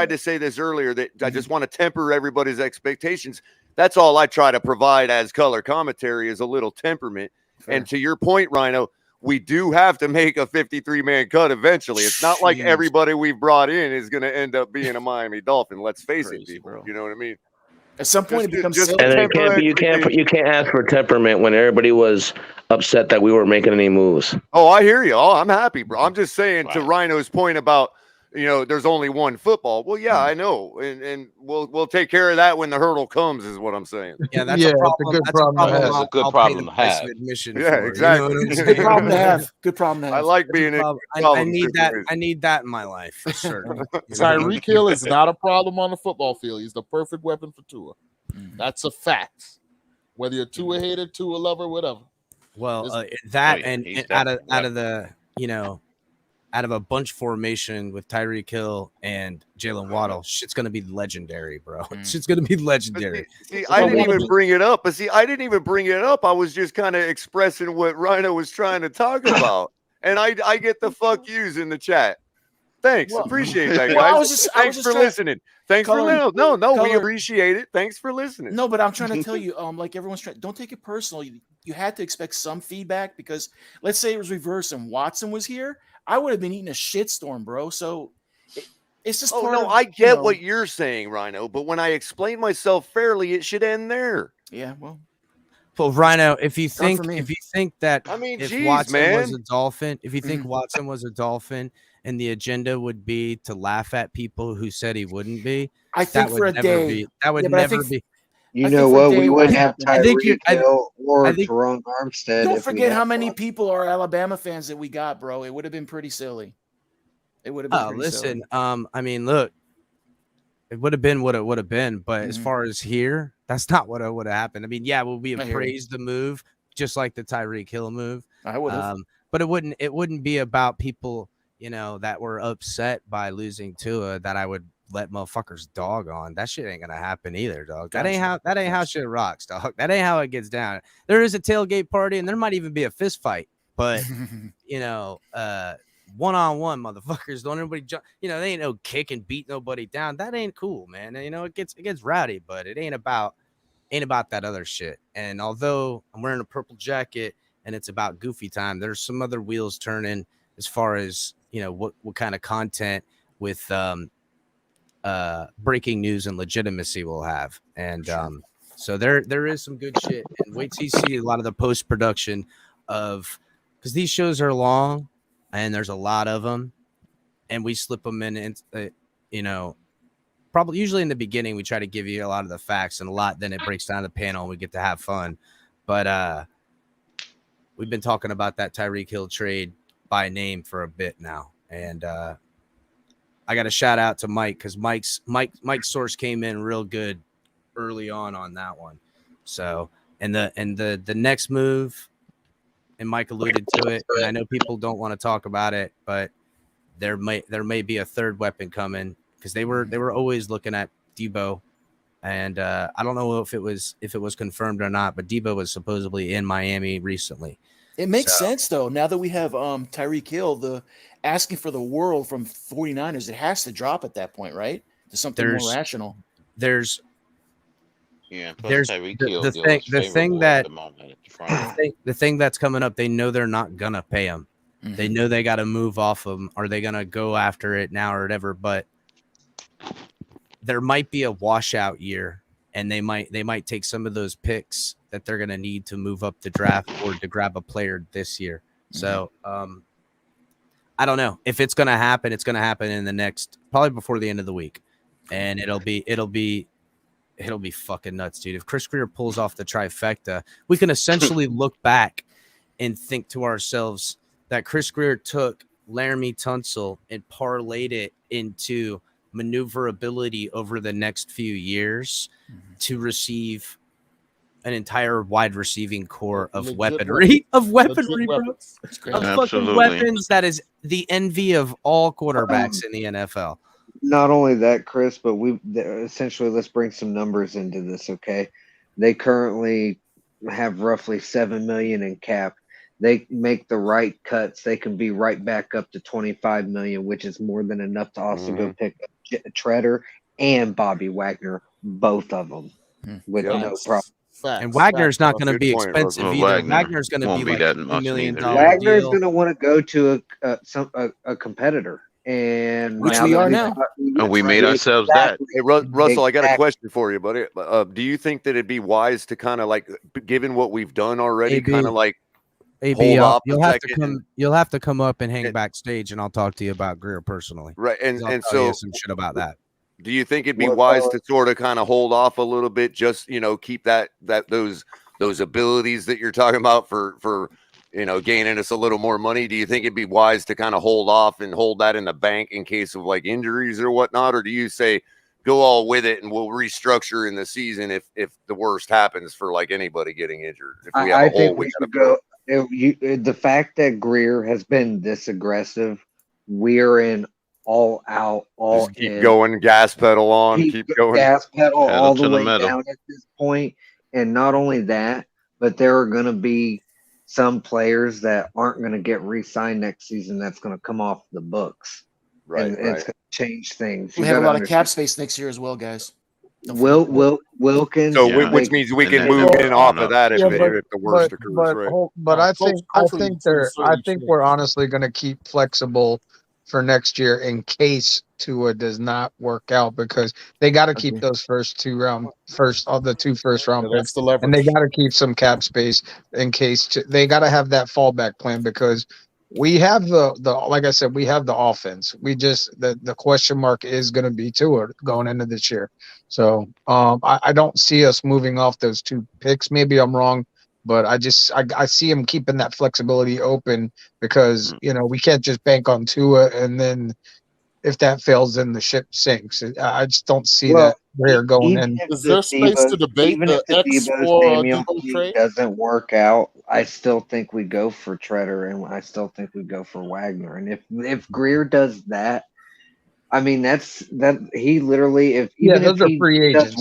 to say this earlier that I just want to temper everybody's expectations. That's all I try to provide as color commentary is a little temperament. Fair. And to your point, Rhino, we do have to make a 53-man cut eventually. It's not like everybody we've brought in is going to end up being a Miami Dolphin. Let's face it, people. Bro. You know what I mean? At some point, it becomes silly. And you can't ask for temperament when everybody was upset that we weren't making any moves. Oh, I hear you. Oh, I'm happy, bro. I'm just saying to Rhino's point about there's only one football. Well, yeah, I know, and we'll take care of that when the hurdle comes. Is what I'm saying. Yeah, that's a problem. That's a good problem to have. Yeah, exactly. It's a good problem to have. Good problem to have. I like being I need that. I need that in my life for sure. Tyreek Hill is not a problem on the football field. He's the perfect weapon for Tua. That's a fact. Whether you're Tua hater, Tua lover, whatever. Well, out of a bunch formation with Tyreek Hill and Jalen Waddle, shit's gonna be legendary, bro. Shit's gonna be legendary. See, I didn't even bring it up. I was just kind of expressing what Rhino was trying to talk about, and I get the fuck yous in the chat. Thanks, appreciate that, guys. Thanks for listening. Thanks for listening. No, we appreciate it. Thanks for listening. No, but I'm trying to tell you, like everyone's trying. Don't take it personal. You had to expect some feedback because let's say it was reversed and Watson was here. I would have been eating a shitstorm, bro. So it's just. I get what you're saying, Rhino. But when I explain myself fairly, it should end there. Yeah, well, Rhino, if you think that if Watson was a Dolphin, if you think Watson was a Dolphin, and the agenda would be to laugh at people who said he wouldn't be, I think for a day that would never be. You know what? We wouldn't have Tyreek Hill or Teron Armstead. Don't forget how many people are Alabama fans that we got, bro. It would have been pretty silly. It would have been. Pretty silly. I mean, look, it would have been what it would have been, but as far as here, that's not what would have happened. I mean, yeah, we have praised the move, just like the Tyreek Hill move. I would have, but it wouldn't be about people, that were upset by losing Tua that I would let motherfuckers dog on. That shit ain't gonna happen either, dog. That ain't how shit rocks, dog. That ain't how it gets down. There is a tailgate party and there might even be a fist fight, but one-on-one motherfuckers, don't everybody jump, they ain't no kick and beat nobody down. That ain't cool, man. And, it gets rowdy, but it ain't about that other shit. And although I'm wearing a purple jacket and it's about goofy time, there's some other wheels turning as far as what kind of content with breaking news and legitimacy we'll have. And so there is some good shit. And wait till you see a lot of the post-production of, because these shows are long and there's a lot of them, and we slip them in, probably usually in the beginning we try to give you a lot of the facts and a lot, then it breaks down the panel and we get to have fun. But we've been talking about that Tyreek Hill trade by name for a bit now, and I got a shout out to Mike because Mike's source came in real good early on that one. So and the next move, and Mike alluded to it, and I know people don't want to talk about it, but there may be a third weapon coming because they were always looking at Debo And I don't know if it was confirmed or not, but Debo was supposedly in Miami recently. It makes sense though. Now that we have Tyreek Hill, the asking for the world from 49ers, it has to drop at that point, right? To something more rational. There's plus Tyreek Hill the deal thing is the thing favorable that at the moment at the front. the thing that's coming up, they know they're not gonna pay him. They know they got to move off him. Are they gonna go after it now or whatever? But there might be a washout year, and they might take some of those picks that they're gonna need to move up the draft or to grab a player this year. So I don't know if it's gonna happen. It's gonna happen in the next, probably before the end of the week, and it'll be fucking nuts, dude. If Chris Grier pulls off the trifecta, we can essentially look back and think to ourselves that Chris Grier took Laramie Tunsil and parlayed it into maneuverability over the next few years to receive an entire wide receiving core of weaponry, bro. Of fucking weapons that is the envy of all quarterbacks in the NFL. Not only that, Chris, but essentially, let's bring some numbers into this, okay? They currently have roughly $7 million in cap. They make the right cuts, they can be right back up to $25 million, which is more than enough to also go pick up Treader and Bobby Wagner, both of them, with no problem. And Wagner's not going to be expensive either. Wagner's going to be like $1 million. Wagner's going to want to go to a competitor. And which we are now. And we made ourselves that. Hey, Russell, I got a question for you, buddy. Do you think that it'd be wise to kind of like, given what we've done already, kind of like hold off? You'll have to come up and hang backstage, and I'll talk to you about Grier personally. Right, and so some shit about that. Do you think it'd be wise to sort of kind of hold off a little bit, just keep those abilities that you're talking about for gaining us a little more money? Do you think it'd be wise to kind of hold off and hold that in the bank in case of like injuries or whatnot? Or do you say go all with it and we'll restructure in the season if the worst happens for like anybody getting injured? If we have I think we should go. The fact that Grier has been this aggressive, we're in all out, all just keep going, gas pedal on, keep going, gas pedal all the way down at this point. And not only that, but there are going to be some players that aren't going to get re-signed next season. That's going to come off the books, and it's going to change things. We have a lot of cap space next year as well, guys. Wilkins. So which means we can move in off of that if the worst occurs, right? But I think we're honestly going to keep flexible for next year in case Tua does not work out, because they got to keep those two first round picks, and they got to keep some cap space in case they got to have that fallback plan, because we have the like I said, we have the offense. We just the question mark is going to be Tua going into this year. So I don't see us moving off those two picks. Maybe I'm wrong, but I see him keeping that flexibility open, because we can't just bank on Tua, and then if that fails, then the ship sinks. I just don't see that we're going in. Is there space to debate even if the Deebo Samuel trade doesn't work out? I still think we go for Treader, and I still think we go for Wagner. And if Grier does that, I mean, he literally, if he does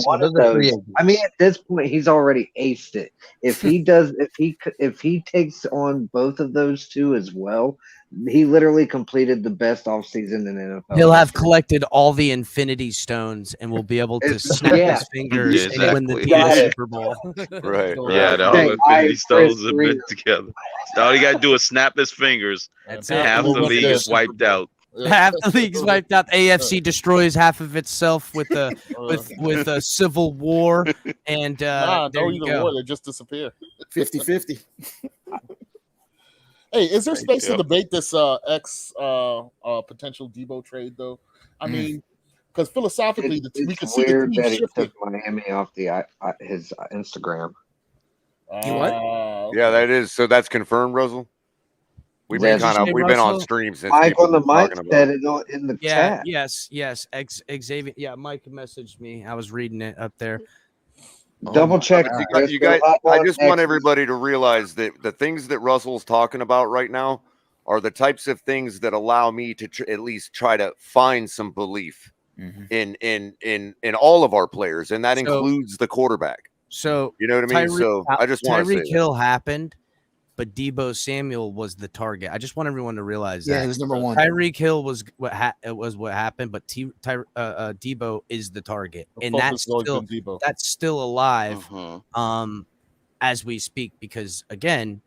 one of those, I mean, at this point, he's already aced it. If he does, if he takes on both of those two as well, he literally completed the best offseason in NFL. He'll have collected all the Infinity Stones and will be able to snap his fingers and win the Super Bowl. Right. Yeah, all the Infinity Stones are put together. All you got to do is snap his fingers. That's half the league is wiped out. Half the league's wiped out. AFC destroys half of itself with a civil war, and no either war, they just disappear. 50-50. Hey, is there space to debate this potential Debo trade though? I mean, because philosophically, we can see weird the that he shifting. took Miami off his Instagram. What? Yeah, that is. So that's confirmed, Russell. We've been on stream since Mike on the mic talking said about it in the chat. Yes. Xavier. Yeah, Mike messaged me. I was reading it up there. Double check. You guys, I just want everybody to realize that the things that Russell's talking about right now are the types of things that allow me to at least try to find some belief in all of our players, and that includes the quarterback. So you know what I mean. So I just want to say Tyreek Hill happened, but Deebo Samuel was the target. I just want everyone to realize that. Yeah, he was number one. Tyreek Hill was what happened, but Debo is the target, and that's still alive. As we speak, because again,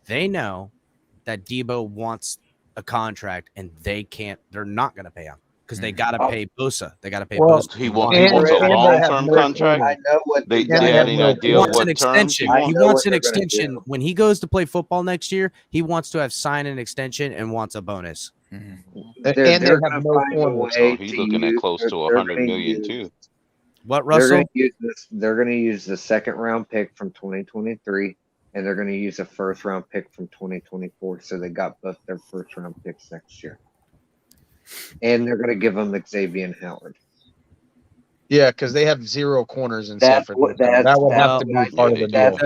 they know that Debo wants a contract, and they're not going to pay him because they got to pay Bosa. They got to pay Bosa. He wants a long-term contract. I know what they had any idea wants what an terms extension. He wants an extension. When he goes to play football next year, he wants to have signed an extension and wants a bonus. And they have no corners. So he's looking at close to 100 million too. What, Russell? They're going to use the second round pick from 2023, and they're going to use a first round pick from 2024. So they got both their first round picks next year, and they're going to give them Xavier Howard. Yeah, because they have 0 corners in Sanford. That would have to be part of the deal.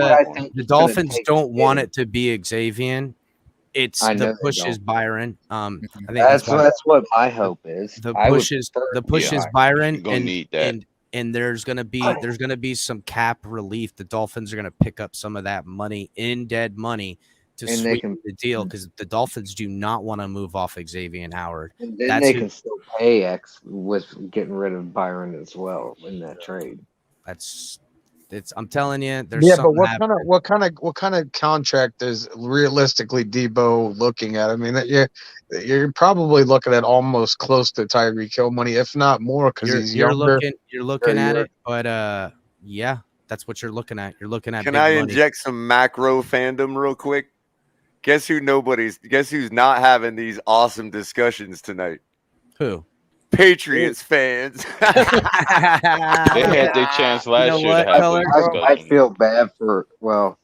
The Dolphins don't want it to be Xavier. It's the push is Byron. I think that's what my hope is. The push is Byron, gonna need that. And there's gonna be some cap relief. The Dolphins are gonna pick up some of that money in dead money to sweeten the deal because the Dolphins do not want to move off Xavier Howard. And then they can still pay X with getting rid of Byron as well in that trade. I'm telling you, there's but what kind of contract is realistically Debo looking at? I mean, you're probably looking at almost close to Tyreek Hill money, if not more, because he's younger. You're looking at it, but yeah, that's what you're looking at. You're looking at. Can I inject some macro fandom real quick? Guess who's not having these awesome discussions tonight? Who? Patriots fans. They had their chance last year to have this discussion. I feel bad for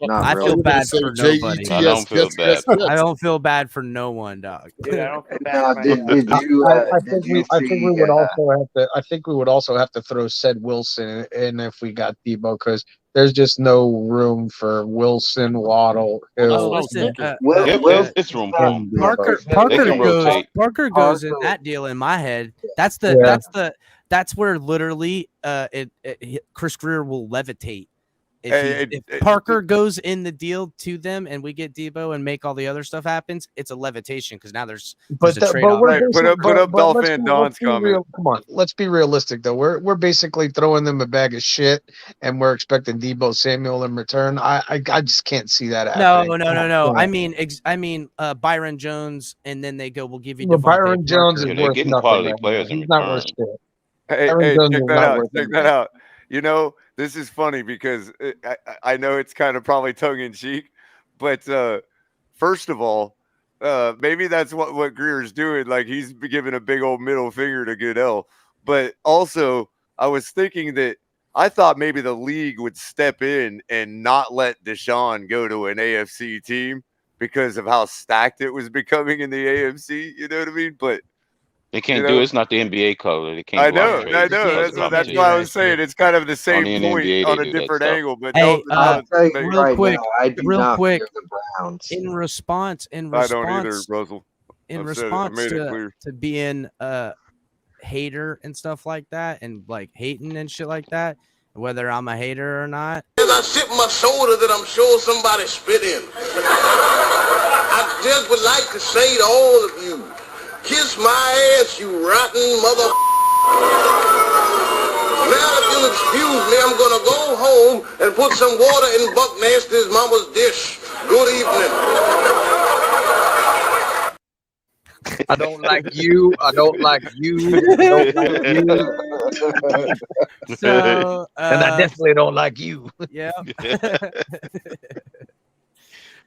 I feel bad for nobody. I don't feel bad. I don't feel bad for no one, dog. I think we would also have to throw Ced Wilson in if we got Debo, because there's just no room for Wilson, Waddle, Hill. It's room for him. Parker goes in that deal in my head. That's where literally Chris Grier will levitate. If Parker goes in the deal to them and we get Debo and make all the other stuff happens, it's a levitation because now there's a trade-off. Put up Dolphin Don's comment. Come on, let's be realistic though. We're basically throwing them a bag of shit, and we're expecting Deebo Samuel in return. I just can't see that happening. No. I mean, Byron Jones, and then they go, "We'll give you." Byron Jones is worth getting nothing. quality players in He's not return. worth shit. Hey, check that out. You know, this is funny because I know it's kind of probably tongue-in-cheek, but first of all, maybe that's what Grier's doing. Like, he's giving a big old middle finger to Goodell. But also, I was thinking that I thought maybe the league would step in and not let Deshaun go to an AFC team because of how stacked it was becoming in the AFC. You know what I mean? But they can't do it. It's not the NBA color. They can't. I know. That's why I was saying it's kind of the same point on a different angle. But real quick, the Browns. in response, I don't either, Russell. In response to being a hater and stuff like that, and like hating and shit like that, whether I'm a hater or not. As I sip my soda that I'm sure somebody spit in, I just would like to say to all of you, kiss my ass, you rotten mother. Now, if you'll excuse me, I'm gonna go home and put some water in Buck Nasty's mama's dish. Good evening. I don't like you. I don't like you. I don't like you. So, and I definitely don't like you. Yeah.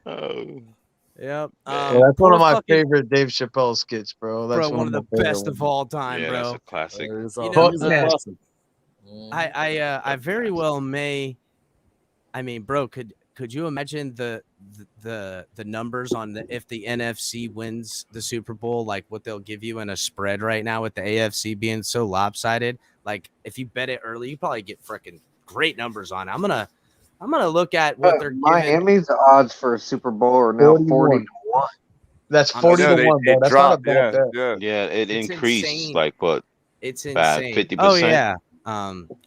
Yep. That's one of my favorite Dave Chappelle skits, bro. That's one of the best of all time, yeah, bro. That's a classic. I very well may. I mean, bro, could you imagine the numbers on if the NFC wins the Super Bowl, like what they'll give you in a spread right now with the AFC being so lopsided? Like, if you bet it early, you probably get freaking great numbers on it. I'm gonna look at what they're giving. Miami's odds for a Super Bowl are now 40-1. That's 40-1, bro. That's not a bad bet. Yeah, it increased insane. Like what? It's insane. 50%. Oh yeah.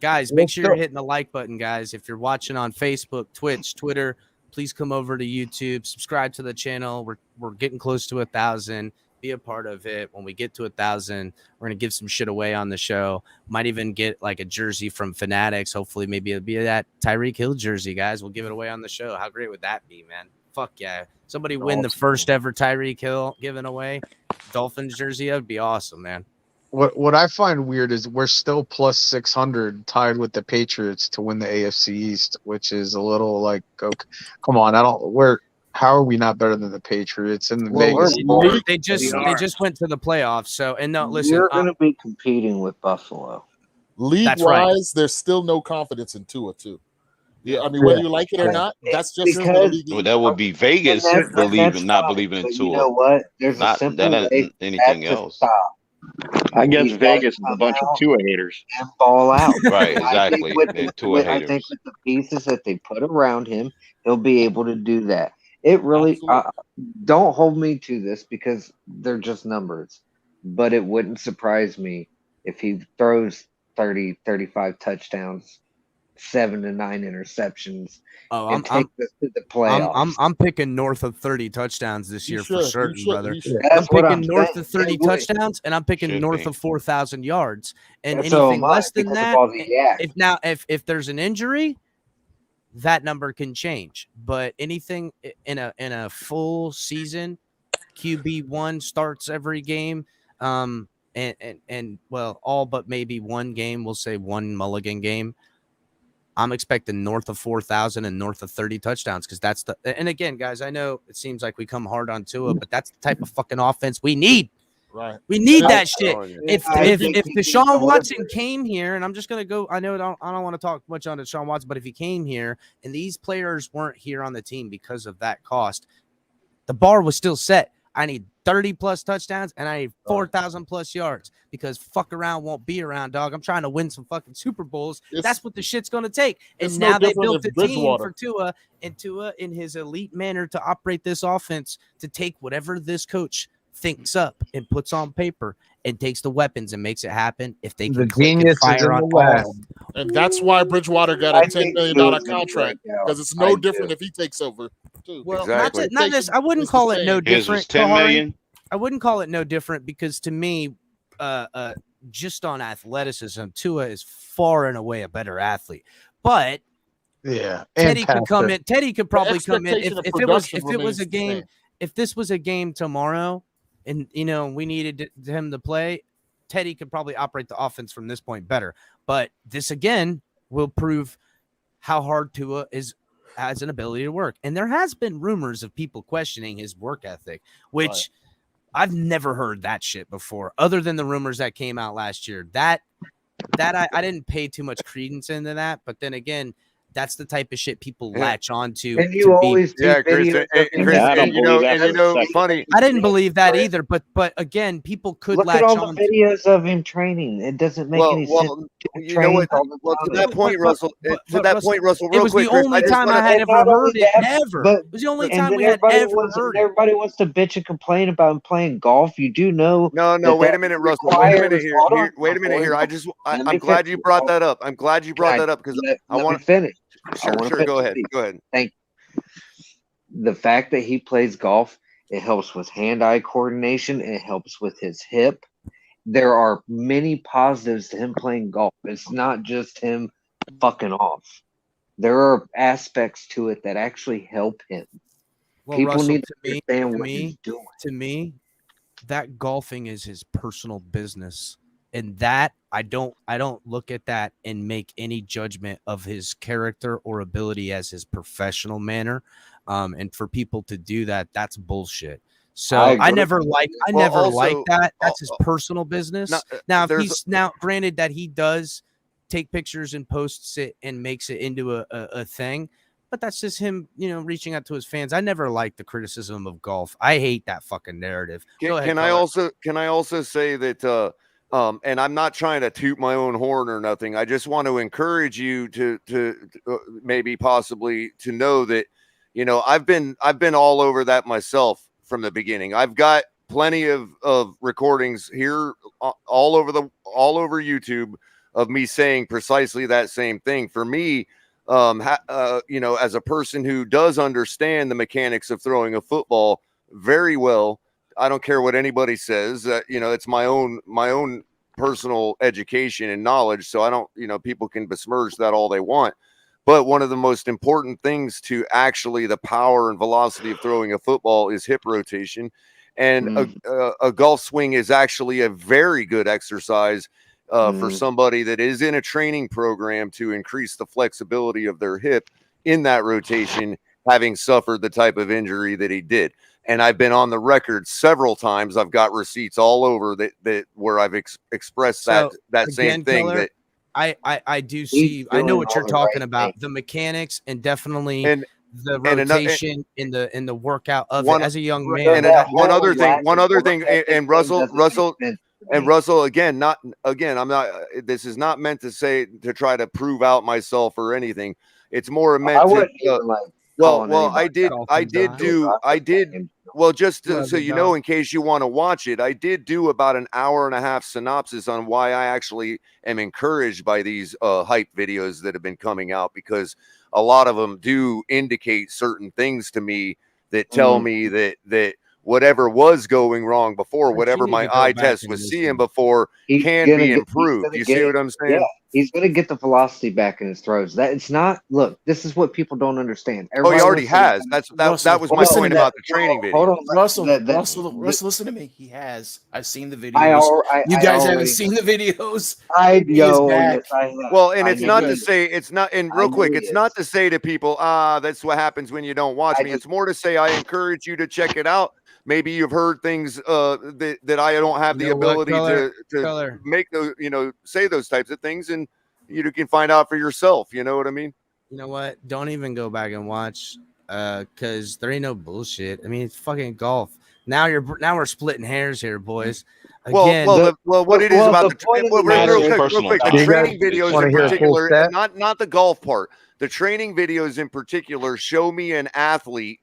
Guys, make Let's sure you're go. hitting the like button, guys. If you're watching on Facebook, Twitch, Twitter, please come over to YouTube, subscribe to the channel. We're getting close to 1,000. Be a part of it. When we get to 1,000, we're gonna give some shit away on the show. Might even get like a jersey from Fanatics. Hopefully, maybe it'll be that Tyreek Hill jersey, guys. We'll give it away on the show. How great would that be, man? Fuck yeah. Somebody win the first ever Tyreek Hill given away. Dolphins jersey. That would be awesome, man. What I find weird is we're still plus 600 tied with the Patriots to win the AFC East, which is a little like, okay, come on, how are we not better than the Patriots in the Vegas? They just went to the playoffs. So and no, listen, You're going to be competing with Buffalo. League-wise, right. there's still no confidence in Tua too. Yeah, I mean, whether you like it or not, that's just Well, that would be Vegas not believing in Tua. You know what? There's not a simple that way anything to else. stop. I guess He's Vegas is gotta a bunch of come out Tua haters. and ball out. Right, And I think exactly. They're Tua I think haters. with the pieces that they put around him, he'll be able to do that. It really don't hold me to this because they're just numbers, but it wouldn't surprise me if he throws 30, 35 touchdowns, 7 to 9 interceptions, and takes us to the playoffs. I'm picking north of 30 touchdowns this year for certain, brother. That's I'm what picking I'm north saying. of 30 It would. touchdowns, and I'm picking Should north be. of 4,000 yards. And And so anything am I, less than because of that, all the yak. if there's an injury, that number can change. But anything in a full season, QB1 starts every game. And well, all but maybe one game, we'll say one mulligan game. I'm expecting north of 4,000 and north of 30 touchdowns because that's the. And again, guys, I know it seems like we come hard on Tua, but that's the type of fucking offense we need. Right. We need Yeah. that shit. Oh, yeah. If Deshaun Watson came here, and I'm just gonna go, I know I don't want to talk much on Deshaun Watson, but if he came here and these players weren't here on the team because of that cost, the bar was still set. I need 30 plus touchdowns and I need 4,000 plus yards because fuck around won't be around, dog. I'm trying to win some fucking Super Bowls. That's what the shit's going to take. And now they built a team for Tua, and Tua in his elite manner to operate this offense, to take whatever this coach thinks up and puts on paper and takes the weapons and makes it happen. If they can click and fire on all. And that's why Bridgewater got a $10 million contract, because it's no different if he takes over too. Well, not this. I wouldn't call it no different. 10 million. I wouldn't call it no different because to me, just on athleticism, Tua is far and away a better athlete. But yeah, Teddy could come in. Teddy could probably come in if it was a game. Insane. If this was a game tomorrow, and we needed him to play, Teddy could probably operate the offense from this point better. But this again will prove how hard Tua has an ability to work. And there has been rumors of people questioning his work ethic, which I've never heard that shit before, other than the rumors that came out last year. That I didn't pay too much credence into that. But then again, that's the type of shit people latch on to. And you always Chris, funny. I didn't believe that either, but again, people could Look latch at all on the videos of him training. It doesn't make any sense. You know what? Well, to that point, Russell. Real it was quick, the only time I had ever heard it. Ever. It was the only time we had ever heard it. Everybody wants to bitch and complain about him playing golf. You do know. No. Wait a minute, Russell. Wait a minute here. Wait a minute here. I'm glad you brought that up. I'm glad you brought that up because I want to finish. Sure. Go ahead. Thank you. The fact that he plays golf, it helps with hand-eye coordination. It helps with his hip. There are many positives to him playing golf. It's not just him fucking off. There are aspects to it that actually help him. Well, People Russell, need to understand what he's doing. To me, that golfing is his personal business. And that I don't look at that and make any judgment of his character or ability as his professional manner. And for people to do that, that's bullshit. So I never liked that. That's his personal business. Now, granted that he does take pictures and posts it and makes it into a thing, but that's just him, reaching out to his fans. I never liked the criticism of golf. I hate that fucking narrative. Go ahead, can I also say that and I'm not trying to toot my own horn or nothing. I just want to encourage you to maybe possibly to know that, I've been all over that myself from the beginning. I've got plenty of recordings here all over YouTube of me saying precisely that same thing. For me, you know, as a person who does understand the mechanics of throwing a football very well, I don't care what anybody says. You know, it's my own personal education and knowledge. So I don't, you know, people can besmirch that all they want. But one of the most important things to actually the power and velocity of throwing a football is hip rotation. And a golf swing is actually a very good exercise for somebody that is in a training program to increase the flexibility of their hip in that rotation, having suffered the type of injury that he did. And I've been on the record several times. I've got receipts all over that where I've expressed that same thing. Keller, that I do see. I know what you're talking about. The mechanics and definitely the rotation in the workout of it as a young man. And one other thing, and Russell, again, I'm not. This is not meant to say to try to prove out myself or anything. It's more meant to. I did. Well, just so you know, in case you want to watch it, I did do about an hour and a half synopsis on why I actually am encouraged by these hype videos that have been coming out, because a lot of them do indicate certain things to me that tell me that whatever was going wrong before, whatever my eye test was seeing before, can be improved. You see what I'm saying? Yeah, he's going to get the velocity back in his throws. That it's not. Look, this is what people don't understand. He already has. That was my point about the training video. Hold on, Russell, listen to me. He has. I've seen the videos. You guys haven't seen the videos. Well, and it's not to say it's not. And real quick, it's not to say to people, that's what happens when you don't watch me. It's more to say I encourage you to check it out. Maybe you've heard things that I don't have the ability to make those, say those types of things, and you can find out for yourself. You know what I mean? You know what? Don't even go back and watch, because there ain't no bullshit. I mean, it's fucking golf. Now we're splitting hairs here, boys. Again, what it is about the training videos in particular, not the golf part. The training videos in particular show me an athlete.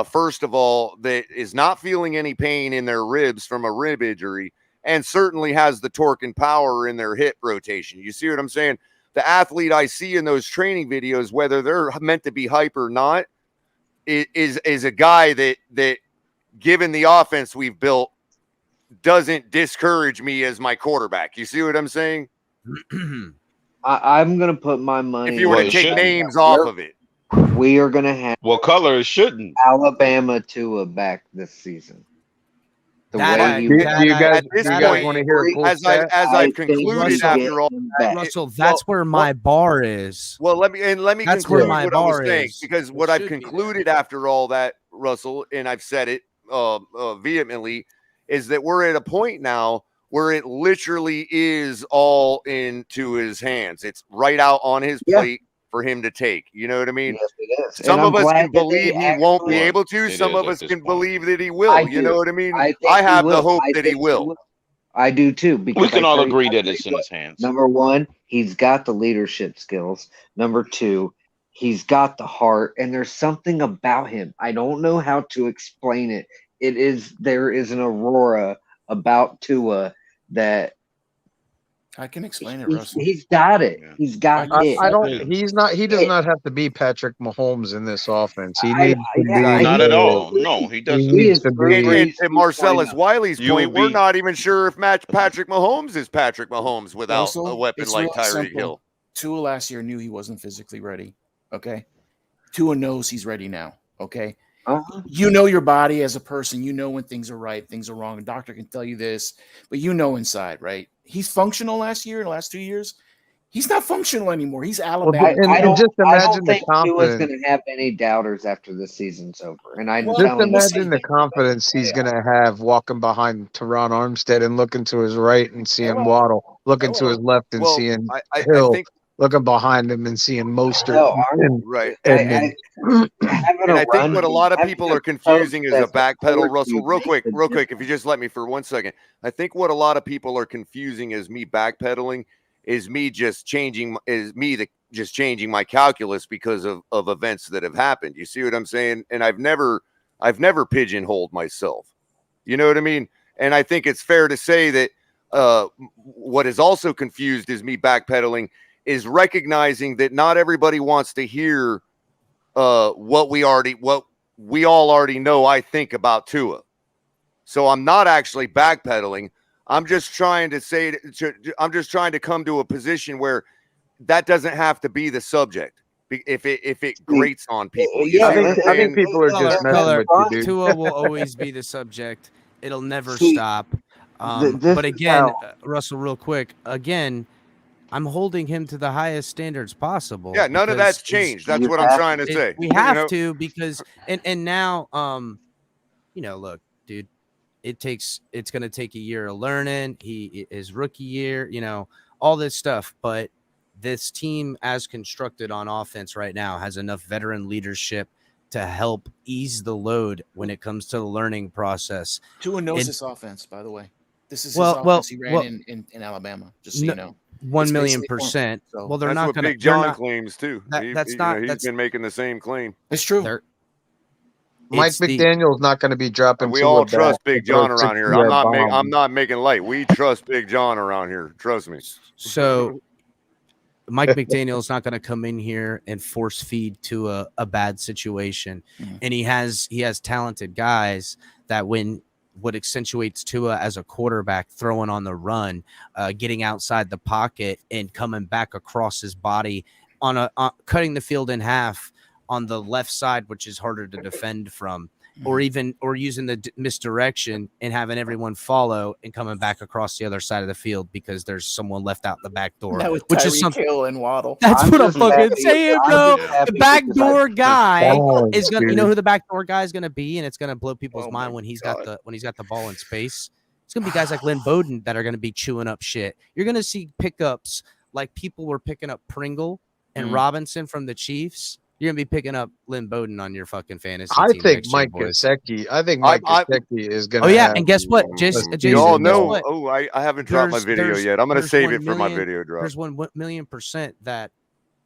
First of all, that is not feeling any pain in their ribs from a rib injury, and certainly has the torque and power in their hip rotation. You see what I'm saying? The athlete I see in those training videos, whether they're meant to be hype or not, is a guy that given the offense we've built, doesn't discourage me as my quarterback. You see what I'm saying? I'm going to put my money. If you were to take names off of it. We are going to have color shouldn't Alabama Tua back this season. Do you guys want to hear as I've concluded after all, Russell, that's where my bar is. Well, let me that's conclude where my what bar I was saying, is. because what I've concluded after all that, Russell, and I've said it vehemently, is that we're at a point now where it literally is all into his hands. It's right out on his plate for him to take. You know what I mean? Yes, it is. Some of us can believe he won't be able to. Some of us can believe that he will. You know what I mean? I have the hope that he will. I do too. Because we can all agree that it's in his hands. Number one, he's got the leadership skills. Number two, he's got the heart, and there's something about him. I don't know how to explain it. There is an aurora about Tua that I can explain it, Russell. He's got it. He's got it. He does not have to be Patrick Mahomes in this offense. He needs to be not at all. No, he doesn't. He needs to be. And Marcellus Wiley's point, we're not even sure if Patrick Mahomes is Patrick Mahomes without Russell, a weapon like Tyreek Hill. Tua last year knew he wasn't physically ready. Okay, Tua knows he's ready now. Okay. You know your body as a person. You know when things are right, things are wrong. A doctor can tell you this, but you know inside, right? He's functional last year, the last 2 years. He's not functional anymore. He's Alabama. I don't think Tua's going to have any doubters after this season's over. And just imagine the confidence he's going to have walking behind Teron Armstead and looking to his right and seeing Waddle, looking to his left and seeing Hill. Looking behind him and seeing Mostert. Right. And I think what a lot of people are confusing is a backpedal, Russell. Real quick, if you just let me for 1 second. I think what a lot of people are confusing as me backpedaling is me just changing my calculus because of events that have happened. You see what I'm saying? And I've never pigeonholed myself. You know what I mean? And I think it's fair to say that what is also confused is me backpedaling is recognizing that not everybody wants to hear what we all already know I think about Tua. So I'm not actually backpedaling. I'm just trying to come to a position where that doesn't have to be the subject if it grates on people. You see what I'm I saying? think people are just messing with you, dude. Tua will always be the subject. It'll never See, stop. this But is again, how- Russell, real quick, again, I'm holding him to the highest standards possible. Yeah, none of because that's changed. That's You what I'm have trying to say. we You have know? to because and now look, dude, it's going to take a year of learning. His rookie year, all this stuff, but this team as constructed on offense right now has enough veteran leadership to help ease the load when it comes to the learning process. Tua knows And- this offense, by the way. This is Well- his well- offense he ran well- in Alabama, just so you know. 1,000,000%. So Well, they're That's not what going to. Big John claims too. That's not. He's been making the same claim. It's true. Mike It's the- McDaniel's not going to be dropping. And we Tua all back trust to Big throw John around here. 60-yard I'm bombs. not making light. We trust Big John around here. Trust me. So Mike McDaniel's not going to come in here and force feed to a bad situation. And he has talented guys that when what accentuates Tua as a quarterback, throwing on the run, getting outside the pocket and coming back across his body on cutting the field in half on the left side, which is harder to defend from, or using the misdirection and having everyone follow and coming back across the other side of the field because there's someone left out the back door, That with which is Tyreek something. Hill and Waddle. That's what I'm just fucking happy- saying, I'm bro. just happy The backdoor because guy Balance, is gonna. You know dude. who the backdoor guy is gonna be, and it's gonna blow people's Oh mind my when he's God. got the ball in space. It's gonna be guys like Lynn Bowden that are gonna be chewing up shit. You're gonna see pickups like people were picking up Pringle and Robinson from the Chiefs. You're gonna be picking up Lynn Bowden on your fucking fantasy I team think next year, Mike boys. Gesicki. I think Mike Gesicki is going Oh to. yeah, and guess what? Jason, You all guess know. what? Oh, I haven't dropped my video There's- yet. I'm gonna there's save 1 it for my million video drop. There's 1,000,000% that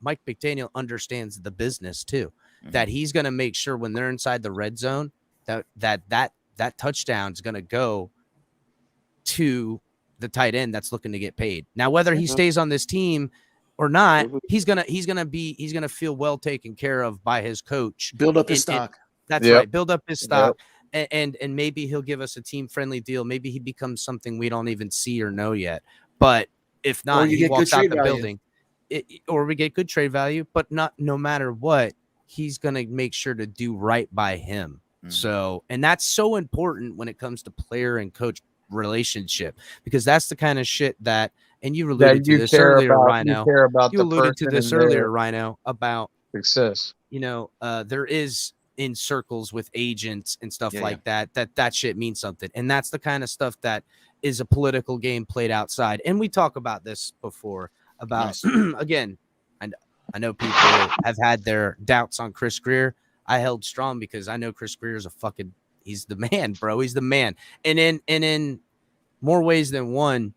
Mike McDaniel understands the business too. That he's gonna make sure when they're inside the red zone that touchdown is gonna go to the tight end that's looking to get paid. Now, whether he stays on this team or not, he's gonna feel well taken care of by his coach. Build up his And- stock. That's Yep. right. Build up his stock. And maybe he'll give us a team friendly deal. Maybe he becomes something we don't even see or know yet. But if not, you he get walks good out trade the value. building. Or we get good trade value, but no matter what, he's gonna make sure to do right by him. So, and that's so important when it comes to player and coach relationship, because that's the kind of shit that, and you alluded to you this care earlier, about. Rhino. You care about You the alluded to person this and their earlier, Rhino, about success. there is in circles with agents and stuff Yeah, like that shit means something. And that's the kind of stuff that is a political game played outside. And we talk about this before about, again, I know people have had their doubts on Chris Grier. I held strong because I know Chris Grier is he's the man, bro. He's the man. And in more ways than one,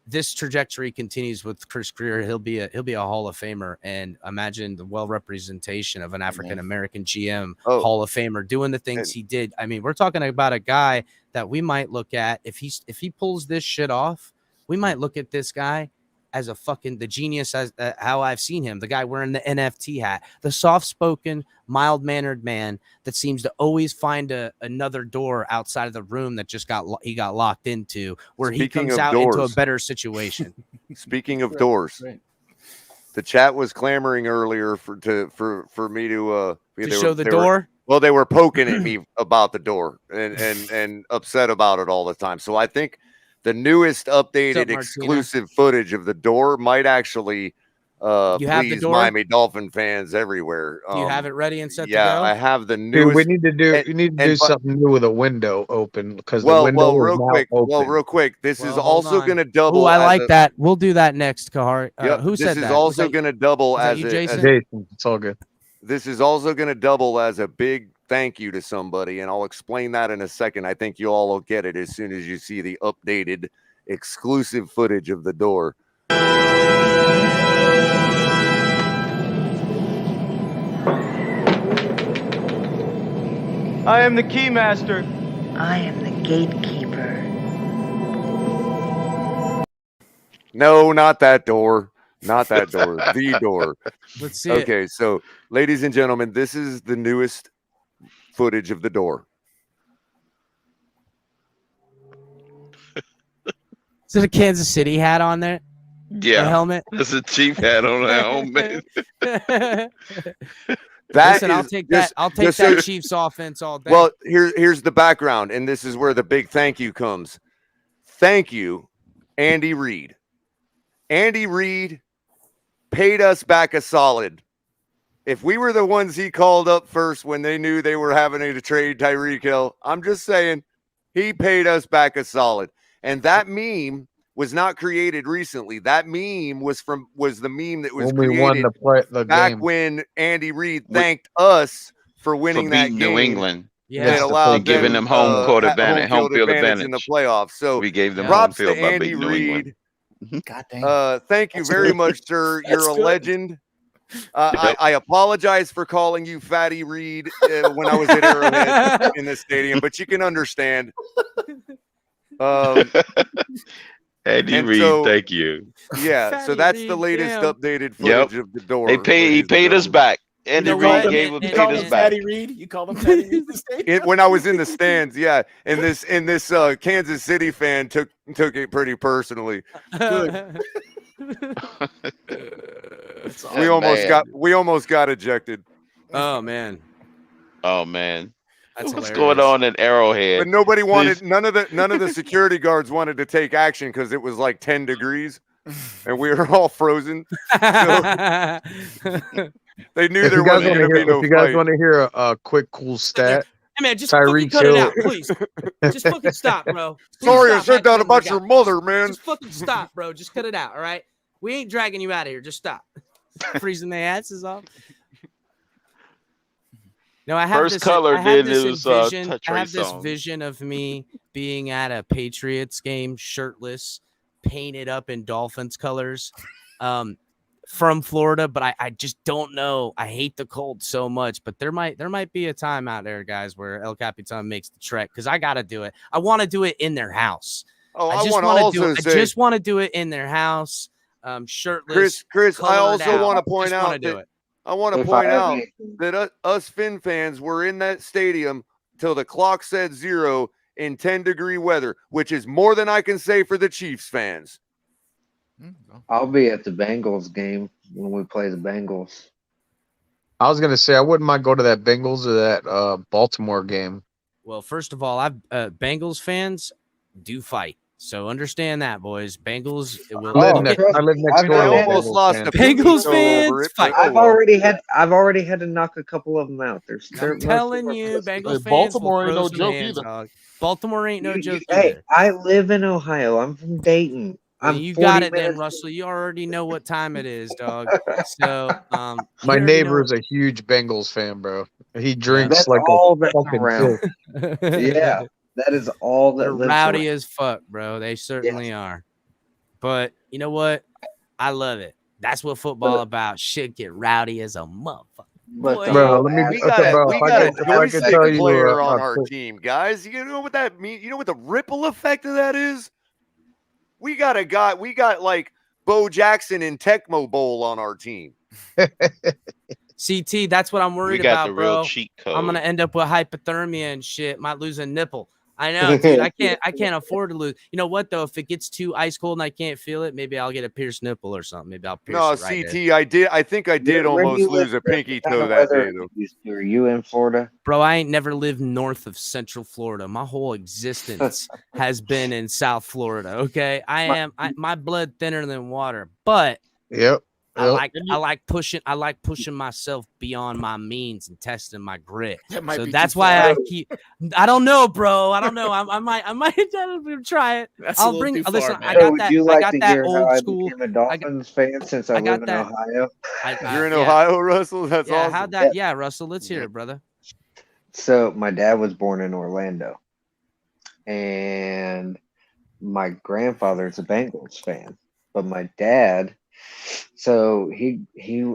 this trajectory continues with Chris Grier. He'll be a Hall of Famer, and imagine the well representation of an African American GM Hall of Famer doing the things he did. I mean, we're talking about a guy that we might look at if he pulls this shit off. We might look at this guy as the genius, as how I've seen him, the guy wearing the NFT hat, the soft-spoken, mild-mannered man that seems to always find another door outside of the room that he got locked into, where Speaking he comes of out into a doors. better situation. Speaking of doors, the chat was clamoring earlier for me to show the door. They were poking at me about the door and upset about it all the time. So I think the newest updated Martina? exclusive footage of the door might actually You have the please door? Miami Dolphin fans everywhere. Do you have it ready and set to Yeah, go? I have the Dude, newest. we need to do something new with a window open because the window is now open. real quick. This is Well, also hold on. going to double. Ooh, I as like a- that. We'll do that next, Kahar. Yep, Who said this that? is also Was that- going to double was that as you, a. Jason? Jason, it's all good. This is also going to double as a big thank you to somebody, and I'll explain that in a second. I think you all will get it as soon as you see the updated exclusive footage of the door. I am the Keymaster. I am the gatekeeper. No, not that door. Not that door. The door. Let's see it. Okay, so ladies and gentlemen, this is the newest footage of the door. Is it a Kansas City hat on there? Yeah. Or helmet? That's a cheap hat on that helmet. Listen, I'll take that. I'll take that Chiefs offense all day. Well, here's the background, and this is where the big thank you comes. Thank you, Andy Reid. Andy Reid paid us back a solid. If we were the ones he called up first when they knew they were having to trade Tyreek Hill, I'm just saying he paid us back a solid. And that meme was not created recently. That meme was the meme that was when we won the back game. when Andy Reid thanked us for winning that beating game. New England. That allowed giving them home court advantage, home field advantage in the playoffs. So we gave them props home field to by Andy beating New Reid. England. God damn. Thank you very much, sir. You're a legend. I apologize for calling you Fatty Reid when I was at Arrowhead in the stadium, but you can understand. Andy Reid, thank you. Yeah, so that's the latest updated footage of the door. He paid us back. Andy Reid paid us back. Fatty Reid? You called him Fatty Reid in the stadium? When I was in the stands, yeah, and this Kansas City fan took it pretty personally. Good. we almost got ejected. Oh man. What's going on in Arrowhead? But nobody wanted none of the security guards wanted to take action because it was like 10 degrees and we were all frozen. So they knew there wasn't going to be no If you guys fight. want to hear a quick cool stat, Hey man, just Tyreek fucking cut it Hill- out, please. Just fucking stop, bro. Please Sorry, I stop said that acting about like your that. mother, man. Just fucking stop, bro. Just cut it out, all right? We ain't dragging you out of here. Just stop. Freezing their asses off. No, I have First this. color I have did this his, vision. Trey I have this Songz. vision of me being at a Patriots game, shirtless, painted up in Dolphins colors, from Florida. But I just don't know. I hate the cold so much. But there might be a time out there, guys, where El Capitan makes the trek because I gotta do it. I want to do it in their house. Oh, I just wanna want to also do it. say- I just want to do it in their house, shirtless. Chris, I colored also out. want to point Just wanna out do that it. I want to If point I out ever- that us Finn fans were in that stadium till the clock said 0 in 10-degree weather, which is more than I can say for the Chiefs fans. I'll be at the Bengals game when we play the Bengals. I was gonna say I wouldn't mind going to that Bengals or that Baltimore game. Well, first of all, Bengals fans do fight. So understand that, boys. Bengals will I live next door. I almost lost a Bengals pinky toe fans over it. fight. but oh well. I've already had to knock a couple of them out. I'm telling you, Bengals fans Baltimore will ain't throw no some joke hands, either. dog. Baltimore ain't no joke Hey, either. I live in Ohio. I'm from Dayton. Well, I'm you 40 got it then, minutes- Russell. You already know what time it is, dog. So, My you already neighbor know- is a huge Bengals fan, bro. He drinks That's like all a that's fucking around. filth. Yeah, that is all that They're lives rowdy around. as fuck, bro. They certainly are. But you know what? I love it. That's what football about. Shit get rowdy as a motherfucker. But Boy. the Bro, whole let me. We okay, got bro, a if I could joystick tell you player on a our quick- team, guys. You know what that means? You know what the ripple effect of that is? We got a guy. We got like Bo Jackson and Tecmo Bowl on our team. CT, that's what I'm worried got about, the bro. real cheat code. I'm gonna end up with hypothermia and shit. Might lose a nipple. I know, dude. I can't afford to lose. You know what though? If it gets too ice cold and I can't feel it, maybe I'll get a pierced nipple or something. Maybe I'll pierce No, it right CT, there. I think I did Where do almost you live, lose a Chris? pinky What kind toe of that weather day, though. Are you in Florida? Bro, I ain't never lived north of Central Florida. My whole existence has been in South Florida. Okay, my blood thinner than water, but Yep. I like pushing myself beyond my means and testing my grit. That might So be that's too why far. I keep. I don't know, bro. I don't know. I might try it. That's a I'll little bring. too far, Listen, man. I So got would that. you I like got to that hear how old I school. became a Dolphins fan since I, I got live in that. Ohio? You're in yeah. Ohio, Russell? That's Yeah, awesome. how'd that? Yeah, Russell. Let's hear it, brother. So my dad was born in Orlando, and my grandfather's a Bengals fan, but my dad, so he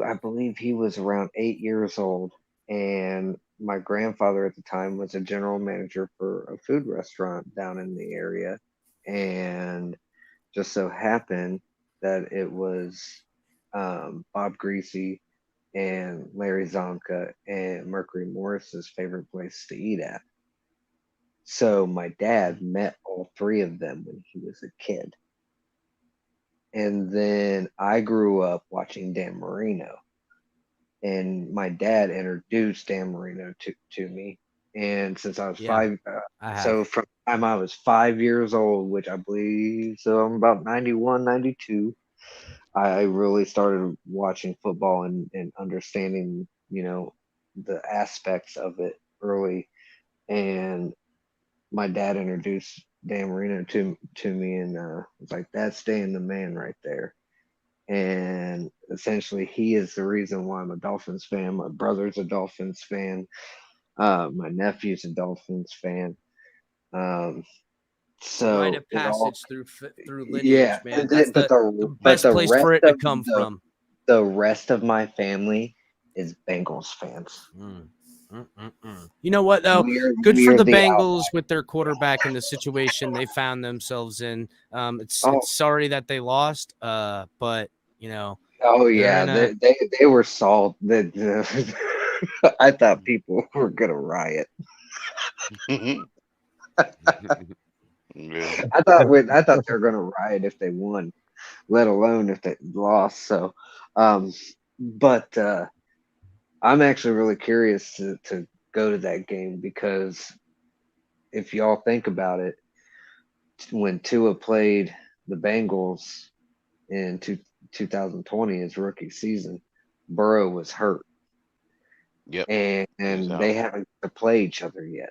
I believe he was around 8 years old, and my grandfather at the time was a general manager for a food restaurant down in the area, and just so happened that it was Bob Greasy and Larry Zonka and Mercury Morris's favorite place to eat at. So my dad met all three of them when he was a kid. And then I grew up watching Dan Marino. And my dad introduced Dan Marino to me. And since I was so from the time I was 5 years old, which I believe, so I'm about 91, 92, I really started watching football and understanding, the aspects of it early. And my dad introduced Dan Marino to me, and was like, "That's Dan the man right there." And essentially, he is the reason why I'm a Dolphins fan. My brother's a Dolphins fan. My nephew's a Dolphins fan. So Rite of it all, passage through lineage, yeah. man. That's But the best place for it to come from. The rest of my family is Bengals fans. You know what though? Good for the Bengals with their quarterback in the situation they found themselves in. It's sorry that they lost, but Oh yeah, they were salt. I thought people were gonna riot. I thought they were gonna riot if they won, let alone if they lost. So, but I'm actually really curious to go to that game, because if y'all think about it, when Tua played the Bengals in 2020, his rookie season, Burrow was hurt. Yep. And they haven't played each other yet.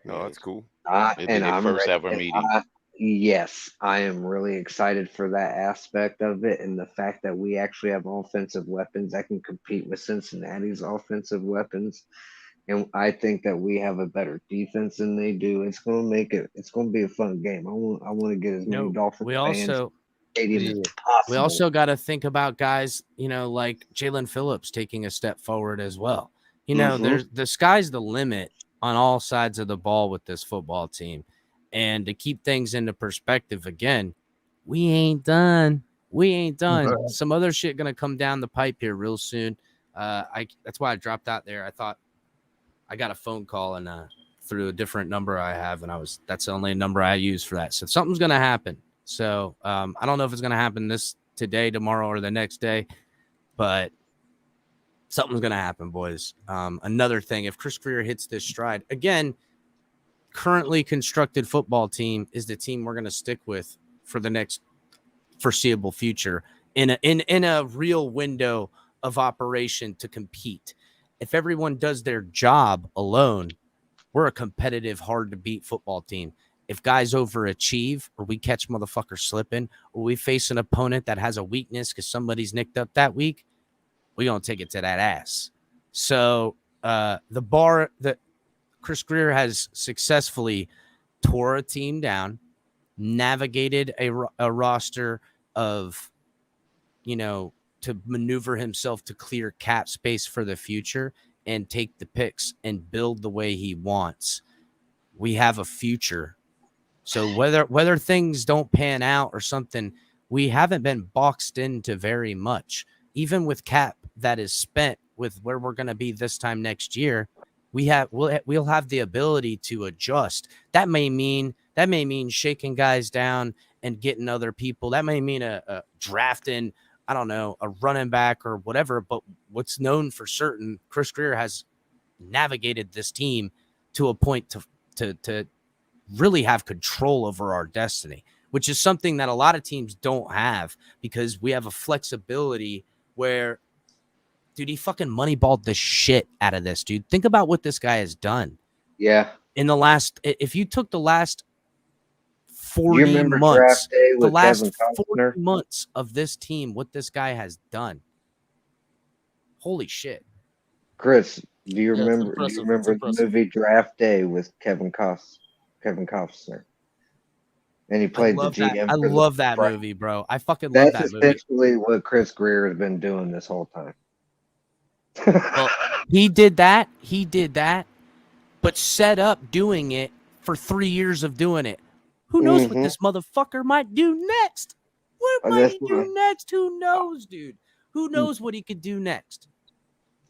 Oh, that's cool. And I'm first ready, ever meeting. Yes, I am really excited for that aspect of it, and the fact that we actually have offensive weapons that can compete with Cincinnati's offensive weapons. And I think that we have a better defense than they do. It's going to make it. It's going to be a fun game. I want to get as many Dolphins fans in the stadium as possible. We also got to think about guys, like Jalen Phillips taking a step forward as well. There's the sky's the limit on all sides of the ball with this football team. And to keep things into perspective again, we ain't done. Some other shit gonna come down the pipe here real soon. That's why I dropped out there. I thought I got a phone call and through a different number I have, and that's the only number I use for that. So something's gonna happen. So I don't know if it's gonna happen today, tomorrow, or the next day, but something's gonna happen, boys. Another thing, if Chris Grier hits this stride again, currently constructed football team is the team we're going to stick with for the next foreseeable future in a real window of operation to compete. If everyone does their job alone, we're a competitive, hard to beat football team. If guys overachieve, or we catch motherfuckers slipping, or we face an opponent that has a weakness because somebody's nicked up that week, we're going to take it to that ass. So the bar that Chris Grier has successfully tore a team down, navigated a roster of, to maneuver himself to clear cap space for the future and take the picks and build the way he wants. We have a future. So whether things don't pan out or something, we haven't been boxed into very much. Even with cap that is spent with where we're going to be this time next year, we'll have the ability to adjust. That may mean shaking guys down and getting other people. That may mean a drafting, I don't know, a running back or whatever. But what's known for certain, Chris Grier has navigated this team to a point to really have control over our destiny, which is something that a lot of teams don't have, because we have a flexibility where, dude, he fucking moneyballed the shit out of this, dude. Think about what this guy has done. Yeah. In the last, if you took the last 40 months, the last 40 months of this team, what this guy has done. Holy shit. Chris, do you remember the movie Draft Day with Kevin Costner? And he played the GM. I love that movie, bro. I fucking love that movie. That's essentially what Chris Grier has been doing this whole time. Well, He did that. But set up doing it for 3 years of doing it. Who knows what this motherfucker might do next? What might he do next? Who knows, dude? Who knows what he could do next?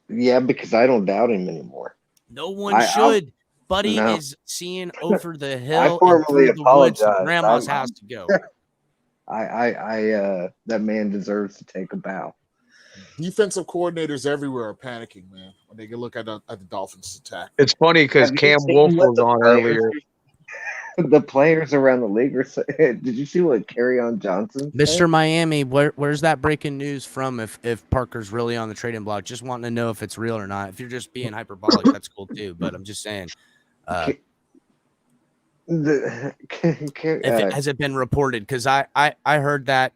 Yeah, because I don't doubt him anymore. No one should. Buddy is seeing over the hill I and formally through the woods to apologize. grandma's house to go. That man deserves to take a bow. Defensive coordinators everywhere are panicking, man, when they can look at the Dolphins' attack. It's funny because Cam Wolf was on earlier. The players around the league are. Did you see what Kerryon Johnson said? Mr. Miami, where's that breaking news from? If Parker's really on the trading block, just wanting to know if it's real or not. If you're just being hyperbolic, that's cool too. But I'm just saying, has it been reported? Because I heard that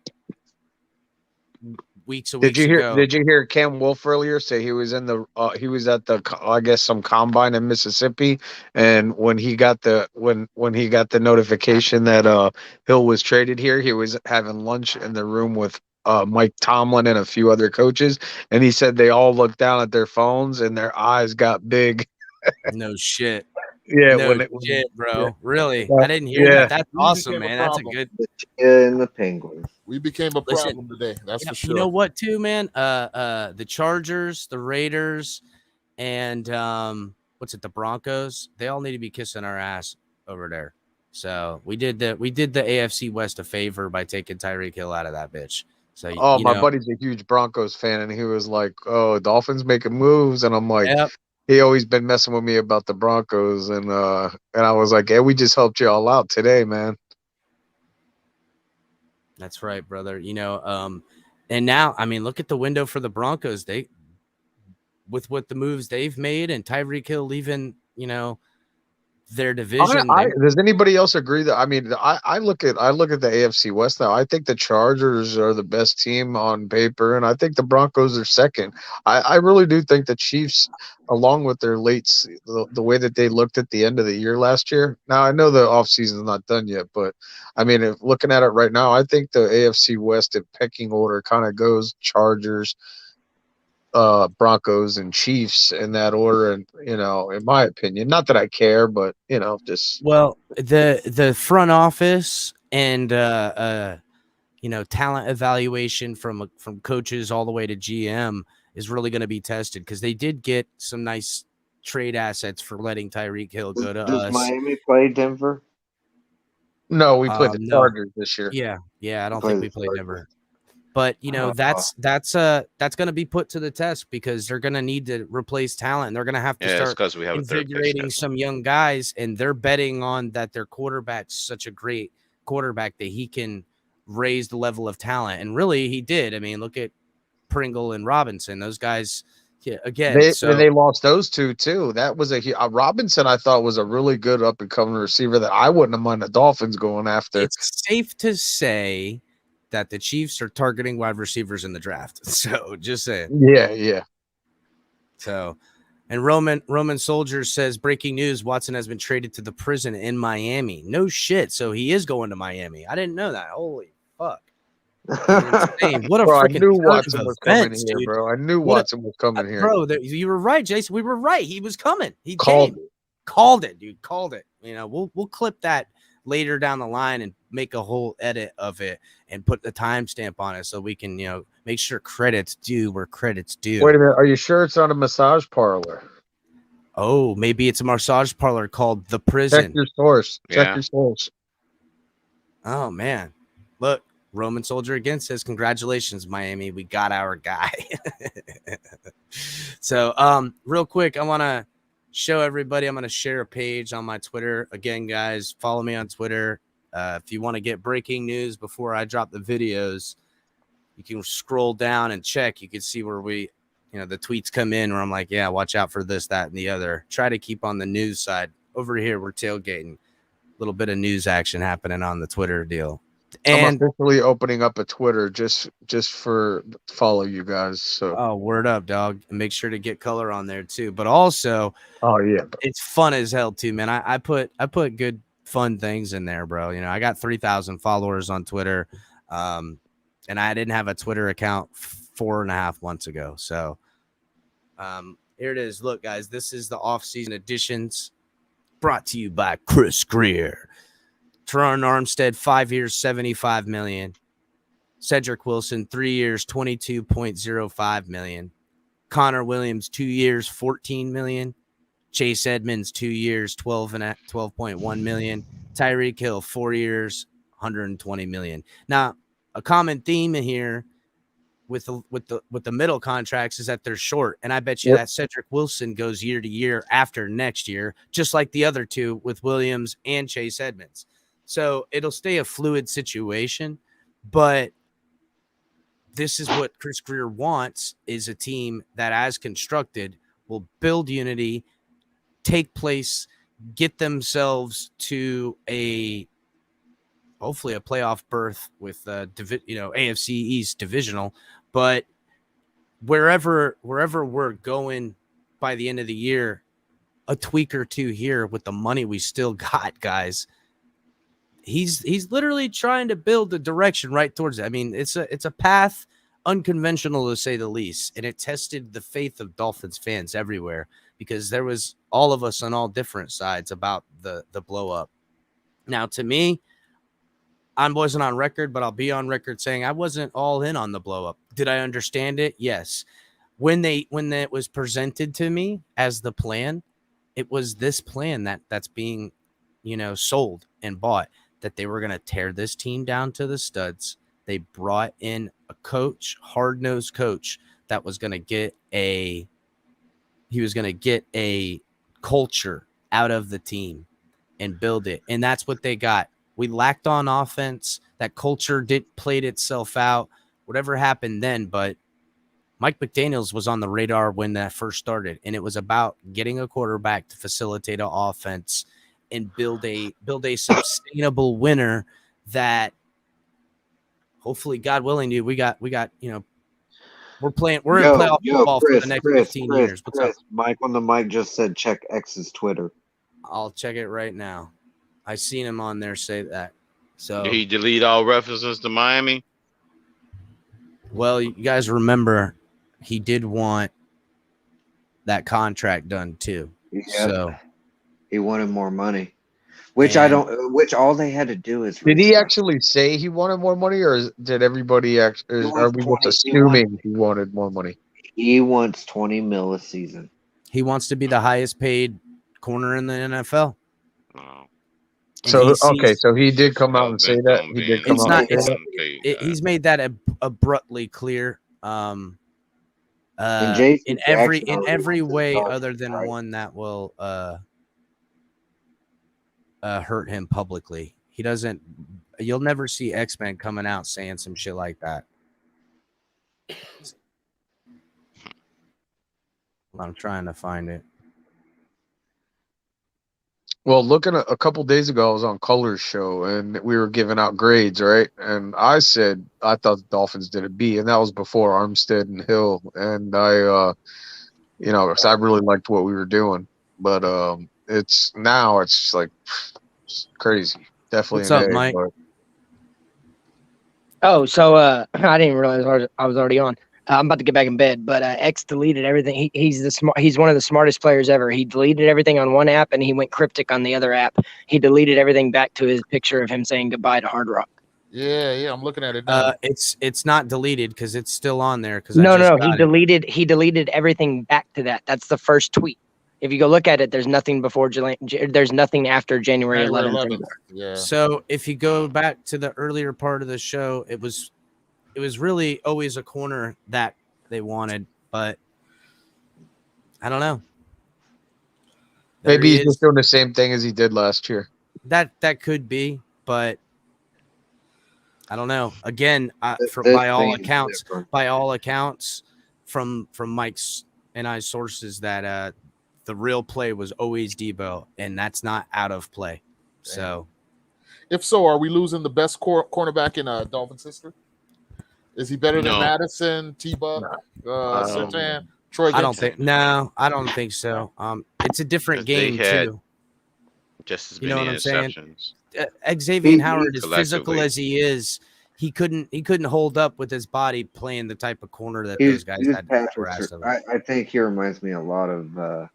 weeks ago. Did you hear Cam Wolf earlier say he was in the he was at the I guess some combine in Mississippi, and when he got the when he got the notification that Hill was traded here, he was having lunch in the room with Mike Tomlin and a few other coaches, and he said they all looked down at their phones and their eyes got big. No shit. Yeah, no shit, bro. Yeah. Really? I didn't hear that. That's awesome, man. That's a good. And the Penguins. We became a problem today. That's for sure. You know what, too, man? The Chargers, the Raiders, and what's it? The Broncos. They all need to be kissing our ass over there. So we did the AFC West a favor by taking Tyreek Hill out of that bitch. So my buddy's a huge Broncos fan, and he was like, "Oh, Dolphins making moves," and I'm like. Yep. He always been messing with me about the Broncos, and I was like, "Yeah, we just helped you all out today, man." That's right, brother. And now, I mean, look at the window for the Broncos. They, with what the moves they've made, and Tyreek Hill leaving, their division. Does anybody else agree that? I mean, I look at the AFC West now. I think the Chargers are the best team on paper, and I think the Broncos are second. I really do think the Chiefs, along with their the way that they looked at the end of the year last year. Now I know the offseason is not done yet, but I mean, looking at it right now, I think the AFC West in pecking order kind of goes Chargers, Broncos and Chiefs in that order, and in my opinion, not that I care, but just the front office and talent evaluation from coaches all the way to GM is really going to be tested, because they did get some nice trade assets for letting Tyreek Hill go to us. Does Miami play Denver? No, we played the Chargers this year. Yeah, I don't think we played Denver. But that's going to be put to the test, because they're going to need to replace talent. They're going to have to start invigorating some young guys, and they're betting on that their quarterback's such a great quarterback that he can raise the level of talent. And really, he did. I mean, look at Pringle and Robinson; those guys. Yeah, again, they lost those two too. That was Robinson. I thought was a really good up and coming receiver that I wouldn't have minded the Dolphins going after. It's safe to say that the Chiefs are targeting wide receivers in the draft. So just saying. Yeah. So, and Roman Soldier says, breaking news, Watson has been traded to the prison in Miami. No shit. So he is going to Miami. I didn't know that. Holy fuck. What a freaking I knew Watson was coming here, dude. bro. I knew Watson was coming here. Bro, you were right, Jason. We were right. He was coming. He called it, dude. Called it. We'll clip that later down the line and make a whole edit of it and put the timestamp on it, so we can make sure credits due where credits due. Wait a minute, are you sure it's not a massage parlor? Oh, maybe it's a massage parlor called The Prison. Check your source. Check your source. Oh man, look, Roman Soldier again says, congratulations, Miami, we got our guy. So real quick, I want to show everybody, I'm going to share a page on my Twitter. Again, guys, follow me on Twitter. If you want to get breaking news before I drop the videos, you can scroll down and check. You can see where the tweets come in where I'm like, yeah, watch out for this, that, and the other. Try to keep on the news side. Over here, we're tailgating. A little bit of news action happening on the Twitter deal. And I'm officially opening up a Twitter just for follow you guys. So word up, dog. And make sure to get color on there too. But also, it's fun as hell too, man. I put good fun things in there, bro. I got 3,000 followers on Twitter, and I didn't have a Twitter account 4.5 months ago. So Here it is. Look, guys, this is the offseason additions brought to you by Chris Grier. Teron Armstead, 5 years, $75 million. Cedric Wilson, 3 years, $22.05 million. Connor Williams, 2 years, $14 million. Chase Edmonds, 2 years, $12.1 million. Tyreek Hill, 4 years, $120 million. Now, a common theme in here with the middle contracts is that they're short, and I bet you that Cedric Wilson goes year to year after next year, just like the other two with Williams and Chase Edmonds. So it'll stay a fluid situation, but this is what Chris Grier wants, is a team that, as constructed, will build unity, take place, get themselves to hopefully a playoff berth with AFC East divisional. But wherever we're going by the end of the year, a tweak or two here with the money we still got, guys. He's literally trying to build the direction right towards it. I mean, it's a path unconventional to say the least, and it tested the faith of Dolphins fans everywhere, because there was all of us on all different sides about the blow up. Now, to me, I wasn't on record, but I'll be on record saying I wasn't all in on the blow up. Did I understand it? Yes. When it was presented to me as the plan, it was this plan that's being, sold and bought, that they were going to tear this team down to the studs. They brought in a coach, hard-nosed coach, that was going to get a culture out of the team and build it. And that's what they got. We lacked on offense. That culture played itself out. Whatever happened then, but Mike McDaniels was on the radar when that first started, and it was about getting a quarterback to facilitate an offense and build a sustainable winner that hopefully, God willing, dude, we're in playoff football for the next 15 years. What's up? Mike on the mic just said check X's Twitter. I'll check it right now. I seen him on there say that. So did he delete all references to Miami? Well, you guys remember he did want that contract done too. Yeah. So he wanted more money, which all they had to do is. Did he actually say he wanted more money, or did everybody are we just assuming he wanted more money? He wants $20 million a season. He wants to be the highest paid corner in the NFL. So he did come out and say that. He did come out and say that. He's made that abruptly clear. In every way other than one that will hurt him publicly. He doesn't. You'll never see X-Men coming out saying some shit like that. I'm trying to find it. Well, looking at a couple days ago, I was on Colors Show, and we were giving out grades, right? And I said I thought the Dolphins did a B, and that was before Armstead and Hill. And I really liked what we were doing, but it's like it's crazy. Definitely. What's up, Mike? Oh, so I didn't even realize I was already on. I'm about to get back in bed, but X deleted everything. He's one of the smartest players ever. He deleted everything on one app, and he went cryptic on the other app. He deleted everything back to his picture of him saying goodbye to Hard Rock. Yeah, I'm looking at it now. It's not deleted because it's still on there. No, he deleted everything back to that. That's the first tweet. If you go look at it, there's nothing there's nothing after January 11th. Yeah. So if you go back to the earlier part of the show, it was really always a corner that they wanted, but I don't know. Maybe he's just doing the same thing as he did last year. That could be, but I don't know. Again, by all accounts, from Mike's and I's sources, that the real play was always Debo, and that's not out of play. So, if so, are we losing the best cornerback in Dolphins history? Is he better than Madison, T-Buck, Sertan, Troy? I don't think so. It's a different game too. Just as you many know what I'm saying? interceptions. Xavier Howard, as physical as he is, he couldn't hold up with his body playing the type of corner that He's those guys had Patrick. harassed him. I think he reminds me a lot of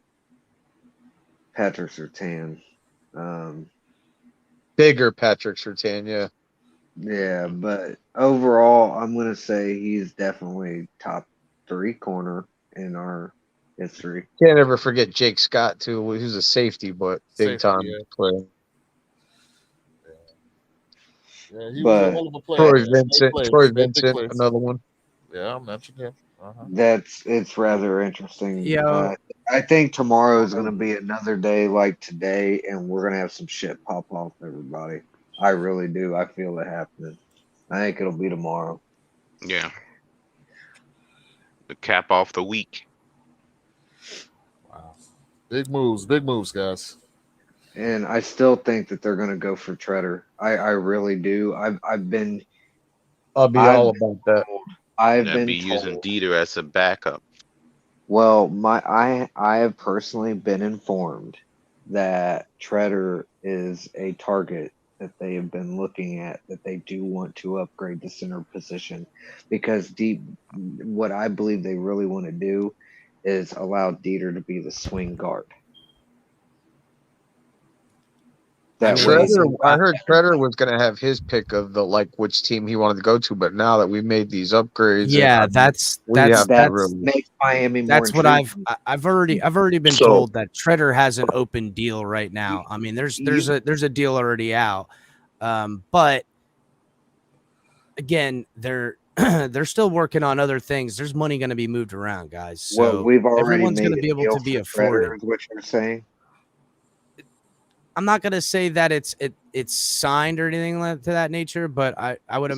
Patrick Surtain. Bigger Patrick Surtain, yeah. Yeah, but overall, I'm gonna say he's definitely top 3 corner in our history. Can't ever forget Jake Scott too. Who's a safety, but big time player. Yeah, he was a hell of a player. Troy Vincent, another one. Yeah, I mentioned him. It's rather interesting. Yeah. I think tomorrow is going to be another day like today, and we're going to have some shit pop off, everybody. I really do. I feel it happening. I think it'll be tomorrow. Yeah. The cap off the week. Wow. Big moves, guys. And I still think that they're going to go for Treader. I really do. I've been. I'll be all about that. I've They'll been be told, using Dieter as a backup. Well, I have personally been informed that Treader is a target that they have been looking at, that they do want to upgrade the center position, because what I believe they really want to do is allow Dieter to be the swing guard. I heard Treader was going to have his pick of the which team he wanted to go to, but now that we've made these upgrades, Yeah, that makes Miami more. That's what I've already been told, that Treader has an open deal right now. I mean, there's a deal already out, but again, they're still working on other things. There's money going to be moved around, guys. So we've already everyone's made going to be able to be afforded. Treader, is what you're saying? I'm not going to say that it's signed or anything to that nature, but I would.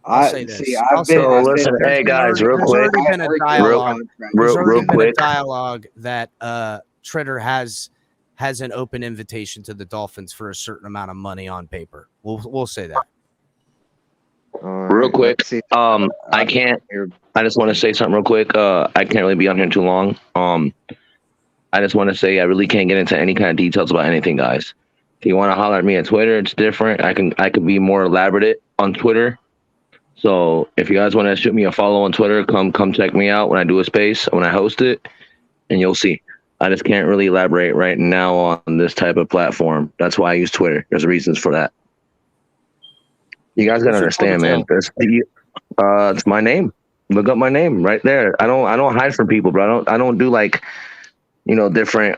I'll say this. Listen, hey guys, real quick. There's already been a dialogue. There's already been a dialogue that Treader has an open invitation to the Dolphins for a certain amount of money on paper. We'll say that. Real quick. I can't. I just want to say something real quick. I can't really be on here too long. I just want to say I really can't get into any kind of details about anything, guys. If you want to holler at me at Twitter, it's different. I can be more elaborate on Twitter. So if you guys want to shoot me a follow on Twitter, come check me out when I do a space, when I host it, and you'll see. I just can't really elaborate right now on this type of platform. That's why I use Twitter. There's reasons for that. You guys gotta understand, man. It's my name. Look up my name right there. I don't hide from people, bro. I don't do different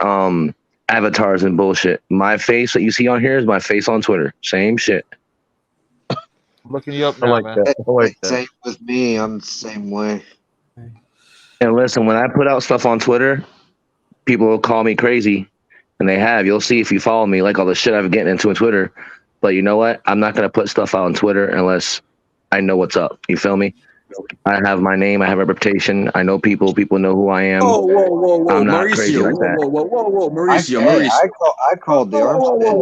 avatars and bullshit. My face that you see on here is my face on Twitter. Same shit. Looking you up now, man. Same with me. I'm the same way. And listen, when I put out stuff on Twitter, people will call me crazy, and they have. You'll see if you follow me, like all the shit I've getting into on Twitter. But you know what? I'm not gonna put stuff out on Twitter unless I know what's up. You feel me? I have my name. I have a reputation. I know people. People know who I am. Whoa, I'm not Mauricio. crazy like that. Whoa, Mauricio. I called the Armstead.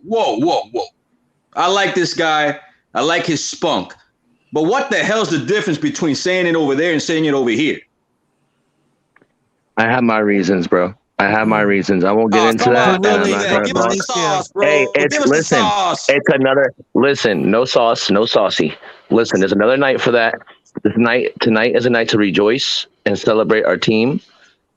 Whoa. I like this guy. I like his spunk. But what the hell's the difference between saying it over there and saying it over here? I have my reasons, bro. I have my reasons. I won't get into that. Give us the sauce, bro. Hey, it's another. Listen, no sauce, no saucy. Listen, there's another night for that. Tonight is a night to rejoice and celebrate our team.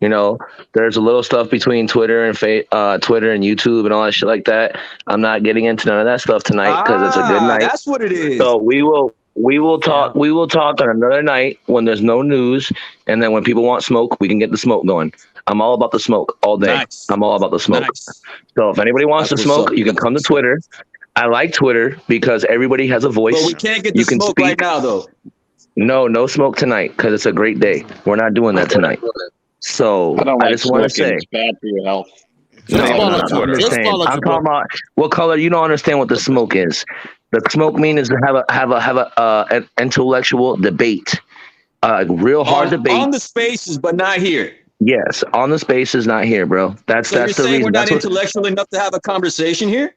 You know, there's a little stuff between Twitter and Twitter and YouTube and all that shit like that. I'm not getting into none of that stuff tonight because it's a good night. That's what it is. So we will talk. We will talk on another night when there's no news, and then when people want smoke, we can get the smoke going. I'm all about the smoke all day. Nice. I'm all about the smoke. Nice. So if anybody wants to smoke, you can come to Twitter. I like Twitter because everybody has a voice. But we can't get the smoke right now, though. No smoke tonight because it's a great day. We're not doing that tonight. So I just want to say, it's bad for your health. I'm talking about what color. You don't understand what the smoke is. The smoke mean is to have an intellectual debate, real hard debate on the spaces, but not here. Yes, on the spaces, not here, bro. That's the reason. We're not intellectual enough to have a conversation here.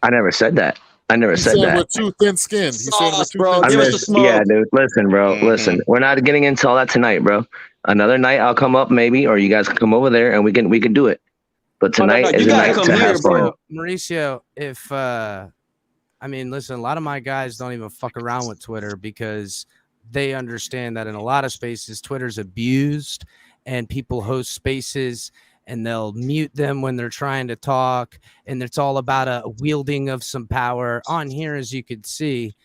I never said that. I never said that. We're too thin-skinned. He's saying we're too thin-skinned. Give us the smoke. Yeah, dude. Listen, bro. Listen. We're not getting into all that tonight, bro. Another night I'll come up maybe, or you guys can come over there and we can do it. But tonight is a night to have fun. Mauricio, if I mean, listen, a lot of my guys don't even fuck around with Twitter because they understand that in a lot of spaces, Twitter's abused and people host spaces and they'll mute them when they're trying to talk. And it's all about a wielding of some power. On here, as you could see,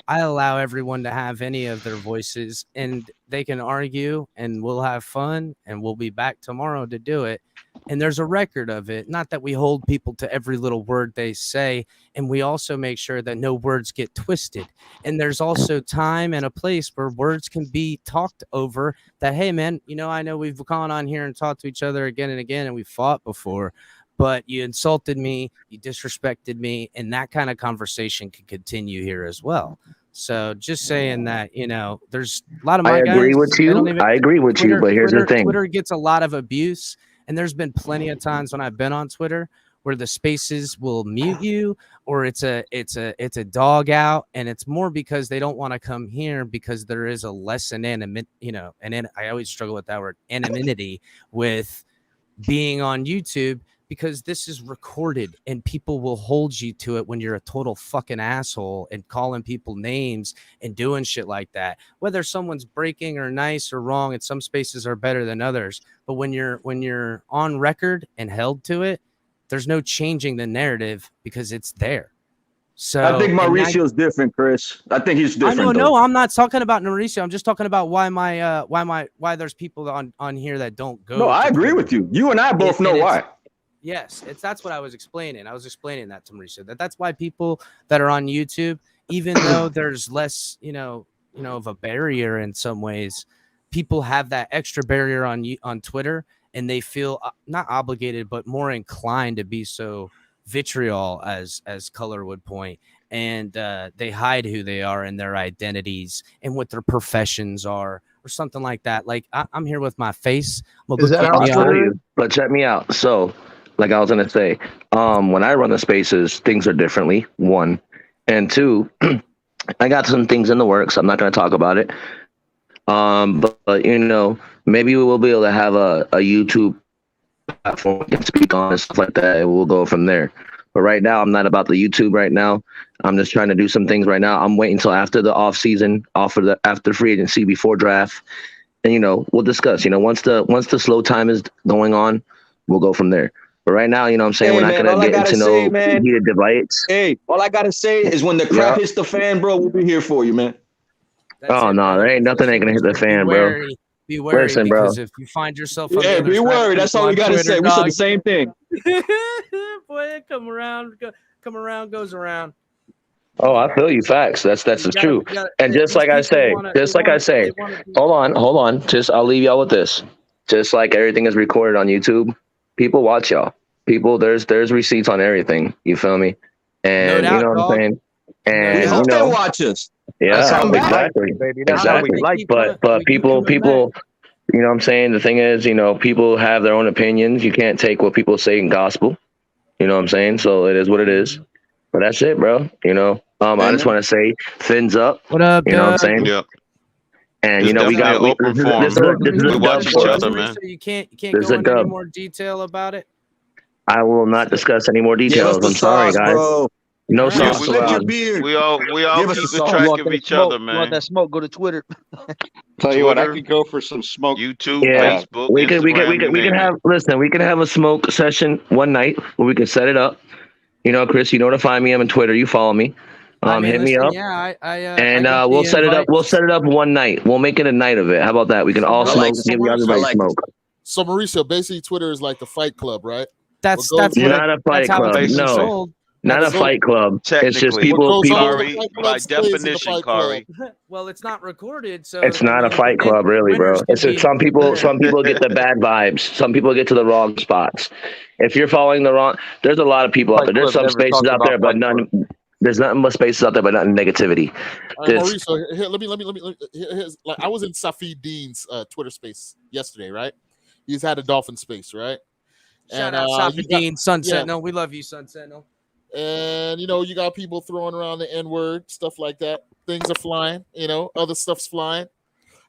I allow everyone to have any of their voices and they can argue and we'll have fun and we'll be back tomorrow to do it. And there's a record of it. Not that we hold people to every little word they say. And we also make sure that no words get twisted. And there's also time and a place where words can be talked over that, hey, man, I know we've gone on here and talked to each other again and again and we fought before, but you insulted me, you disrespected me, and that kind of conversation can continue here as well. So just saying that, there's a lot of my guys. I agree with you, but here's the thing. Twitter gets a lot of abuse. And there's been plenty of times when I've been on Twitter where the spaces will mute you or it's a dog out. And it's more because they don't want to come here because there is a less anonymity, and I always struggle with that word, anonymity, with being on YouTube, because this is recorded and people will hold you to it when you're a total fucking asshole and calling people names and doing shit like that. Whether someone's breaking or nice or wrong, and some spaces are better than others. But when you're on record and held to it, there's no changing the narrative because it's there. So I think Mauricio's different, Chris. I think he's different. No, I'm not talking about Mauricio. I'm just talking about why there's people on here that don't go. No, I agree with you. You and I both know why. Yes, that's what I was explaining. I was explaining that to Mauricio. That's why people that are on YouTube, even though there's less, of a barrier in some ways, people have that extra barrier on Twitter, and they feel not obligated, but more inclined to be so vitriol, as Color would point, and they hide who they are and their identities and what their professions are, or something like that. Like I'm here with my face. I'll tell you, but check me out. So, like I was gonna say, when I run the spaces, things are differently. One, and two, I got some things in the works. I'm not gonna talk about it. But maybe we will be able to have a YouTube platform we can speak on and stuff like that, and we'll go from there. But right now, I'm not about the YouTube right now. I'm just trying to do some things right now. I'm waiting until after the off season, after free agency, before draft, and we'll discuss. Once the slow time is going on, we'll go from there. But right now, we're not gonna get into no heated debates. Hey, all I gotta say is when the crap hits the fan, bro, we'll be here for you, man. No, there ain't nothing ain't gonna hit the fan, bro. Be wary, listen, because bro. if you find yourself, Be worried. That's all we gotta say. We said the same thing. Boy, come around, goes around. Oh, I feel you. Facts. That's true. And just like I say, hold on. I'll leave y'all with this. Just like everything is recorded on YouTube, people watch y'all. People, there's receipts on everything. You feel me? And no doubt, what I'm saying? And we hope they watch us. Yeah, exactly. But people, you know what I'm saying? The thing is, people have their own opinions. You can't take what people say in gospel. You know what I'm saying? So it is what it is. But that's it, bro. I just want to say, fins up. What up, you know what I'm saying? Yep. And It's we got definitely an open forum. this is We a watch dub each for us. other, man. So you can't This is go a into any dub. more detail about it. I will not discuss any more details. I'm sorry, guys. Bro. No Yeah, sauce we allowed. all Give us keep the sauce. track You of that each smoke? other, You want man. that smoke? Go to Twitter. Tell you what, I Twitter, could go for some smoke. YouTube, Yeah, Facebook, we can Instagram, have. Listen, we can have a smoke session one night where we can set it up. Chris, you know to find me. I'm on Twitter. You follow me. Hit me up. Yeah, And I get we'll the set it up. We'll invites. set it up one night. We'll make it a night of it. How about that? We can all I smoke. like Give it. everybody smoke. So Mauricio, basically Twitter is like the Fight Club, right? That's Not a fight how club. it's been No, sold. not a fight club. It's just Technically, people. Kari, by stays in the definition, Fight Club. Kari. Well, it's not recorded, so It's not a fight club, really, bro. winners It's can just some be people. there. Some people get the bad vibes. Some people get to the wrong spots. If you're following the wrong, there's a lot of people out Fight there. There's Club some never spaces talked out about there, but Fight Club. none. There's nothing but spaces out there, but nothing negativity. All right, This- Mauricio, here, let me here's, like I was in Safi Dean's Twitter space yesterday, right? He's had a Dolphin space, right? Shout And out Safi Dean, Sun yeah. Sentinel. We love you, Sun Sentinel. And you got people throwing around the N-word, stuff like that. Things are flying, other stuff's flying.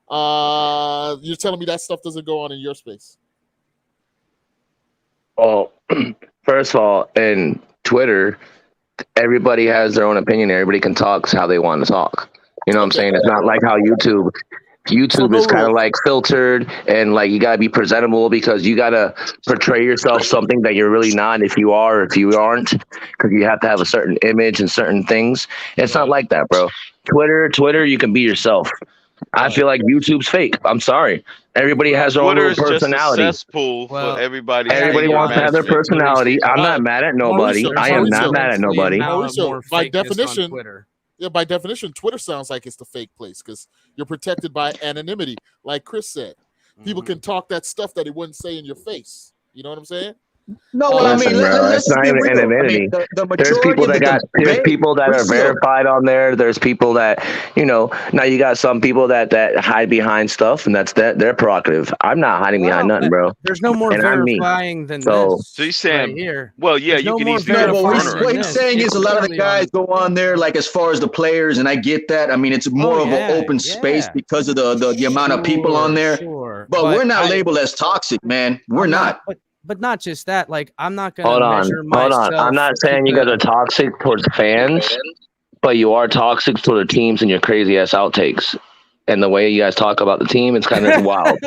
You're telling me that stuff doesn't go on in your space? Well, first of all, in Twitter, everybody has their own opinion. Everybody can talk how they want to talk. You know what I'm saying? It's not like how YouTube is kind of like filtered, and like you gotta be presentable because you gotta portray yourself something that you're really not if you are or if you aren't, because you have to have a certain image and certain things. It's not like that, bro. Twitter, you can be yourself. I feel like YouTube's fake. I'm sorry. Everybody has their own Twitter little is just a personality. cesspool for everybody's Everybody anger wants to have their management. personality. I'm not mad at nobody. Mauricio, I am not mad at nobody. Mauricio, by fakeness on definition, Twitter. yeah, by definition, Twitter sounds like it's the fake place because you're protected by anonymity. Like Chris said, people can talk that stuff that he wouldn't say in your face. You know what I'm saying? No, well, I mean, Listen, bro, let's it's not be even real. I anonymity. mean, the There's majority people of the that there's debate, people that are Mauricio, verified on there. There's people that, now you got some people that hide behind stuff, and that's their prerogative. I'm not hiding behind nothing, bro. There's no more And I'm me. verifying than So this. So he's saying, right here. well, yeah, There's you no can more easily no, get a but verifying burner. what he's saying is a lot of the guys go on there, like as far as the players, and I get that. I mean, it's more of an open space because of the amount of people on there. Sure, but we're not labeled as toxic, man. We're not. But not just that. Like, I'm not gonna hold on. measure myself. I'm not saying to you guys the- are toxic towards fans, but you are toxic toward the teams and your crazy ass outtakes. And the way you guys talk about the team, it's kind of wild.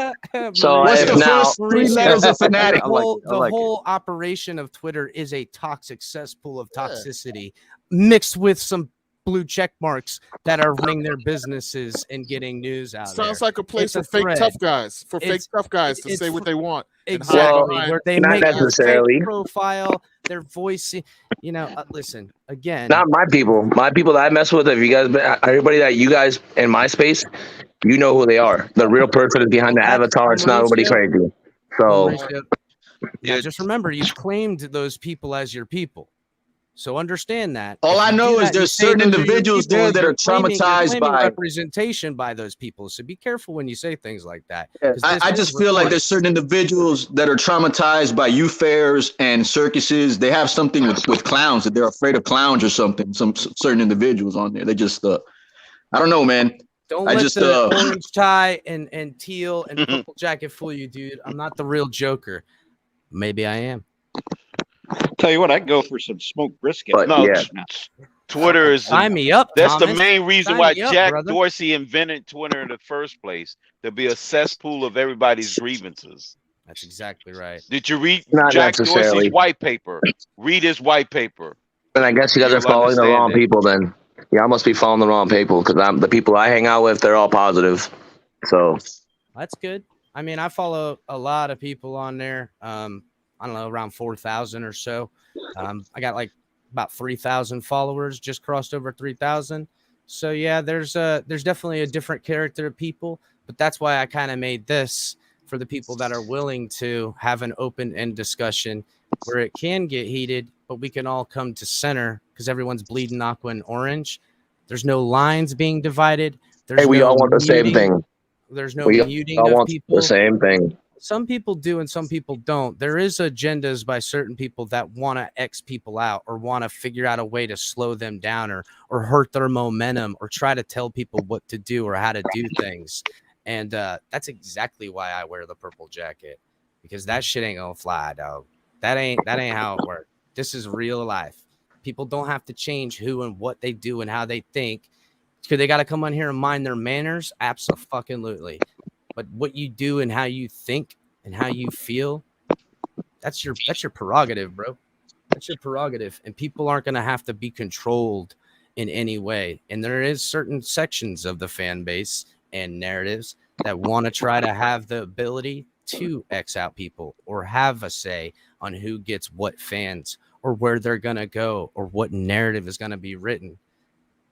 So What's if the now, first three letters of fanatic? The whole operation of Twitter is a toxic cesspool of toxicity mixed with some blue check marks that are running their businesses and getting news out. Sounds like a place It's for fake thread. tough guys, to say what they want. and hide Exactly, behind- where they Not make their necessarily. fake profile, their voice. Listen again. not my people. My people that I mess with, if you guys, everybody that you guys in my space, you know who they are. The real person is behind the avatar. It's not nobody crazy. So Mauricio, now just remember, you've claimed those people as your people. So understand that. All If I you know do is that, you there's say certain those are your individuals people, there that you're are claiming traumatized by. representation by those people. So be careful when you say things like that. 'cause this I is just feel like recorded. there's certain individuals that are traumatized by youth fairs and circuses. They have something with clowns, that they're afraid of clowns or something. Some certain individuals on there. They just I don't know, man. Don't I let just the orange tie and teal and purple jacket fool you, dude. I'm not the real Joker. Maybe I am. Tell you what, I'd go for some smoked brisket. Twitter is Sign me up, That's Thomas. the main reason Sign why me up, Jack brother. Dorsey invented Twitter in the first place. To be a cesspool of everybody's grievances. That's exactly right. Did you read Not Jack necessarily. Dorsey's white paper? Read his white paper. then I guess you guys are You'll following the understand wrong it. people. Then I must be following the wrong people because the people I hang out with, they're all positive. So That's good. I mean, I follow a lot of people on there. I don't know, around 4,000 or so. I got like about 3,000 followers, just crossed over 3,000. So yeah, there's definitely a different character of people, but that's why I kind of made this for the people that are willing to have an open end discussion where it can get heated, but we can all come to center because everyone's bleeding aqua and orange. There's no lines being divided. There's hey, we no all want the same muting. thing. There's no We muting all of want people. the same thing. Some people do and some people don't. There is agendas by certain people that want to X people out or want to figure out a way to slow them down or hurt their momentum or try to tell people what to do or how to do things. And that's exactly why I wear the purple jacket, because that shit ain't gonna fly, dog. That ain't how it works. This is real life. People don't have to change who and what they do and how they think. Because they got to come on here and mind their manners. Absolutely. But what you do and how you think and how you feel, that's your prerogative, bro. That's your prerogative. And people aren't going to have to be controlled in any way. And there is certain sections of the fan base and narratives that want to try to have the ability to X out people or have a say on who gets what fans or where they're going to go or what narrative is going to be written.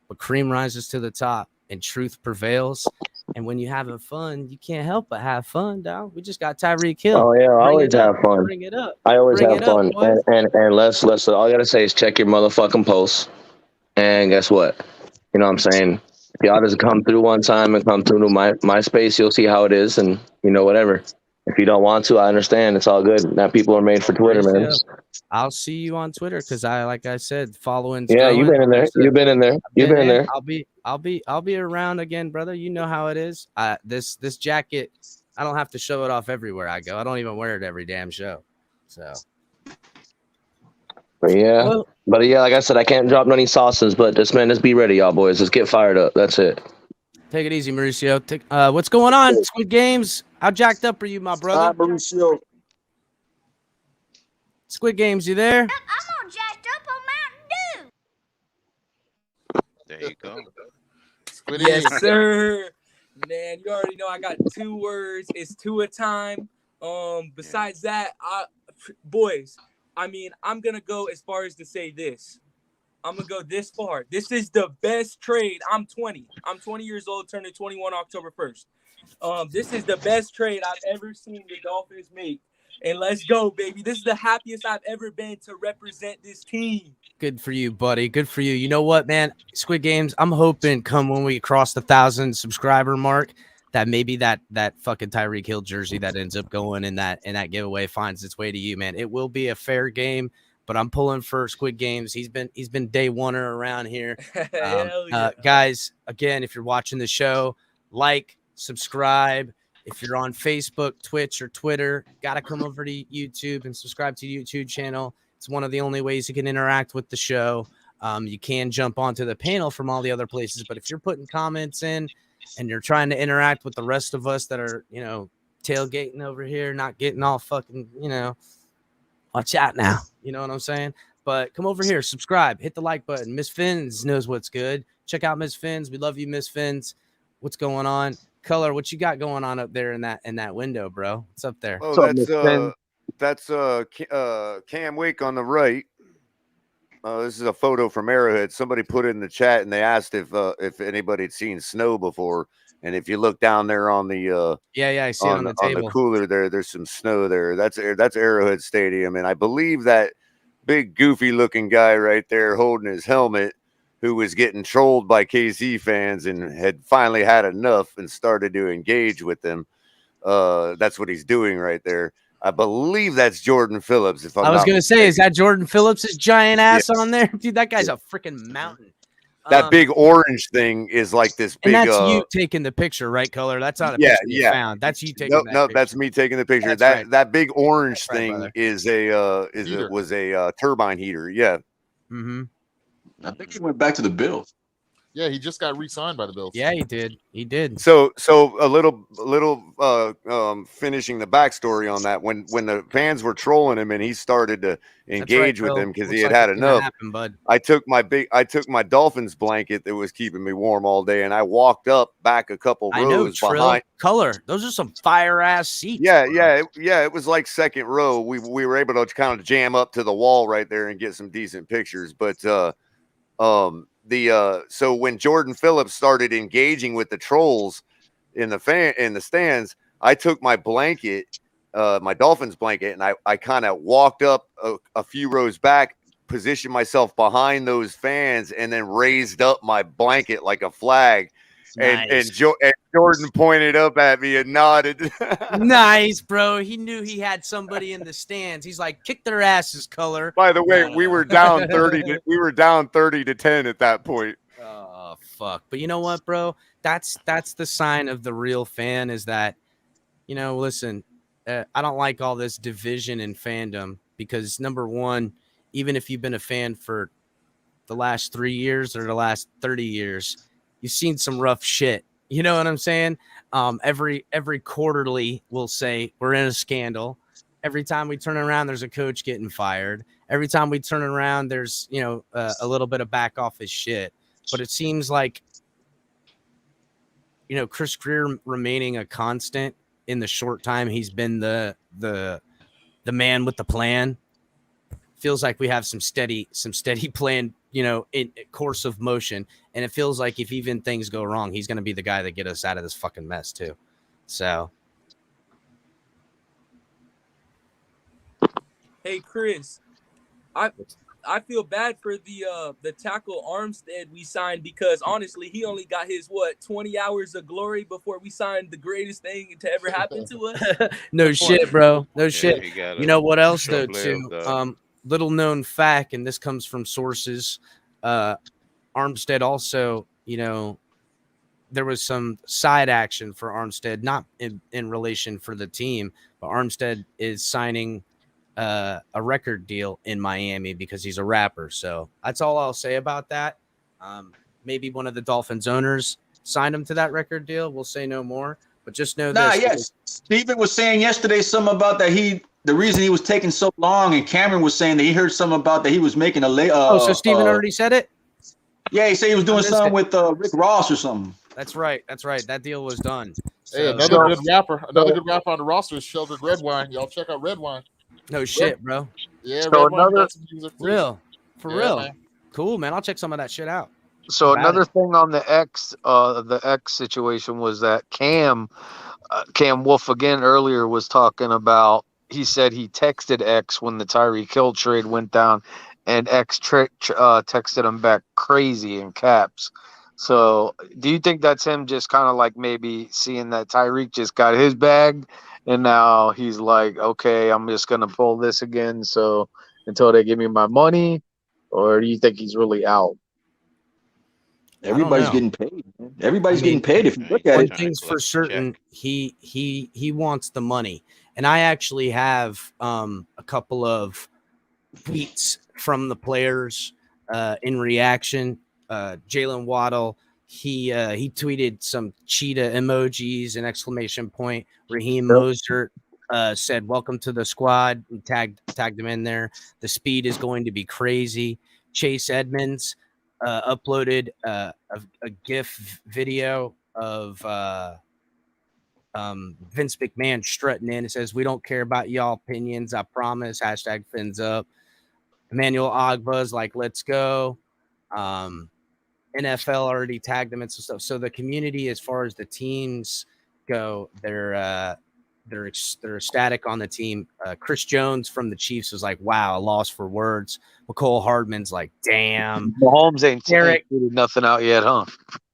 But cream rises to the top and truth prevails. And when you're having fun, you can't help but have fun, dog. We just got Tyreek Hill. Oh yeah, I always have fun. Bring it up. I always Bring have it up, fun. boys. And let's all you gotta say is check your motherfucking posts. And guess what? You know what I'm saying? If y'all just come through one time and come through to my space, you'll see how it is, and whatever. If you don't want to, I understand. It's all good. Now people are made for Twitter, man. I'll see you on Twitter because like I said, following. Yeah, you've been in there. You've been in there. You've been in there. I'll be around again, brother. You know how it is. This jacket, I don't have to show it off everywhere I go. I don't even wear it every damn show. So But yeah, like I said, I can't drop any sauces. But let's be ready, y'all boys. Let's get fired up. That's it. Take it easy, Mauricio. What's going on? Squid Games. How jacked up are you, my brother? Mauricio. Squid Games, you there? I'm all jacked up on Mountain Dew. There you go. Yes, sir. Man, you already know I got 2 words. It's 2 a time. Besides that, boys, I mean, I'm gonna go as far as to say this. I'm gonna go this far. This is the best trade. I'm 20. I'm 20 years old, turning 21 October 1st. This is the best trade I've ever seen the Dolphins make. And let's go, baby. This is the happiest I've ever been to represent this team. Good for you, buddy. Good for you. You know what, man? Squid Games, I'm hoping come when we cross the 1,000 subscriber mark that maybe that fucking Tyreek Hill jersey that ends up going in that giveaway finds its way to you, man. It will be a fair game, but I'm pulling for Squid Games. He's been day oneer around here. Guys, again, if you're watching the show, like, subscribe. If you're on Facebook, Twitch, or Twitter, got to come over to YouTube and subscribe to the YouTube channel. It's one of the only ways you can interact with the show. You can jump onto the panel from all the other places, but if you're putting comments in and you're trying to interact with the rest of us that are, tailgating over here, not getting all fucking, watch out now. You know what I'm saying? But come over here, subscribe, hit the like button. Miss Fins knows what's good. Check out Miss Fins. We love you, Miss Fins. What's going on? Color, what you got going on up there in that window, bro? What's up there? Oh, that's Cam Wake on the right. This is a photo from Arrowhead. Somebody put it in the chat and they asked if anybody had seen snow before. And if you look down there on the I see it on the table. on the cooler there's some snow there. That's Arrowhead Stadium, and I believe that big goofy looking guy right there holding his helmet, who was getting trolled by KC fans and had finally had enough and started to engage with them. That's what he's doing right there. I believe that's Jordan Phillips. If I was going to say, is that Jordan Phillips' giant ass on there? Dude, that guy's a freaking mountain. That big orange thing is like this big. And that's you taking the picture, right, Color? That's not a picture you found. That's you taking that picture. That's me taking the picture. That big orange thing is was a turbine heater. Yeah. Mm-hmm. I think he went back to the Bills. Yeah, he just got re-signed by the Bills. Yeah, he did. He did. So a little finishing the backstory on that. When the fans were trolling him and he started to engage with them because he had enough. I took my Dolphins blanket that was keeping me warm all day and I walked up back a couple rows behind. Color. Those are some fire ass seats. Yeah. It was like second row. We were able to kind of jam up to the wall right there and get some decent pictures. But so when Jordan Phillips started engaging with the trolls in the stands, I took my blanket, my Dolphins blanket, and I kind of walked up a few rows back, positioned myself behind those fans, and then raised up my blanket like a flag. Nice. And Jordan pointed up at me and nodded. Nice, bro. He knew he had somebody in the stands. He's like, kick their asses, Color. By the way, we were down 30 to 10 at that point. Oh, fuck. But you know what, bro? That's the sign of the real fan is that, listen, I don't like all this division in fandom because, number one, even if you've been a fan for the last 3 years or the last 30 years, you've seen some rough shit. You know what I'm saying? Every quarterly we'll say we're in a scandal. Every time we turn around, there's a coach getting fired. Every time we turn around, there's, a little bit of back off his shit. But it seems like, Chris Grier remaining a constant in the short time he's been the man with the plan. Feels like we have some steady plan, in course of motion. And it feels like if even things go wrong, he's going to be the guy that get us out of this fucking mess too. So. Hey, Chris, I feel bad for the tackle Armstead we signed because honestly, he only got his 20 hours of glory before we signed the greatest thing to ever happen to us. No shit, bro. No shit. You know what else though too? Little known fact, and this comes from sources. Armstead also, there was some side action for Armstead, not in relation for the team, but Armstead is signing a record deal in Miami because he's a rapper. So that's all I'll say about that. Maybe one of the Dolphins owners signed him to that record deal. We'll say no more, but just know this. Yes. Steven was saying yesterday something about that the reason he was taking so long, and Cameron was saying that he heard something about that he was making so Steven already said it? Yeah, he said he was doing something with Rick Ross or something. That's right. That deal was done. Hey, another good rapper on the roster is Sheldon Redwine. Y'all check out Redwine. No shit, bro. Yeah, So Redwine got some music too. Real. For real. Man. Cool, man. I'll check some of that shit out. So another thing on the X situation was that Cam Wolf again earlier was talking about. He said he texted X when the Tyreek Hill trade went down, and X texted him back crazy in caps. So do you think that's him just kind of like maybe seeing that Tyreek just got his bag, and now he's like, okay, I'm just gonna pull this again. So until they give me my money, or do you think he's really out? Everybody's getting paid. Man. Everybody's getting paid. If you look at it, one thing's for certain, he wants the money. And I actually have a couple of tweets from the players in reaction. Jalen Waddle, he tweeted some cheetah emojis and exclamation point. Raheem Mostert said, "Welcome to the squad." And tagged him in there. The speed is going to be crazy. Chase Edmonds uploaded a GIF video of Vince McMahon strutting in. It says, "We don't care about y'all opinions. I promise." Hashtag fins up. Emmanuel Ogba's like, "Let's go." NFL already tagged them and some stuff. So the community, as far as the teams go, they're ecstatic on the team. Chris Jones from the Chiefs was like, "Wow, a loss for words." McCole Hardman's like, "Damn." Mahomes ain't figured nothing out yet, huh?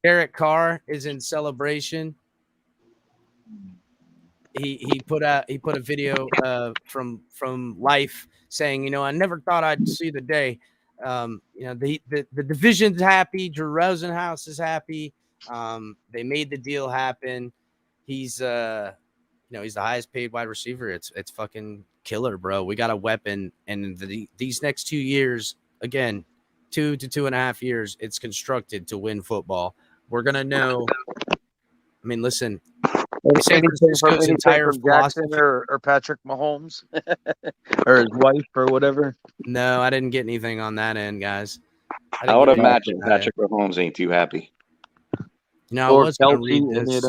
Derek Carr is in celebration. He put a video from life saying, "I never thought I'd see the day." The division's happy. Drew Rosenhaus is happy. They made the deal happen. He's he's the highest paid wide receiver. It's fucking killer, bro. We got a weapon, and these next 2 years, again, 2 to 2.5 years, it's constructed to win football. We're gonna know. I mean, listen, San Francisco's entire philosophy, or Patrick Mahomes or his wife or whatever. No, I didn't get anything on that end, guys. I would imagine Patrick Mahomes ain't too happy. I was going to read this.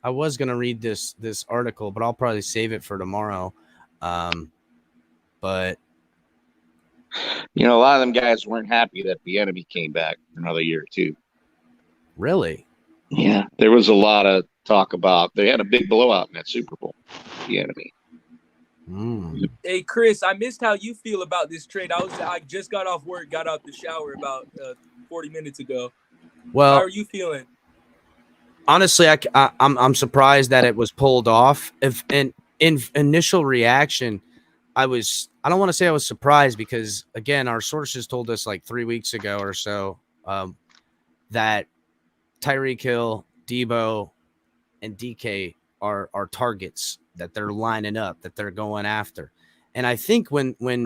I was going to read this article, but I'll probably save it for tomorrow. But a lot of them guys weren't happy that the enemy came back for another year or two. Really? Yeah, there was a lot of talk about they had a big blowout in that Super Bowl. The enemy. Hey Chris, I missed how you feel about this trade. I just got off work, got out the shower about 40 minutes ago. Well, how are you feeling? Honestly, I'm surprised that it was pulled off. If in initial reaction, I don't want to say I was surprised because again, our sources told us like 3 weeks ago or so that Tyreek Hill, Debo, and DK are targets that they're lining up, that they're going after. And I think when and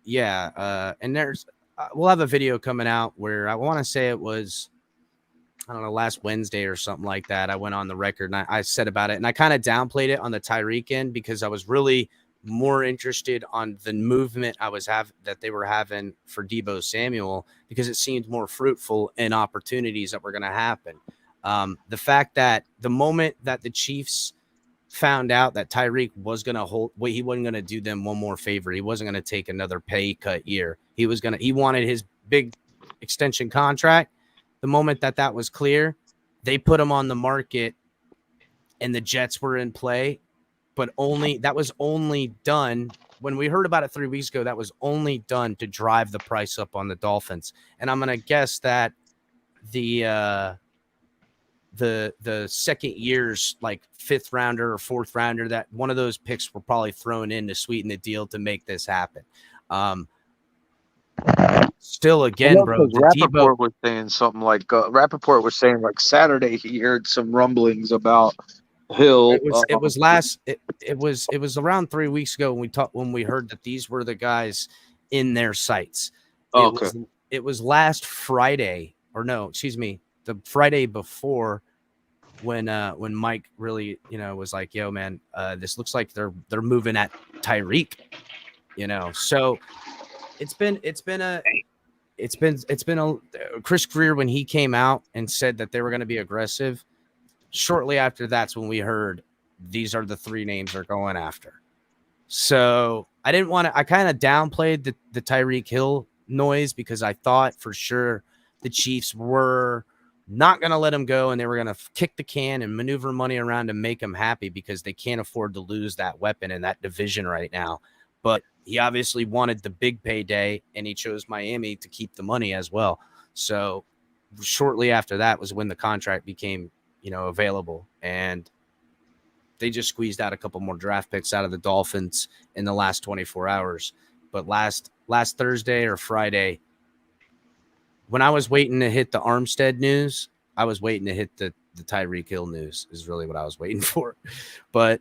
there's we'll have a video coming out where I want to say it was, I don't know, last Wednesday or something like that. I went on the record and I said about it, and I kind of downplayed it on the Tyreek end because I was really more interested on the movement that they were having for Deebo Samuel because it seemed more fruitful in opportunities that were going to happen. The fact that the moment that the Chiefs found out that Tyreek was going to he wasn't going to do them one more favor. He wasn't going to take another pay cut year. He wanted his big extension contract. The moment that was clear, they put him on the market and the Jets were in play. But that was only done when we heard about it 3 weeks ago. That was only done to drive the price up on the Dolphins. And I'm going to guess that the second yeir's like 5th rounder or 4th rounder, that one of those picks were probably thrown in to sweeten the deal to make this happen. Still, again, bro, Rappaport was saying something like Rappaport was saying like Saturday he heard some rumblings about Hill. It was around 3 weeks ago when we heard that these were the guys in their sights. Okay. It was last Friday, or no, excuse me, the Friday before, when Mike really, was like, yo, man, this looks like they're moving at Tyreek, so it's been Chris Grier, when he came out and said that they were going to be aggressive. Shortly after, that's when we heard these are the three names they're going after. So I kind of downplayed the Tyreek Hill noise, because I thought for sure the Chiefs were not going to let him go, and they were going to kick the can and maneuver money around to make him happy, because they can't afford to lose that weapon in that division right now. But he obviously wanted the big payday, and he chose Miami to keep the money as well. So shortly after that was when the contract became, available, and they just squeezed out a couple more draft picks out of the Dolphins in the last 24 hours. But last Thursday or Friday, when I was waiting to hit the Armstead news, I was waiting to hit the Tyreek Hill news, is really what I was waiting for. But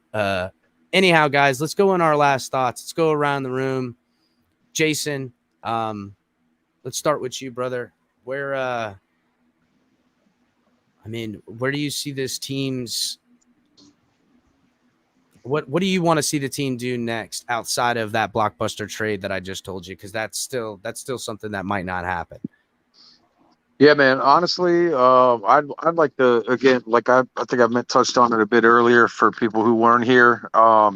anyhow, guys, let's go on our last thoughts. Let's go around the room. Jason, let's start with you, brother. Where do you see this team's what do you want to see the team do next outside of that blockbuster trade that I just told you? Because that's still something that might not happen. Yeah, man. Honestly, I'd like to, again, like I think I touched on it a bit earlier for people who weren't here.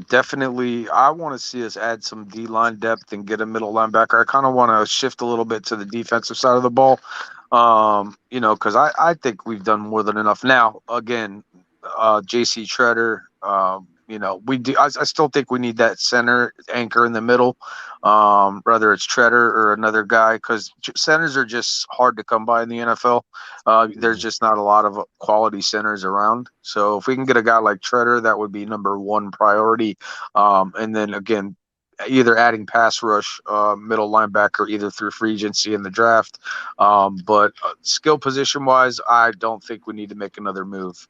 Definitely, I want to see us add some D-line depth and get a middle linebacker. I kind of want to shift a little bit to the defensive side of the ball, because I think we've done more than enough. Now, again, J.C. Treader, we do. I still think we need that center anchor in the middle, whether it's Treader or another guy, because centers are just hard to come by in the NFL. There's just not a lot of quality centers around. So if we can get a guy like Treader, that would be number one priority. And then again, either adding pass rush, middle linebacker, either through free agency in the draft. But skill position wise, I don't think we need to make another move.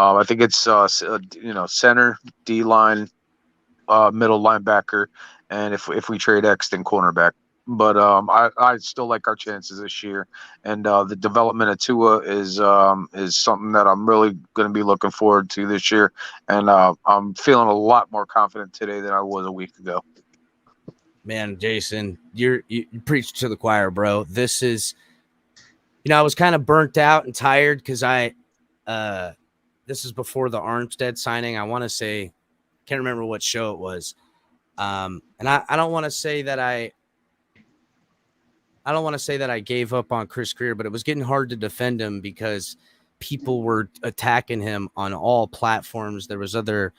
I think it's center, D line, middle linebacker, and if we trade X, then cornerback. But I still like our chances this year, and the development of Tua is something that I'm really going to be looking forward to this year, and I'm feeling a lot more confident today than I was a week ago. Man, Jason, you preach to the choir, bro. This is, I was kind of burnt out and tired because this is before the Armstead signing. I want to say, can't remember what show it was. And I don't want to say that I gave up on Chris Grier, but it was getting hard to defend him because people were attacking him on all platforms. There was other,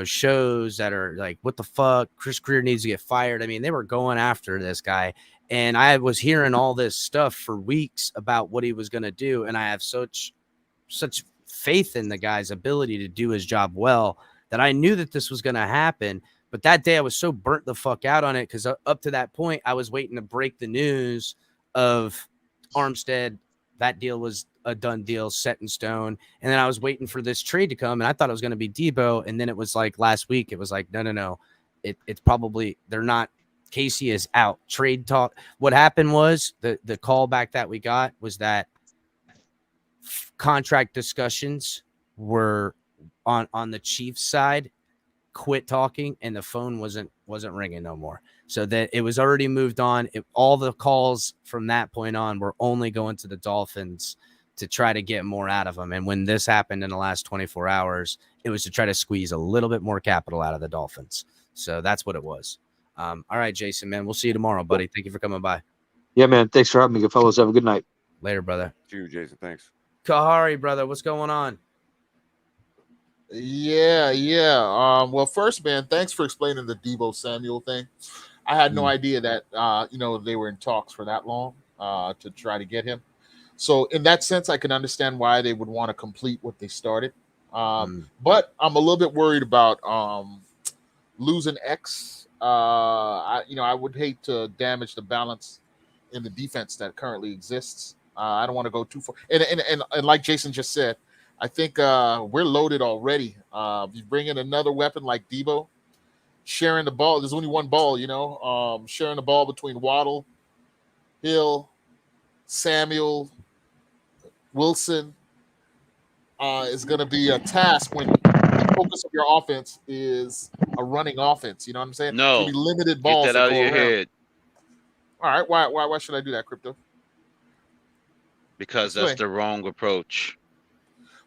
shows that are like, what the fuck? Chris Grier needs to get fired. I mean, they were going after this guy. And I was hearing all this stuff for weeks about what he was going to do. And I have such faith in the guy's ability to do his job well that I knew that this was going to happen. But that day I was so burnt the fuck out on it because up to that point I was waiting to break the news of Armstead. That deal was a done deal, set in stone. And then I was waiting for this trade to come, and I thought it was going to be Debo. And then it was like last week, it was like, no. It's probably, they're not. Casey is out. Trade talk. What happened was the callback that we got was that contract discussions were on the Chiefs side, quit talking, and the phone wasn't ringing no more. So that it was already moved on. All the calls from that point on were only going to the Dolphins to try to get more out of them. And when this happened in the last 24 hours, it was to try to squeeze a little bit more capital out of the Dolphins. So that's what it was. All right, Jason, man, we'll see you tomorrow, buddy. Thank you for coming by. Yeah, man. Thanks for having me, good fellas. Have a good night. Later, brother. You, Jason. Thanks. Kahari, brother, what's going on? Yeah. Well, first, man, thanks for explaining the Deebo Samuel thing. I had no idea that they were in talks for that long to try to get him. So in that sense, I can understand why they would want to complete what they started. But I'm a little bit worried about losing X. I would hate to damage the balance in the defense that currently exists. I don't want to go too far. And like Jason just said, I think we're loaded already You bring in another weapon like Debo, sharing the ball. There's only one ball, sharing the ball between Waddle, Hill, Samuel, Wilson is going to be a task when the focus of your offense is a running offense. You know what I'm saying? No, it's going to be limited get balls that that out of go your around. head All right, why should I do that, Crypto? because that's the wrong approach.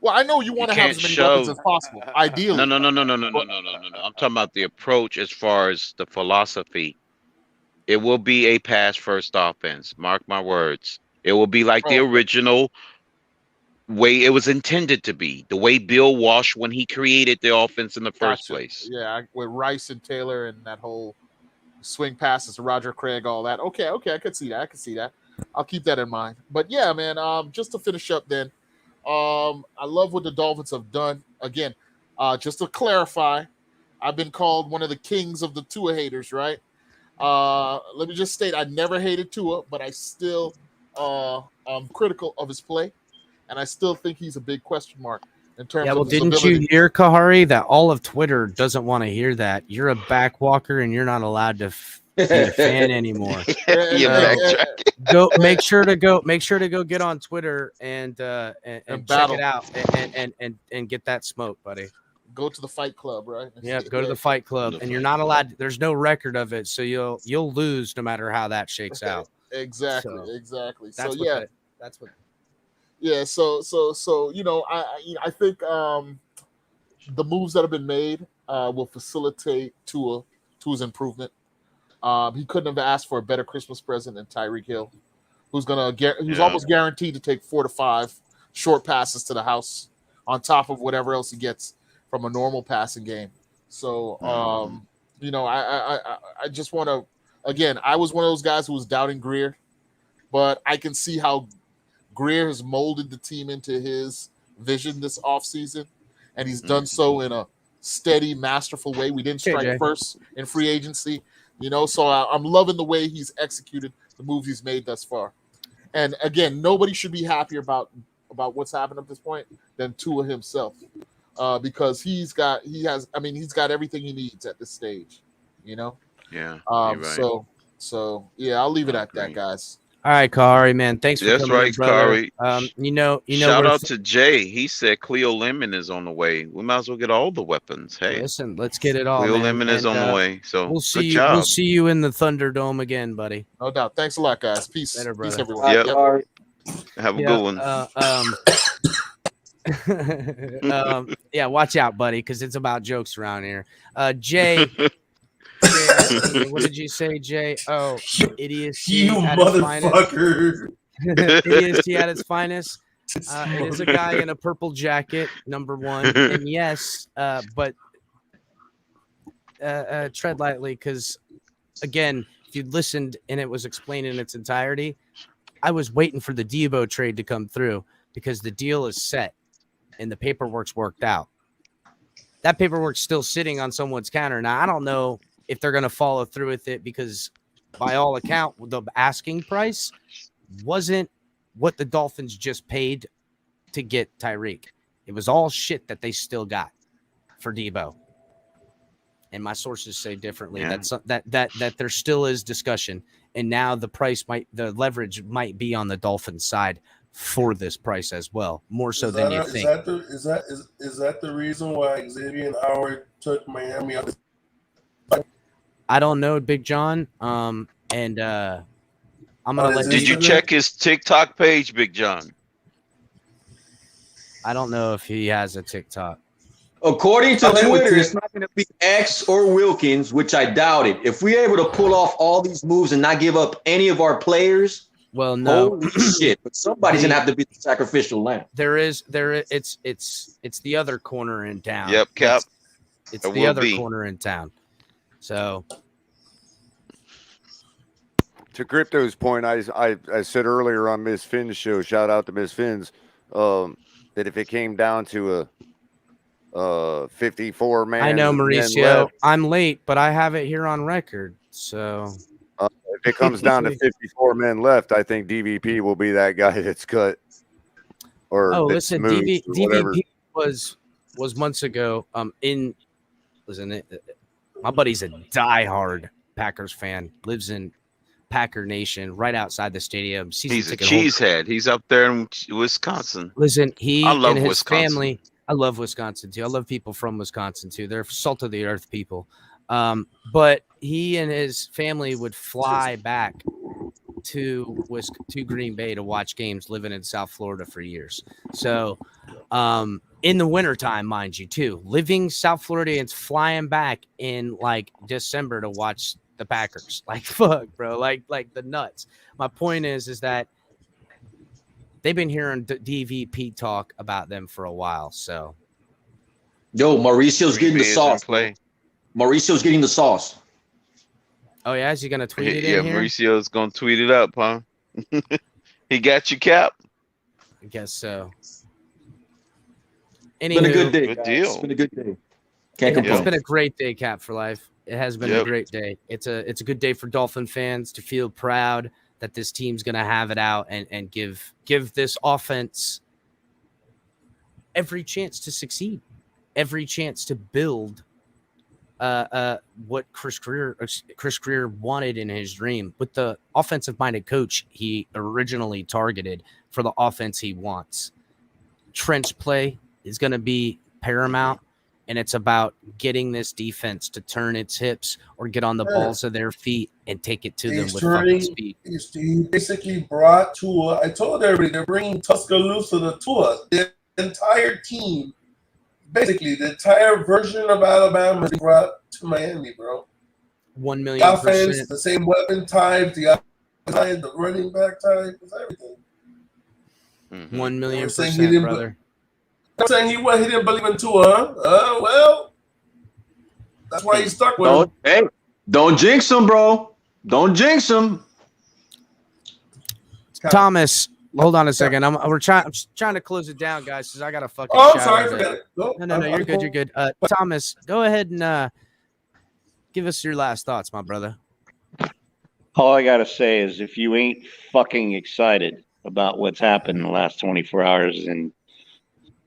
Well, I know you You want to have can't as many weapons shove. as possible, ideally. No. I'm talking about the approach as far as the philosophy. It will be a pass first offense. Mark my words. It will be like the original way it was intended to be. The way Bill Walsh when he created the offense in the first place. Yeah, with Rice and Taylor and that whole swing passes to Roger Craig, all that. Okay, I could see that. I'll keep that in mind. But yeah, man, just to finish up then, I love what the Dolphins have done. Again, just to clarify, I've been called one of the kings of the Tua haters, right? Let me just state I never hated Tua, but I still am critical of his play, and I still think he's a big question mark in terms of his didn't ability. you hear, Kahari, that all of Twitter doesn't want to hear that? You're a backwalker, and you're not allowed to be a fan anymore. Go make sure to go get on Twitter and check it out and get that smoke, buddy. Go to the Fight Club, right? Yeah, go to the Fight Club, and you're not allowed. There's no record of it, so you'll lose no matter how that shakes out. Exactly. That's So yeah, that's what. Yeah, so I think the moves that have been made will facilitate Tua's improvement. He couldn't have asked for a better Christmas present than Tyreek Hill, who's almost guaranteed to take 4 to 5 short passes to the house on top of whatever else he gets from a normal passing game. So I just want to, again, I was one of those guys who was doubting Grier, but I can see how Grier has molded the team into his vision this offseason, and he's done so in a steady, masterful way. We didn't strike first in free agency, so I'm loving the way he's executed the moves he's made thus far. And again, nobody should be happier about what's happened at this point than Tua himself, because he's got everything he needs at this stage, Yeah. Right. So yeah, I'll leave it at that, guys. All right, Kari, man. Thanks for coming in, brother. Kari. Shout out to Jay. He said Cleo Lemon is on the way. We might as well get all the weapons. Hey, listen, let's get it all. Cleo man. Lemon is on the way. So we'll see good you. job. We'll see you in the Thunderdome again, buddy. No doubt. Thanks a lot, guys. Peace. Later, brother. Peace, everyone. Have a good one. Yeah, watch out, buddy, because it's about jokes around here. Jay. What did you say, Jay? Oh, idiocy. You motherfucker. Idiocy at its finest. It is a guy in a purple jacket, number one. And yes, but tread lightly, because, again, if you listened and it was explained in its entirety, I was waiting for the Debo trade to come through because the deal is set and the paperwork's worked out. That paperwork's still sitting on someone's counter. Now, I don't know if they're going to follow through with it because by all account, the asking price wasn't what the Dolphins just paid to get Tyreek. It was all shit that they still got for Debo. And my sources say differently. Yeah. That there still is discussion. And now the leverage might be on the Dolphins side for this price as well, more so than you think. Is that the reason why Xavier and Howard took Miami out? I don't know, Big John. I'm gonna let. Did you check his TikTok page, Big John? I don't know if he has a TikTok. According to Twitter, it's not going to be X or Wilkins, which I doubt it. If we're able to pull off all these moves and not give up any of our players, well, no, holy shit! But somebody's gonna have to be the sacrificial lamb. It's the other corner in town. Yep, Cap. It's the other corner in town. So, to Crypto's point, I said earlier on Miss Finn's show, shout out to Miss Finn's, that if it came down to a 54 man, I know, Mauricio, I'm late, but I have it here on record. So, if it comes down to 54 men left, I think DVP will be that guy that's cut. Or listen, DVP was was months ago. My buddy's a diehard Packers fan. Lives in Packer Nation, right outside the stadium. He's a cheesehead. He's up there in Wisconsin. Listen, he I love and his Wisconsin. family. I love Wisconsin too. I love people from Wisconsin too. They're salt of the earth people. But he and his family would fly back to Green Bay to watch games, living in South Florida for years. So in the wintertime, mind you, too, living South Florida and flying back in like December to watch the Packers. Like, fuck, bro. Like the nuts. My point is that they've been hearing DVP talk about them for a while. So, yo, Mauricio's getting the sauce. Mauricio's getting the sauce. Oh yeah, is he gonna tweet it? Yeah, in here? Mauricio's gonna tweet it up, huh? He got you, Cap. I guess so. It's been a good day. Good deal. It's been a good day. Can't complain. It's been a great day, Cap for life. It has been a great day. It's a good day for Dolphin fans to feel proud that this team's gonna have it out and give this offense every chance to succeed, every chance to build what Chris Grier wanted in his dream with the offensive-minded coach he originally targeted for the offense he wants. Trench play is going to be paramount, and it's about getting this defense to turn its hips or get on the balls of their feet and take it to them with fucking speed. He basically brought Tua. I told everybody they're bringing Tuscaloosa to Tua. The entire team. Basically, the entire version of Alabama is brought to Miami, bro. 1 million the offense, %. the same weapon types, the running back type, it's everything. 1 million saying %, brother. I'm saying he didn't believe in Tua. Well, that's why he's stuck with him. Hey, don't jinx him, bro. Don't jinx him. Thomas, hold on a second. I'm just trying to close it down, guys, because I got to fucking. Oh, I'm shower. sorry. Forget it. No, you're good. You're good. Thomas, go ahead and give us your last thoughts, my brother. All I gotta say is, if you ain't fucking excited about what's happened in the last 24 hours, and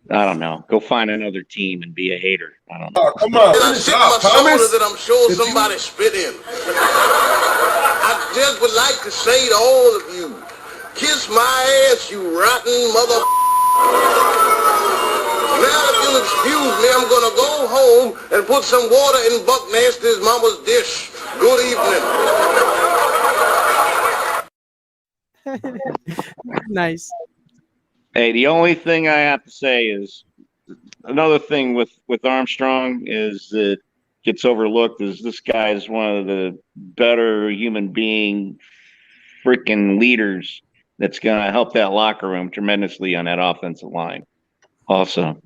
I don't know, go find another team and be a hater. I don't know. Oh, come on. I sit my shoulder that I'm sure somebody spit in. I just would like to say to all of you, kiss my ass, you rotten mother. Now, if you'll excuse me, I'm gonna go home and put some water in Buck Nasty's mama's dish. Good evening. Nice. Hey, the only thing I have to say is, another thing with Armstrong is that gets overlooked is this guy is one of the better human being freaking leaders that's going to help that locker room tremendously on that offensive line also.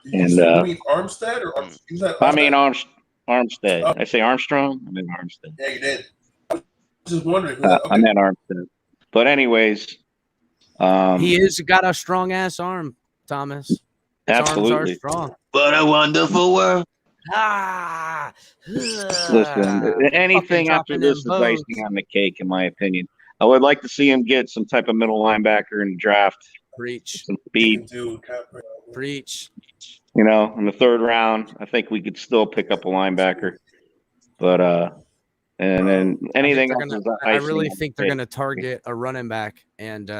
And you mean Armstead or Armstead? I mean Armstead. Oh. I say Armstrong? I mean Armstead. Yeah, you did. I was just wondering. I meant Armstead. But anyways. He has got a strong-ass arm, Thomas. His absolutely. arms are strong. What a wonderful world. Listen, anything after this is icing on the cake, in my opinion. I would like to see him get some type of middle linebacker in the draft. Preach. Some speed. Preach. You know, in the third round, I think we could still pick up a linebacker. But and then anything else I really think they're gonna target a running back and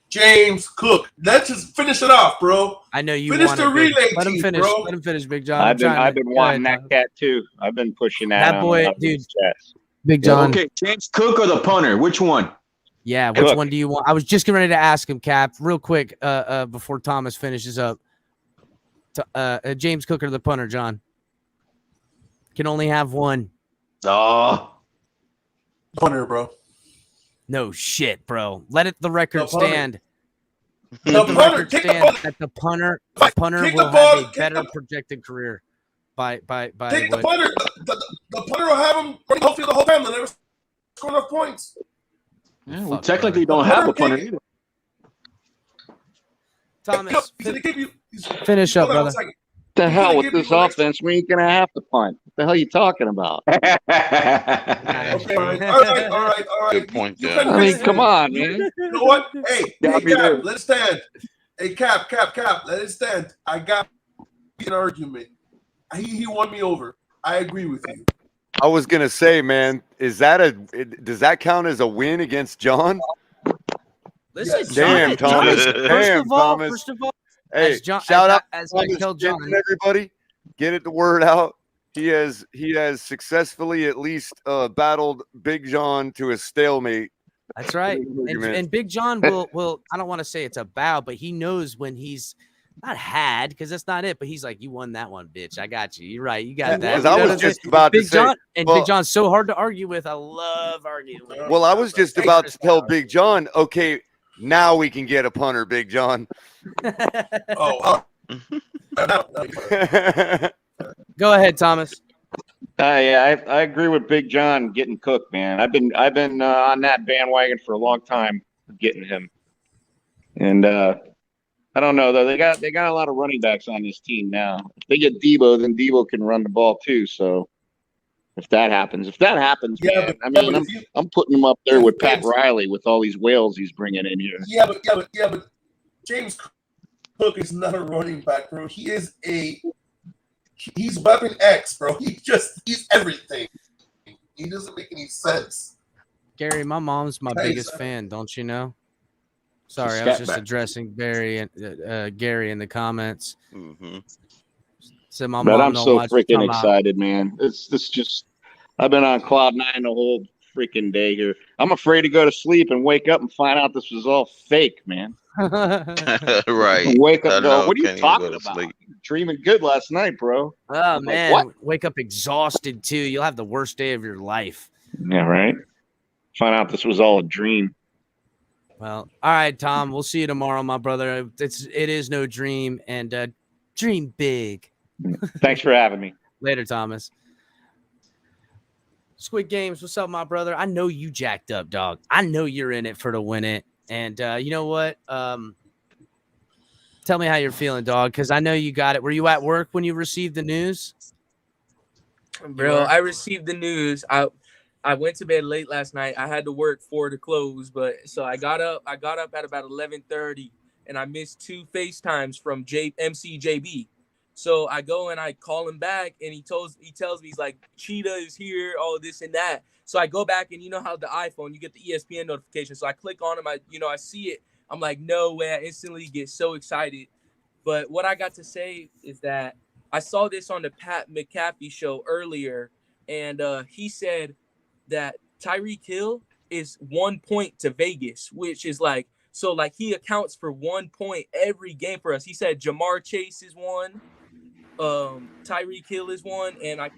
James Cook. Let's just finish it off, bro. I know you finish the relay. Let him finish. Bro. Let him finish, Big John. I've been wanting that cat too. I've been pushing that. That boy, dude. Big John. Okay, James Cook or the punter? Which one? Yeah, which one do you want? I was just getting ready to ask him, Cap, real quick, before Thomas finishes up. James Cook or the punter, John? Can only have one. Oh, punter, bro. No shit, bro. Let the record stand. The punter, take the ball. That the punter will have a better projected career. By take the punter. The punter will have him running the whole time. They'll never score enough points. Yeah, we technically don't have a punter either. Thomas, finish up, brother. The hell with this offense? We ain't gonna have to punt. What the hell are you talking about? Okay, all right. Good point, I mean, come on, man. You know what? Hey, Cap, let's stand. Hey, Cap, let it stand. I got an argument. He won me over. I agree with you. I was gonna say, man, does that count as a win against John? Listen, Yes. Damn, Thomas. First of all, Hey, as John, shout out as Thomas I tell John, Jensen, everybody. Get it the word out. He has successfully at least battled Big John to a stalemate. that's right. And Big John will I don't want to say it's a bow, but he knows when he's not had, because that's not it, but he's like, you won that one, bitch. I got you. You're right. You got that. Because I was just about to say, Big John's so hard to argue with. I love arguing with him. Well, I was just about to tell Big John, okay, now we can get a punter, Big John. Go ahead, Thomas. Yeah, I agree with Big John getting cooked, man. I've been on that bandwagon for a long time, getting him. And I don't know though. They got a lot of running backs on this team now. If they get Debo, then Debo can run the ball too. So if that happens, Yeah, man, I'm putting him up there with Pat Riley with all these whales he's bringing in here. Yeah, but James Cook is not a running back, bro. He's weapon X, bro. He's everything. He doesn't make any sense. Gary, my mom's my biggest fan. Don't you know? Sorry, I was just addressing Gary in the comments. Mm-hmm. So my But mom I'm don't so watch freaking come out. excited, man. It's just I've been on cloud nine the whole freaking day here. I'm afraid to go to sleep and wake up and find out this was all fake, man. Right. Wake up I and go, know, what are you can't even talking go to about? sleep. Dreaming good last night, bro. Oh I'm like, man, what? wake up exhausted too. You'll have the worst day of your life. Yeah, right. Find out this was all a dream. Well, all right, Tom. We'll see you tomorrow, my brother. It is no dream, and dream big. Thanks for having me. Later, Thomas. Squid Games, what's up, my brother? I know you jacked up, dog. I know you're in it for to win it. And you know what? Tell me how you're feeling, dog, because I know you got it. Were you at work when you received the news? Bro, I received the news. I went to bed late last night. I had to work 4 to close, but so I got up at about 11:30, and I missed 2 FaceTimes from MCJB. So I go and I call him back, and he tells me, he's like, Cheetah is here, all this and that. So I go back, and you know how the iPhone, you get the ESPN notification. So I click on him, I see it. I'm like, no way. I instantly get so excited. But what I got to say is that I saw this on the Pat McAfee show earlier, and he said that Tyreek Hill is 1 point to Vegas, which is like, so like he accounts for 1 point every game for us. He said Jamar Chase is 1, Tyreek Hill is 1, and I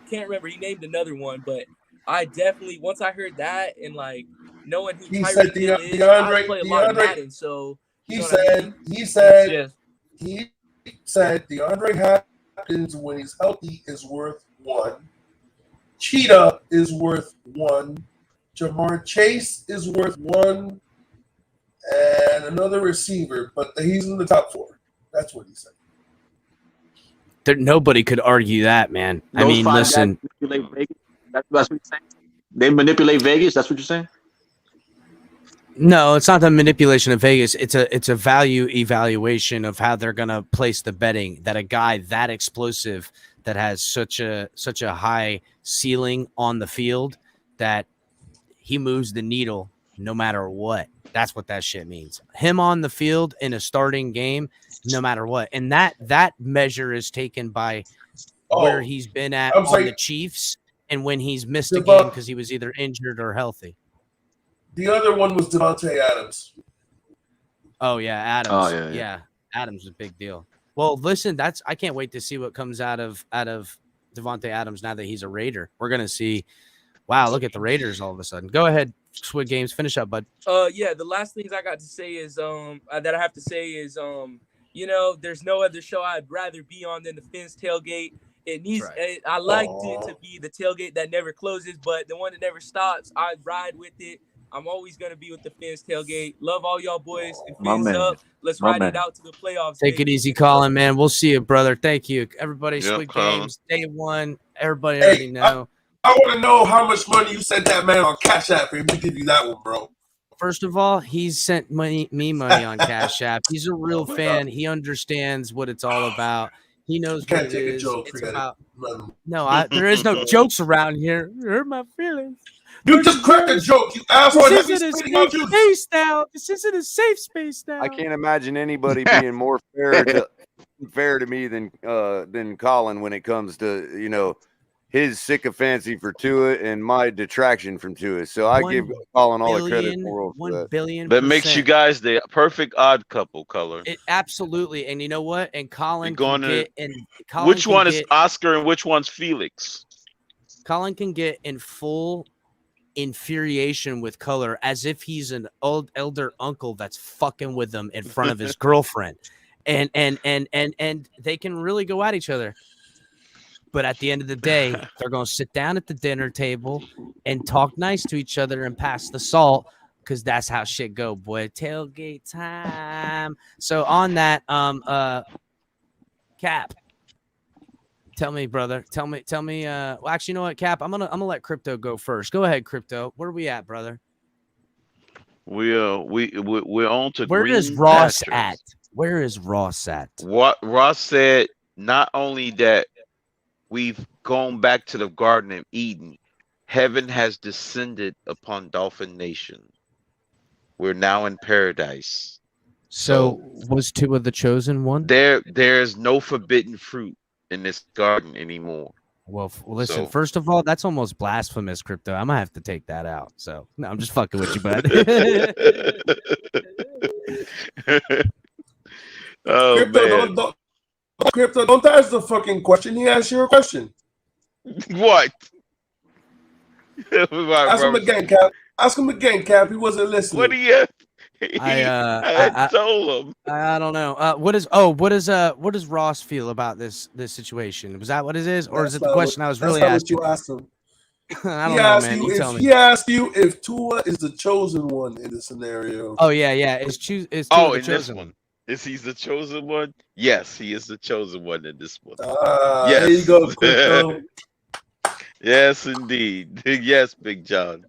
can't remember. He named another one, but I definitely, once I heard that and like knowing who Tyreek Hill is, I play a lot of Madden, so he said DeAndre Hopkins when he's healthy is worth 1. Cheetah is worth 1. Jamar Chase is worth 1. And another receiver, but he's in the top 4. That's what he said. Nobody could argue that, man. Those I mean, five listen. guys manipulate Vegas? That's what you're saying? They manipulate Vegas? That's what you're saying? No, it's not the manipulation of Vegas. It's a value evaluation of how they're gonna place the betting. That a guy that explosive, that has such a high ceiling on the field, that he moves the needle no matter what. That's what that shit means. Him on the field in a starting game, no matter what. And that measure is taken by where he's been at on the Chiefs and when he's missed a game because he was either injured or healthy. The other one was Devontae Adams. Oh yeah, Adams. Oh, yeah. Adams is a big deal. Well, listen, I can't wait to see what comes out of Devontae Adams now that he's a Raider. We're gonna see. Wow, look at the Raiders all of a sudden. Go ahead, Squid Games, finish up, bud. Yeah, the last things I got to say is that I have to say is you know, there's no other show I'd rather be on than the Fins Tailgate. It needs I liked it to be the tailgate that never closes, but the one that never stops. I ride with it. I'm always gonna be with the Fins Tailgate. Love all y'all boys. And Fins up. Let's ride it out to the playoffs. Take it easy, Colin, man. We'll see you, brother. Thank you, everybody. Yep, Squid Colin. Games, day 1. Everybody already know. I want to know how much money you sent that man on Cash App for him to give you that one, bro. First of all, he's sent me money on Cash App. He's a real fan. He understands what it's all about. He knows what Can't it take a is. joke. It's Forget about it. no. There is no jokes around here. You hurt my feelings. You just cracked a joke. You asshole. This isn't a safe space now. This isn't a safe space now. I can't imagine anybody being more fair to me than Colin when it comes to his sycophancy for Tua and my detraction from Tua. So I give Colin all the credit in the world for that. 1,000,000,000%. That makes you guys the perfect odd couple, Color. It absolutely, and you know what? And Colin going can to get and Colin which can one get, is Oscar and which one's Felix? Colin can get in full infuriation with Color as if he's an old elder uncle that's fucking with him in front of his girlfriend, and they can really go at each other. But at the end of the day, they're going to sit down at the dinner table and talk nice to each other and pass the salt, because that's how shit go, boy. Tailgate time. So on that, Cap, tell me, brother. Tell me. Well, actually, you know what, Cap? I'm gonna let Crypto go first. Go ahead, Crypto. Where are we at, brother? We're on to Where green is Ross pastures. at? Where is Ross at? What Ross said, not only that we've gone back to the Garden of Eden, heaven has descended upon Dolphin Nation. We're now in paradise. So was Tua the chosen one? There's no forbidden fruit in this garden anymore. Well, listen, first of all, that's almost blasphemous, Crypto. I'm gonna have to take that out. So no, I'm just fucking with you, bud. Oh, Crypto, man. Crypto, don't ask the fucking question. He asked you a question. What? Ask him again, Cap. Ask him again, Cap. He wasn't listening. What do you? I told him. I don't know. What does Ross feel about this situation? Was that what it is, or is it the question I was really asking? What you asked him. I don't know, man. You tell me. He asked you if Tua is the chosen one in this scenario. Oh yeah. Is Tua in the chosen this one? Is he the chosen one? Yes, he is the chosen one in this one. Yes. There you go, Crypto. Yes, indeed. Yes, Big John.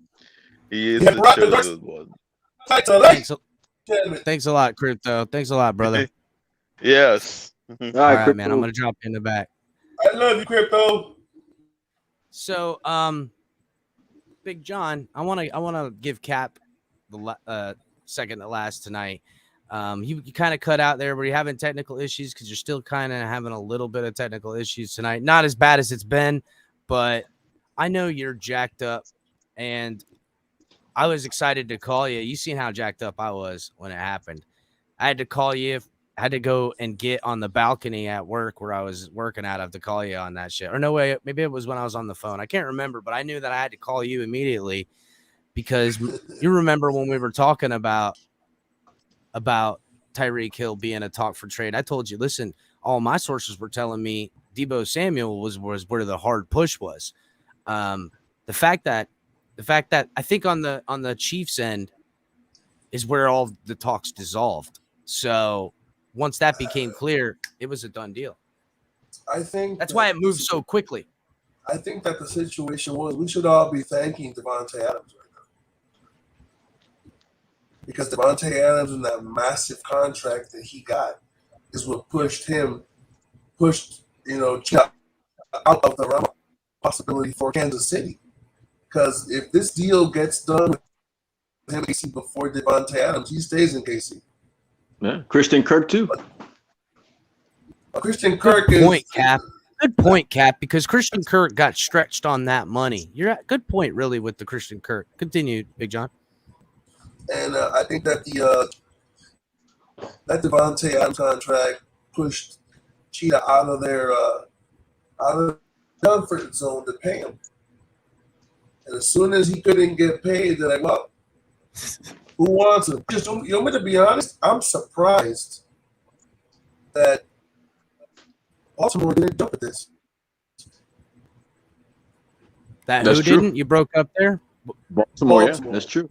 He is the chosen one. Thanks a lot, Crypto. Thanks a lot, brother. Yes. All right, man. I'm gonna drop you in the back. I love you, Crypto. So, Big John, I wanna give Cap the second to last tonight. You kind of cut out there where you're having technical issues because you're still kind of having a little bit of technical issues tonight. Not as bad as it's been, but I know you're jacked up, and I was excited to call you. You seen how jacked up I was when it happened. I had to call you. I had to go and get on the balcony at work where I was working at. I have to call you on that shit. Or no way, maybe it was when I was on the phone. I can't remember, but I knew that I had to call you immediately because you remember when we were talking about Tyreek Hill being a talk for trade. I told you, listen, all my sources were telling me Deebo Samuel was where the hard push was. The fact that I think on the Chiefs end is where all the talks dissolved. So once that became clear, it was a done deal. I think that's why it moved so quickly. I think that the situation was we should all be thanking Devontae Adams right now. Because Devontae Adams and that massive contract that he got is what pushed Chief out of the realm of possibility for Kansas City. Because if this deal gets done with him before Devontae Adams, he stays in KC. Yeah, Christian Kirk too. Christian Kirk Good point, Cap. Good point, Cap, because Christian Kirk got stretched on that money. You're at good point, really, with the Christian Kirk. Continue, Big John. And I think that that Devontae Adams contract pushed Cheetah out of their comfort zone to pay him. And as soon as he couldn't get paid, they're like, well, who wants him? Just, you want me to be honest? I'm surprised that Baltimore didn't jump at this. That's who true. Didn't? You broke up there? Baltimore, yeah, that's true.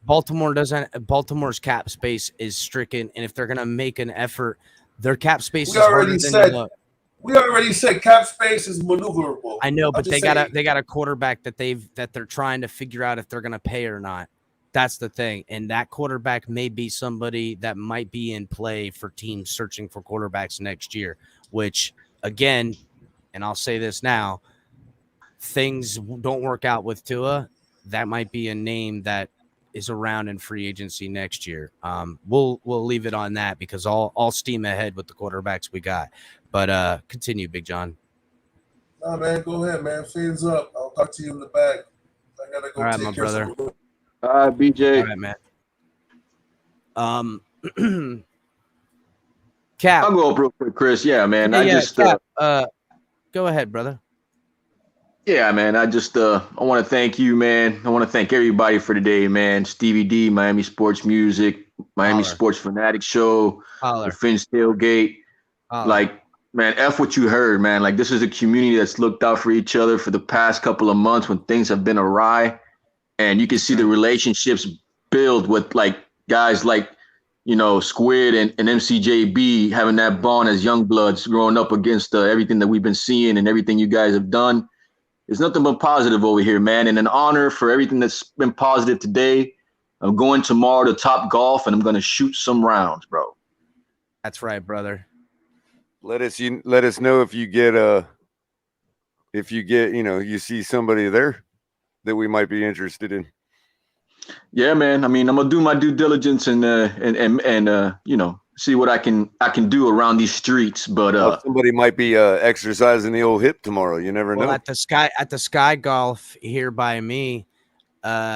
Baltimore's cap space is stricken, and if they're gonna make an effort, their cap space is We already said cap space is maneuverable. I know, but they got a quarterback that they're trying to figure out if they're gonna pay or not. That's the thing. And that quarterback may be somebody that might be in play for teams searching for quarterbacks next year, which, again, and I'll say this now, things don't work out with Tua, that might be a name that is around in free agency next year. We'll leave it on that because all steam ahead with the quarterbacks we got. But continue, Big John. Nah, man, go ahead, man. Fins up. I'll talk to you in the back. I gotta go All right, take my care of brother. something. All right, BJ. All right, man. Cap. I'll go up real quick, Chris. Yeah, man. Cap. Go ahead, brother. Yeah, man. I want to thank you, man. I want to thank everybody for today, man. Stevie D, Miami Sports Music, Miami Sports Fanatic Show, the Finch Tailgate. Like, man, F what you heard, man. Like, this is a community that's looked out for each other for the past couple of months when things have been awry. And you can see the relationships build with, like, guys like, you know, Squid and MCJB having that bond as young bloods growing up against everything that we've been seeing and everything you guys have done. There's nothing but positive over here, man. And an honor for everything that's been positive today. I'm going tomorrow to Top Golf, and I'm going to shoot some rounds, bro. That's right, brother. Let us know if you get you see somebody there that we might be interested in. Yeah, man. I mean, I'm gonna do my due diligence and you know, see what I can do around these streets. But somebody might be exercising the old hip tomorrow. You never know. At the Sky Golf here by me,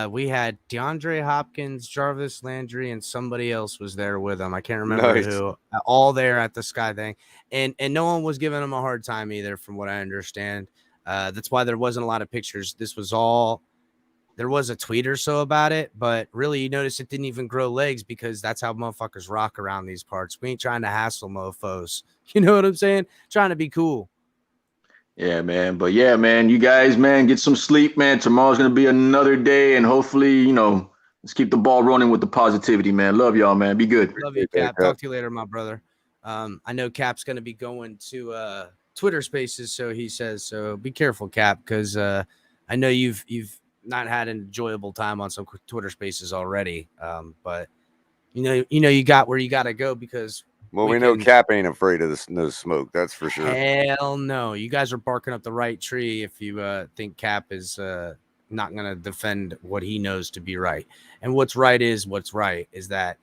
we had DeAndre Hopkins, Jarvis Landry, and somebody else was there with him. I can't remember who. All there at the Sky thing, and no one was giving him a hard time either, from what I understand. That's why there wasn't a lot of pictures. This was all. There was a tweet or so about it, but really you notice it didn't even grow legs because that's how motherfuckers rock around these parts. We ain't trying to hassle mofos. You know what I'm saying? Trying to be cool. Yeah, man. But yeah, man, you guys, man, get some sleep, man. Tomorrow's going to be another day, and hopefully, you know, let's keep the ball running with the positivity, man. Love y'all, man. Be good. Love you, Cap. Talk to you later, my brother. I know Cap's going to be going to Twitter Spaces, so he says. So be careful, Cap, because I know you've not had an enjoyable time on some Twitter Spaces already, but you got where you got to go because we know Cap ain't afraid of no smoke. That's for sure. Hell no, you guys are barking up the right tree if you think Cap is not going to defend what he knows to be right. And what's right is that,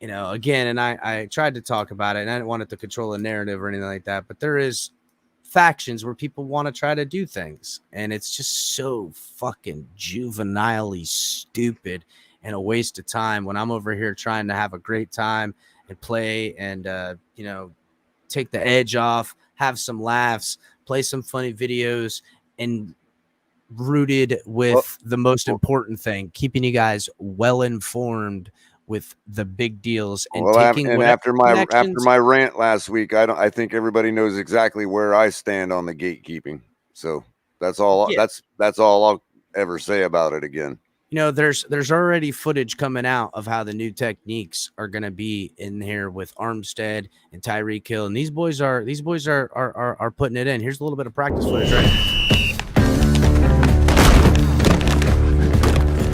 you know, again, and I tried to talk about it and I didn't want it to control a narrative or anything like that, but there is factions where people want to try to do things, and it's just so fucking juvenilely stupid and a waste of time when I'm over here trying to have a great time and play and you know, take the edge off, have some laughs, play some funny videos, and rooted with the most important thing, keeping you guys well informed with the big deals and after my rant last week, I think everybody knows exactly where I stand on the gatekeeping. So that's all. Yeah. That's all I'll ever say about it again. You know, there's already footage coming out of how the new techniques are going to be in here with Armstead and Tyreek Hill, and these boys are putting it in. Here's a little bit of practice footage, right?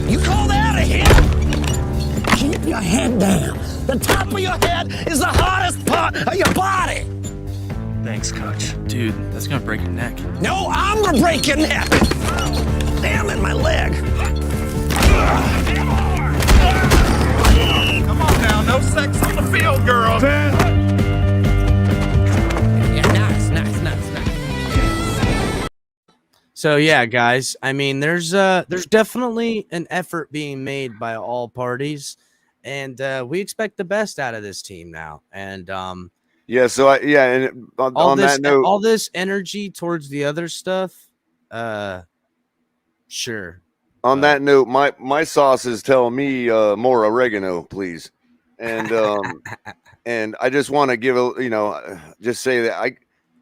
You call that a hit? Keep your head down. The top of your head is the hardest part of your body. Thanks, Coach. Dude, that's gonna break your neck. No, I'm gonna break your neck. Damn it, my leg. Come on now, no sex on the field, girl. Yeah, nice. So yeah, guys, I mean, there's definitely an effort being made by all parties, and we expect the best out of this team now. And and on that note, all this energy towards the other stuff, sure. On that note, my sauces tell me more oregano, please. And and I just want to give just say that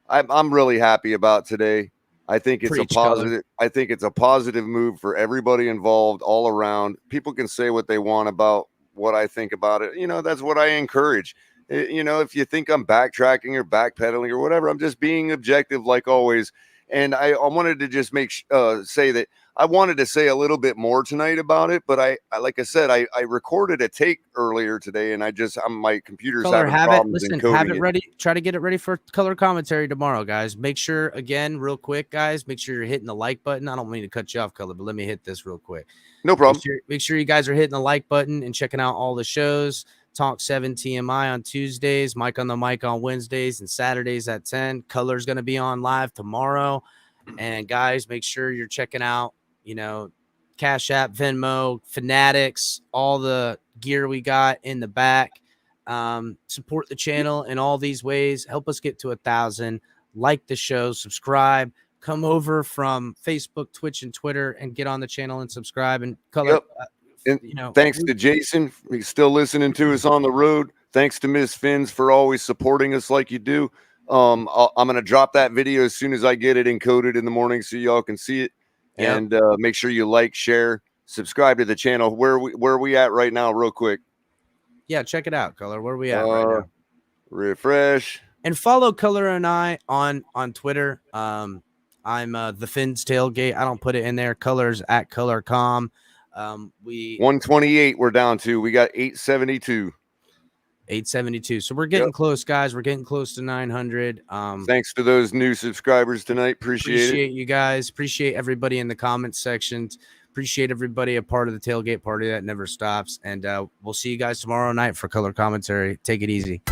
I'm really happy about today. I think it's a positive. I think it's a positive move for everybody involved all around. People can say what they want about what I think about it. You know, that's what I encourage. You know, if you think I'm backtracking or backpedaling or whatever, I'm just being objective like always. And I wanted to just say that I wanted to say a little bit more tonight about it, but I like I said, I recorded a take earlier today, and my computer's Color, having have problems it. Listen, encoding have it ready. Try to get it ready for color commentary tomorrow, guys. Make sure, again, real quick, guys. Make sure you're hitting the like button. I don't mean to cut you off, Color, but let me hit this real quick. No problem. Make sure you guys are hitting the like button and checking out all the shows. Talk 7 TMI on Tuesdays, Mike on the Mic on Wednesdays, and Saturdays at 10. Color's going to be on live tomorrow. And guys, make sure you're checking out, Cash App, Venmo, Fanatics, all the gear we got in the back. Support the channel in all these ways. Help us get to 1,000. Like the show, subscribe. Come over from Facebook, Twitch, and Twitter, and get on the channel and subscribe. And Color, And thanks to Jason, he's still listening to us on the road. Thanks to Miss Fins for always supporting us like you do. I'm going to drop that video as soon as I get it encoded in the morning so y'all can see it. Yep. And make sure you like, share, subscribe to the channel. Where are we at right now, real quick? Yeah, check it out, Color. Where are we at right now? Refresh. And follow Color and I on Twitter. I'm the Fins Tailgate. I don't put it in there. Color's at Color.com. 128 we're down to. We got 872. 872. So we're getting close, guys. We're getting close to 900. Thanks to those new subscribers tonight. Appreciate you guys. Appreciate everybody in the comments sections. Appreciate everybody a part of the tailgate party that never stops. And we'll see you guys tomorrow night for color commentary. Take it easy.